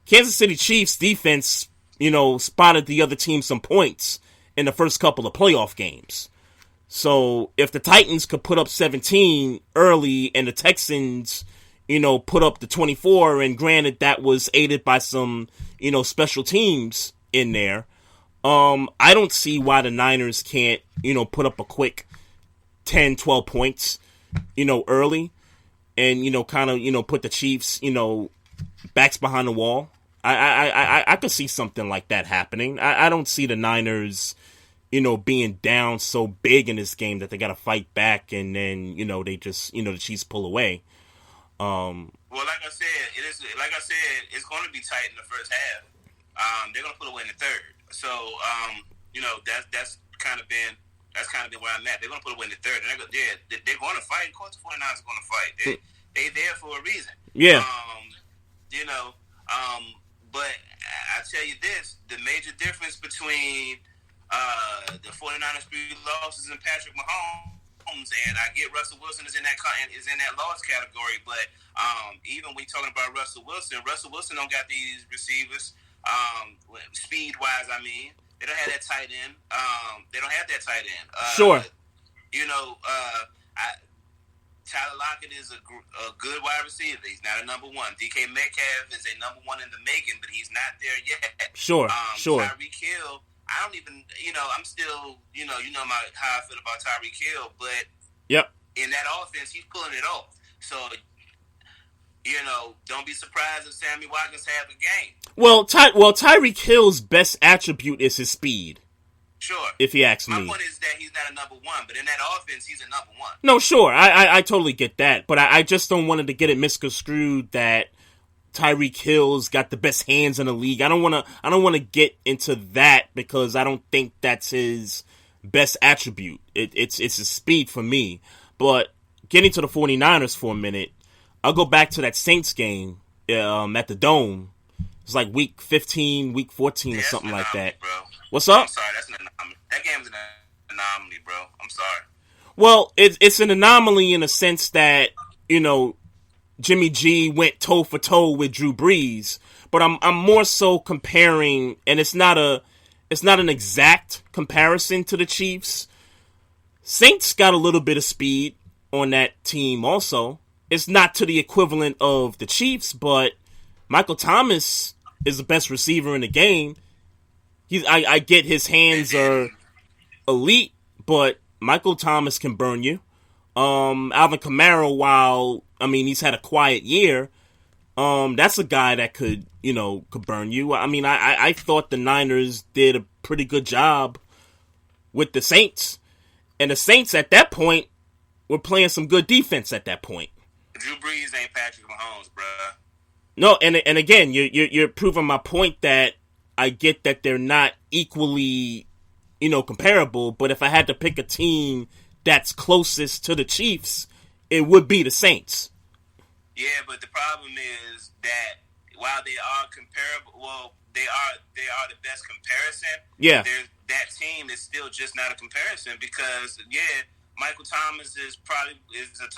Speaker 5: Kansas City Chiefs defense, spotted the other team some points in the first couple of playoff games. So if the Titans could put up 17 early and the Texans, put up the 24, and granted that was aided by some, special teams in there. I don't see why the Niners can't, put up a quick 10, 12 points, early and, kind of, put the Chiefs, backs behind the wall. I could see something like that happening. I don't see the Niners, being down so big in this game that they got to fight back and then, they just, the Chiefs pull away.
Speaker 4: Well, like I said, it's going to be tight in the first half. They're going to pull away in the third. So, that's kind of been where I'm at. They're going to pull away in the third. And they're going to fight. Of course, the 49ers are going to fight. They're there for a reason.
Speaker 5: Yeah.
Speaker 4: But I tell you this, the major difference between the 49ers' 3 losses and Patrick Mahomes, and I get Russell Wilson is in that loss category, but even when you're talking about Russell Wilson don't got these receivers, speed-wise, I mean. They don't have that tight end.
Speaker 5: Sure.
Speaker 4: Tyler Lockett is a good wide receiver. He's not a number 1. DK Metcalf is a number 1 in the making, but he's not there yet.
Speaker 5: Sure.
Speaker 4: Tyreek Hill, I don't even, I'm still, how I feel about Tyreek Hill, but in that offense, he's pulling it off. So, don't be surprised if Sammy Watkins have a game.
Speaker 5: Well, Tyreek Hill's best attribute is his speed.
Speaker 4: Sure.
Speaker 5: If you ask me.
Speaker 4: My point is that he's not a number 1, but in that offense, he's a number 1.
Speaker 5: No, sure. I totally get that. But I just don't want to get it misconstrued that Tyreek Hill's got the best hands in the league. I don't want to get into that because I don't think that's his best attribute. It's his speed for me. But getting to the 49ers for a minute, I'll go back to that Saints game at the Dome. It's like week 15, week 14 or something like that.
Speaker 4: Bro.
Speaker 5: What's up?
Speaker 4: I'm sorry, that's an anomaly. That game's an anomaly, bro. I'm sorry.
Speaker 5: Well, it's an anomaly in the sense that, Jimmy G went toe for toe with Drew Brees, but I'm more so comparing, and it's not an exact comparison to the Chiefs. Saints got a little bit of speed on that team also. It's not to the equivalent of the Chiefs, but Michael Thomas is the best receiver in the game. I get his hands are elite, but Michael Thomas can burn you. Alvin Kamara, while, I mean, he's had a quiet year, that's a guy that could burn you. I mean, I thought the Niners did a pretty good job with the Saints. And the Saints at that point were playing some good defense at that point.
Speaker 4: Drew Brees ain't Patrick Mahomes, bruh.
Speaker 5: No, and again, you're proving my point that I get that they're not equally, comparable. But if I had to pick a team that's closest to the Chiefs, it would be the Saints.
Speaker 4: Yeah, but the problem is that while they are comparable, well, they are the best comparison.
Speaker 5: Yeah,
Speaker 4: that team is still just not a comparison because Michael Thomas is a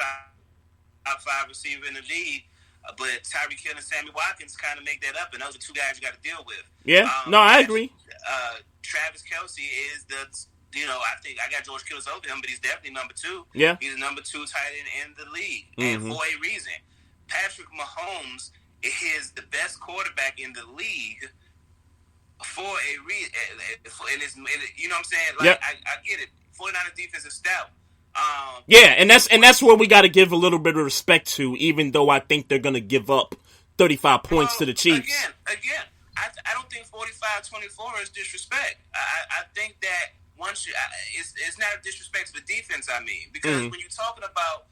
Speaker 4: top 5 receiver in the league, but Tyreek Hill and Sammy Watkins kind of make that up, and those are two guys you got to deal with.
Speaker 5: Yeah, no, I agree.
Speaker 4: Travis Kelce is I think I got George Kittle's over him, but he's definitely number 2.
Speaker 5: Yeah,
Speaker 4: he's the number 2 tight end in the league,
Speaker 5: mm-hmm.
Speaker 4: and for a reason. Patrick Mahomes is the best quarterback in the league for a reason. You know what I'm saying? Like, yep. I get it. 49ers defense is stout.
Speaker 5: And that's where we got to give a little bit of respect to, even though I think they're going to give up 35 points to the Chiefs.
Speaker 4: Again, I don't think 45-24 is disrespect. I think that it's not a disrespect to the defense, I mean. Because when you're talking about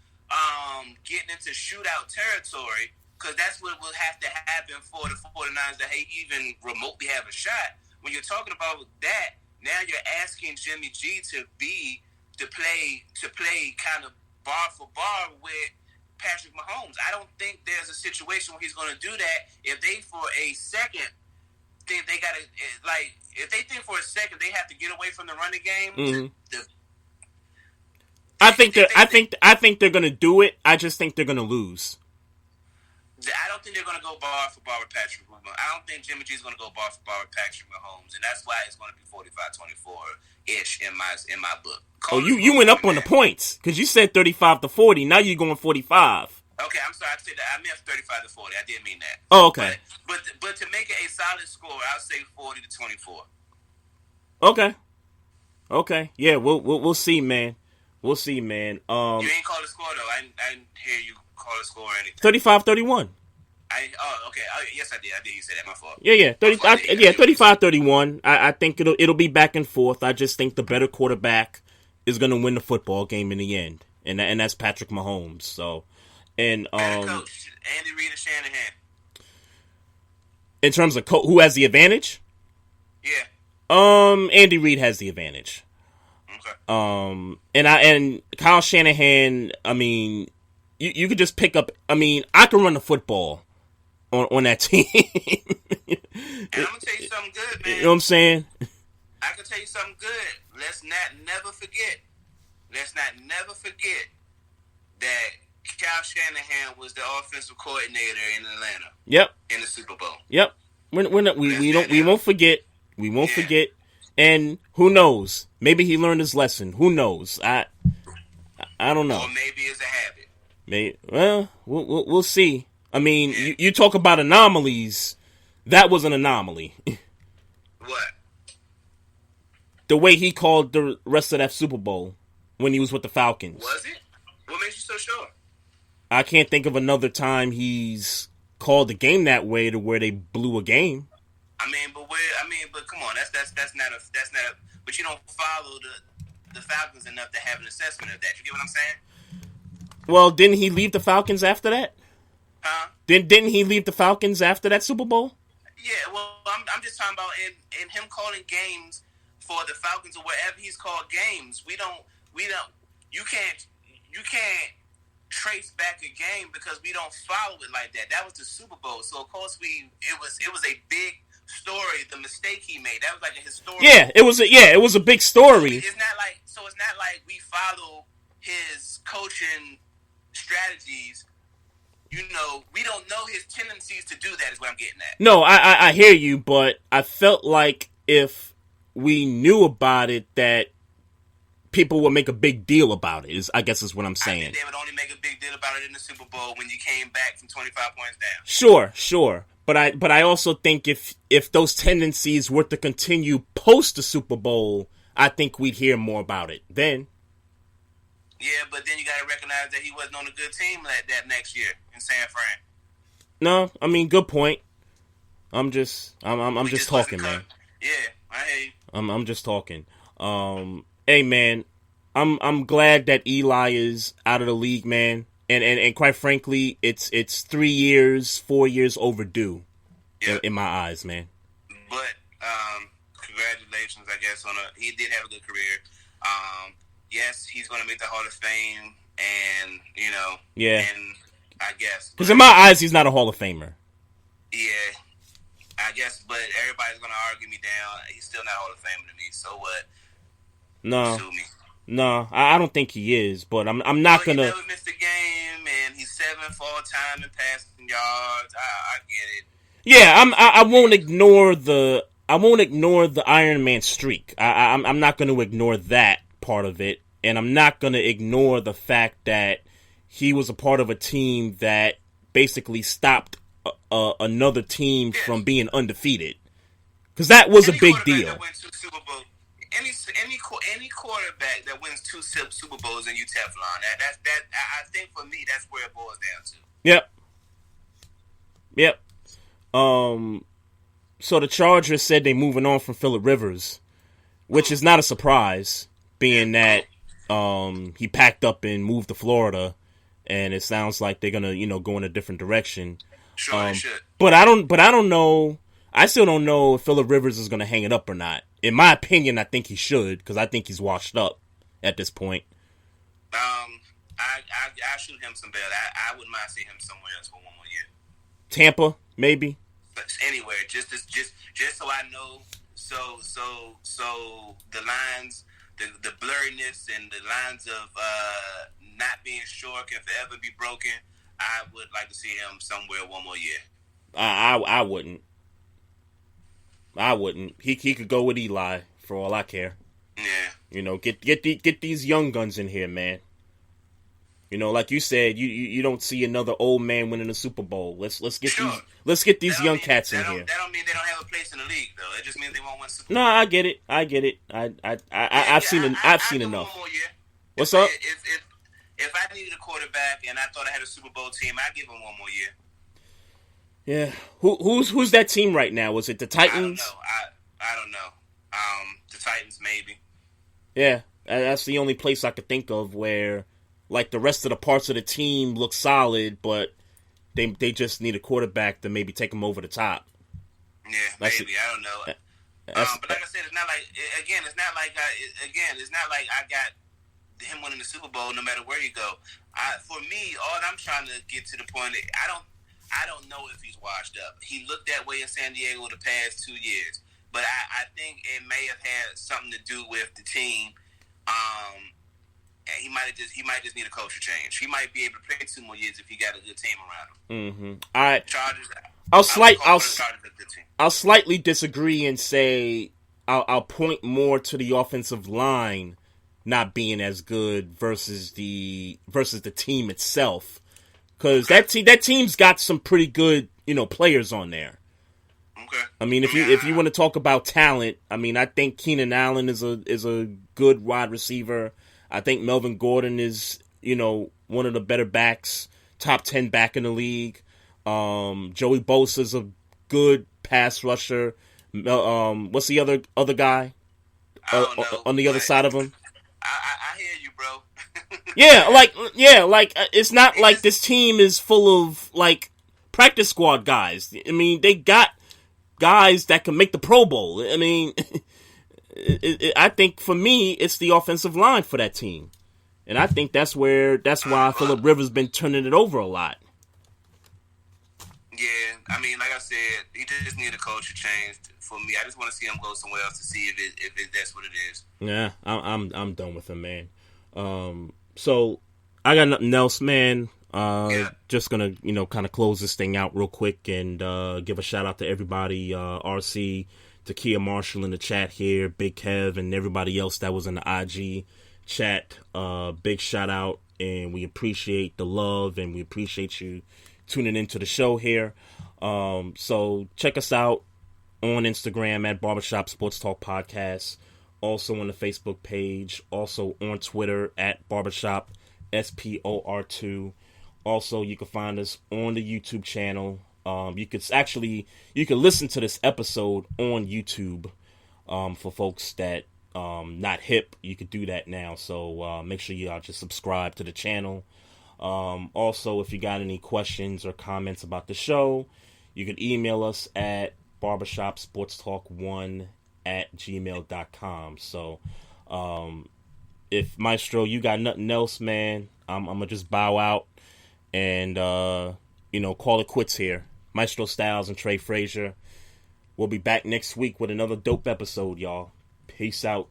Speaker 4: getting into shootout territory, because that's what will have to happen for the 49ers to even remotely have a shot. When you're talking about that, now you're asking Jimmy G to play kind of bar for bar with Patrick Mahomes. I don't think there's a situation where he's going to do that. If they for a second think they got to if they think for a second they have to get away from the running game. Mm-hmm. I
Speaker 5: think they're going to do it. I just think they're going to lose.
Speaker 4: I don't think they're going to go bar for bar with Patrick Mahomes. I don't think Jimmy G is going to go bar for bar with Patrick Mahomes, and that's why it's going to be 45-24-ish in my book.
Speaker 5: You went up on the points because you said 35-40. Now you're going 45.
Speaker 4: Okay, I'm sorry. I meant 35-40. I didn't mean that.
Speaker 5: Oh, okay.
Speaker 4: But to make it a solid score, I'll say 40-24.
Speaker 5: Okay. Yeah, we'll see, man. We'll see, man.
Speaker 4: You ain't call the score though. I didn't hear you call the score or anything.
Speaker 5: 35-31.
Speaker 4: Okay. Yes, I did. You said that. My fault.
Speaker 5: Yeah. 35-31. I think it'll be back and forth. I just think the better quarterback is going to win the football game in the end, and that's Patrick Mahomes. So, and
Speaker 4: coach Andy Reid or Shanahan.
Speaker 5: In terms of who has the advantage?
Speaker 4: Yeah.
Speaker 5: Andy Reid has the advantage.
Speaker 4: Okay.
Speaker 5: And Kyle Shanahan. I mean, you could just pick up. I mean, I can run the football on that team.
Speaker 4: And I'm gonna tell you something good, man.
Speaker 5: You know what I'm saying?
Speaker 4: I can tell you something good. Let's not never forget that Kyle Shanahan was the offensive coordinator in Atlanta.
Speaker 5: Yep.
Speaker 4: In the Super Bowl.
Speaker 5: Yep. We won't forget. We won't forget. And who knows? Maybe he learned his lesson. Who knows? I don't know.
Speaker 4: Or maybe it's a habit.
Speaker 5: Well, we'll see. I mean, you talk about anomalies. That was an anomaly.
Speaker 4: What?
Speaker 5: The way he called the rest of that Super Bowl when he was with the Falcons.
Speaker 4: Was it? What makes you so sure?
Speaker 5: I can't think of another time he's called the game that way to where they blew a game.
Speaker 4: But come on, that's not a. But you don't follow the Falcons enough to have an assessment of that. You get what I'm saying?
Speaker 5: Well, didn't he leave the Falcons after that?
Speaker 4: Huh?
Speaker 5: Didn't he leave the Falcons after that Super Bowl?
Speaker 4: Yeah. Well, I'm just talking about in him calling games for the Falcons or wherever he's called games. You can't trace back a game because we don't follow it like that. That was the Super Bowl, so of course it was a big story. The mistake he made, that was like a historical.
Speaker 5: It was a big story.
Speaker 4: It's not like we follow his coaching strategies. We don't know his tendencies to do that. Is what I'm getting at.
Speaker 5: No, I hear you, but I felt like if we knew about it, that people would make a big deal about it. I guess is what I'm saying.
Speaker 4: I think they would only make a big deal about it in the Super Bowl when you came back from 25 points down.
Speaker 5: Sure. But I also think if those tendencies were to continue post the Super Bowl, I think we'd hear more about it then.
Speaker 4: Yeah, but then you got to recognize that he wasn't on a good team that next year in San Fran.
Speaker 5: No, I mean, good point. I'm just talking, man.
Speaker 4: Yeah, I hear you.
Speaker 5: I'm just talking. Hey, man, I'm glad that Eli is out of the league, man. And quite frankly, it's 3 years, 4 years overdue in my eyes, man.
Speaker 4: But congratulations, I guess, he did have a good career. Yes, he's going to make the Hall of Fame, and and I guess
Speaker 5: because in my eyes, he's not a Hall of Famer.
Speaker 4: Yeah, I guess, but everybody's going to argue me down. He's still not Hall of Famer to me. So what?
Speaker 5: No,
Speaker 4: sue me.
Speaker 5: No, I don't think he is, but I'm not gonna.
Speaker 4: He never missed a game, and he's 7th all time in passing yards. I get it.
Speaker 5: Yeah, I won't ignore the Iron Man streak. I'm not going to ignore that part of it, and I'm not going to ignore the fact that he was a part of a team that basically stopped another team from being undefeated, because that was a big deal.
Speaker 4: That went to Super Bowl, any quarterback that wins 2 Super Bowls and you Teflon, that I think for me that's where it boils down to.
Speaker 5: Yep. So the Chargers said they're moving on from Phillip Rivers, which is not a surprise, being that he packed up and moved to Florida, and it sounds like they're gonna go in a different direction.
Speaker 4: Sure, they should.
Speaker 5: But I don't know. I still don't know if Phillip Rivers is gonna hang it up or not. In my opinion, I think he should, because I think he's washed up at this point.
Speaker 4: I shoot him some bail. I wouldn't mind seeing him somewhere else for 1 more year.
Speaker 5: Tampa, maybe.
Speaker 4: But anywhere, just so I know. So the lines, the blurriness, and the lines of not being sure can forever be broken. I would like to see him somewhere 1 more year.
Speaker 5: I wouldn't. He could go with Eli for all I care.
Speaker 4: Yeah.
Speaker 5: Get these young guns in here, man. Like you said, you don't see another old man winning a Super Bowl. Let's get these young cats in here.
Speaker 4: That don't mean they don't have a place in the league, though. It just means they won't win Super Bowl.
Speaker 5: No, I get it. I've seen enough.
Speaker 4: 1 more year.
Speaker 5: What's up?
Speaker 4: If I needed a quarterback and I thought I had a Super Bowl team, I'd give him 1 more year.
Speaker 5: Yeah. Who's that team right now? Was it the Titans?
Speaker 4: I don't know. The Titans, maybe.
Speaker 5: Yeah, that's the only place I could think of where, like, the rest of the parts of the team look solid, but they just need a quarterback to maybe take them over the top.
Speaker 4: Yeah, maybe. I don't know. But like I said, it's not like I got him winning the Super Bowl no matter where you go. For me, all I'm trying to get to the point, I don't know if he's washed up. He looked that way in San Diego the past 2 years, but I think it may have had something to do with the team. And he might just need a culture change. He might be able to play 2 more years if he got a good team around him.
Speaker 5: Mm-hmm. All right.
Speaker 4: Chargers.
Speaker 5: I'll slightly disagree and say I'll point more to the offensive line not being as good versus the team itself, because that team's got some pretty good players on there.
Speaker 4: Okay.
Speaker 5: I mean, if you want to talk about talent, I mean, I think Keenan Allen is a good wide receiver. I think Melvin Gordon is one of the better backs, top 10 back in the league. Joey Bosa's a good pass rusher. What's the other guy on the other side of him?
Speaker 4: I hear you, bro.
Speaker 5: It's not like this team is full of like practice squad guys. I mean, they got guys that can make the Pro Bowl. I mean, I think for me, it's the offensive line for that team, and I think that's why Phillip Rivers been turning it over a lot.
Speaker 4: Yeah, I mean, like I said, he just need a culture change for me. I just want to see him go somewhere else to see if that's what it is.
Speaker 5: Yeah, I'm done with him, man. So I got nothing else, man. Just gonna kind of close this thing out real quick and give a shout out to everybody, RC, to Kia Marshall in the chat here, Big Kev, and everybody else that was in the IG chat. Big shout out, and we appreciate the love, and we appreciate you tuning into the show here. So check us out on Instagram at Barbershop Sports Talk Podcast. also on the Facebook page, also on Twitter at Barbershop SPOR2. Also, you can find us on the YouTube channel. You can listen to this episode on YouTube. For folks that not hip, you could do that now. So make sure y'all just subscribe to the channel. Also, if you got any questions or comments about the show, you can email us at barbershopsportstalk1@gmail.com. So if Maestro, you got nothing else, man, I'm gonna just bow out and call it quits here. Maestro Styles and Trey Frazier. We'll be back next week with another dope episode, y'all. Peace out.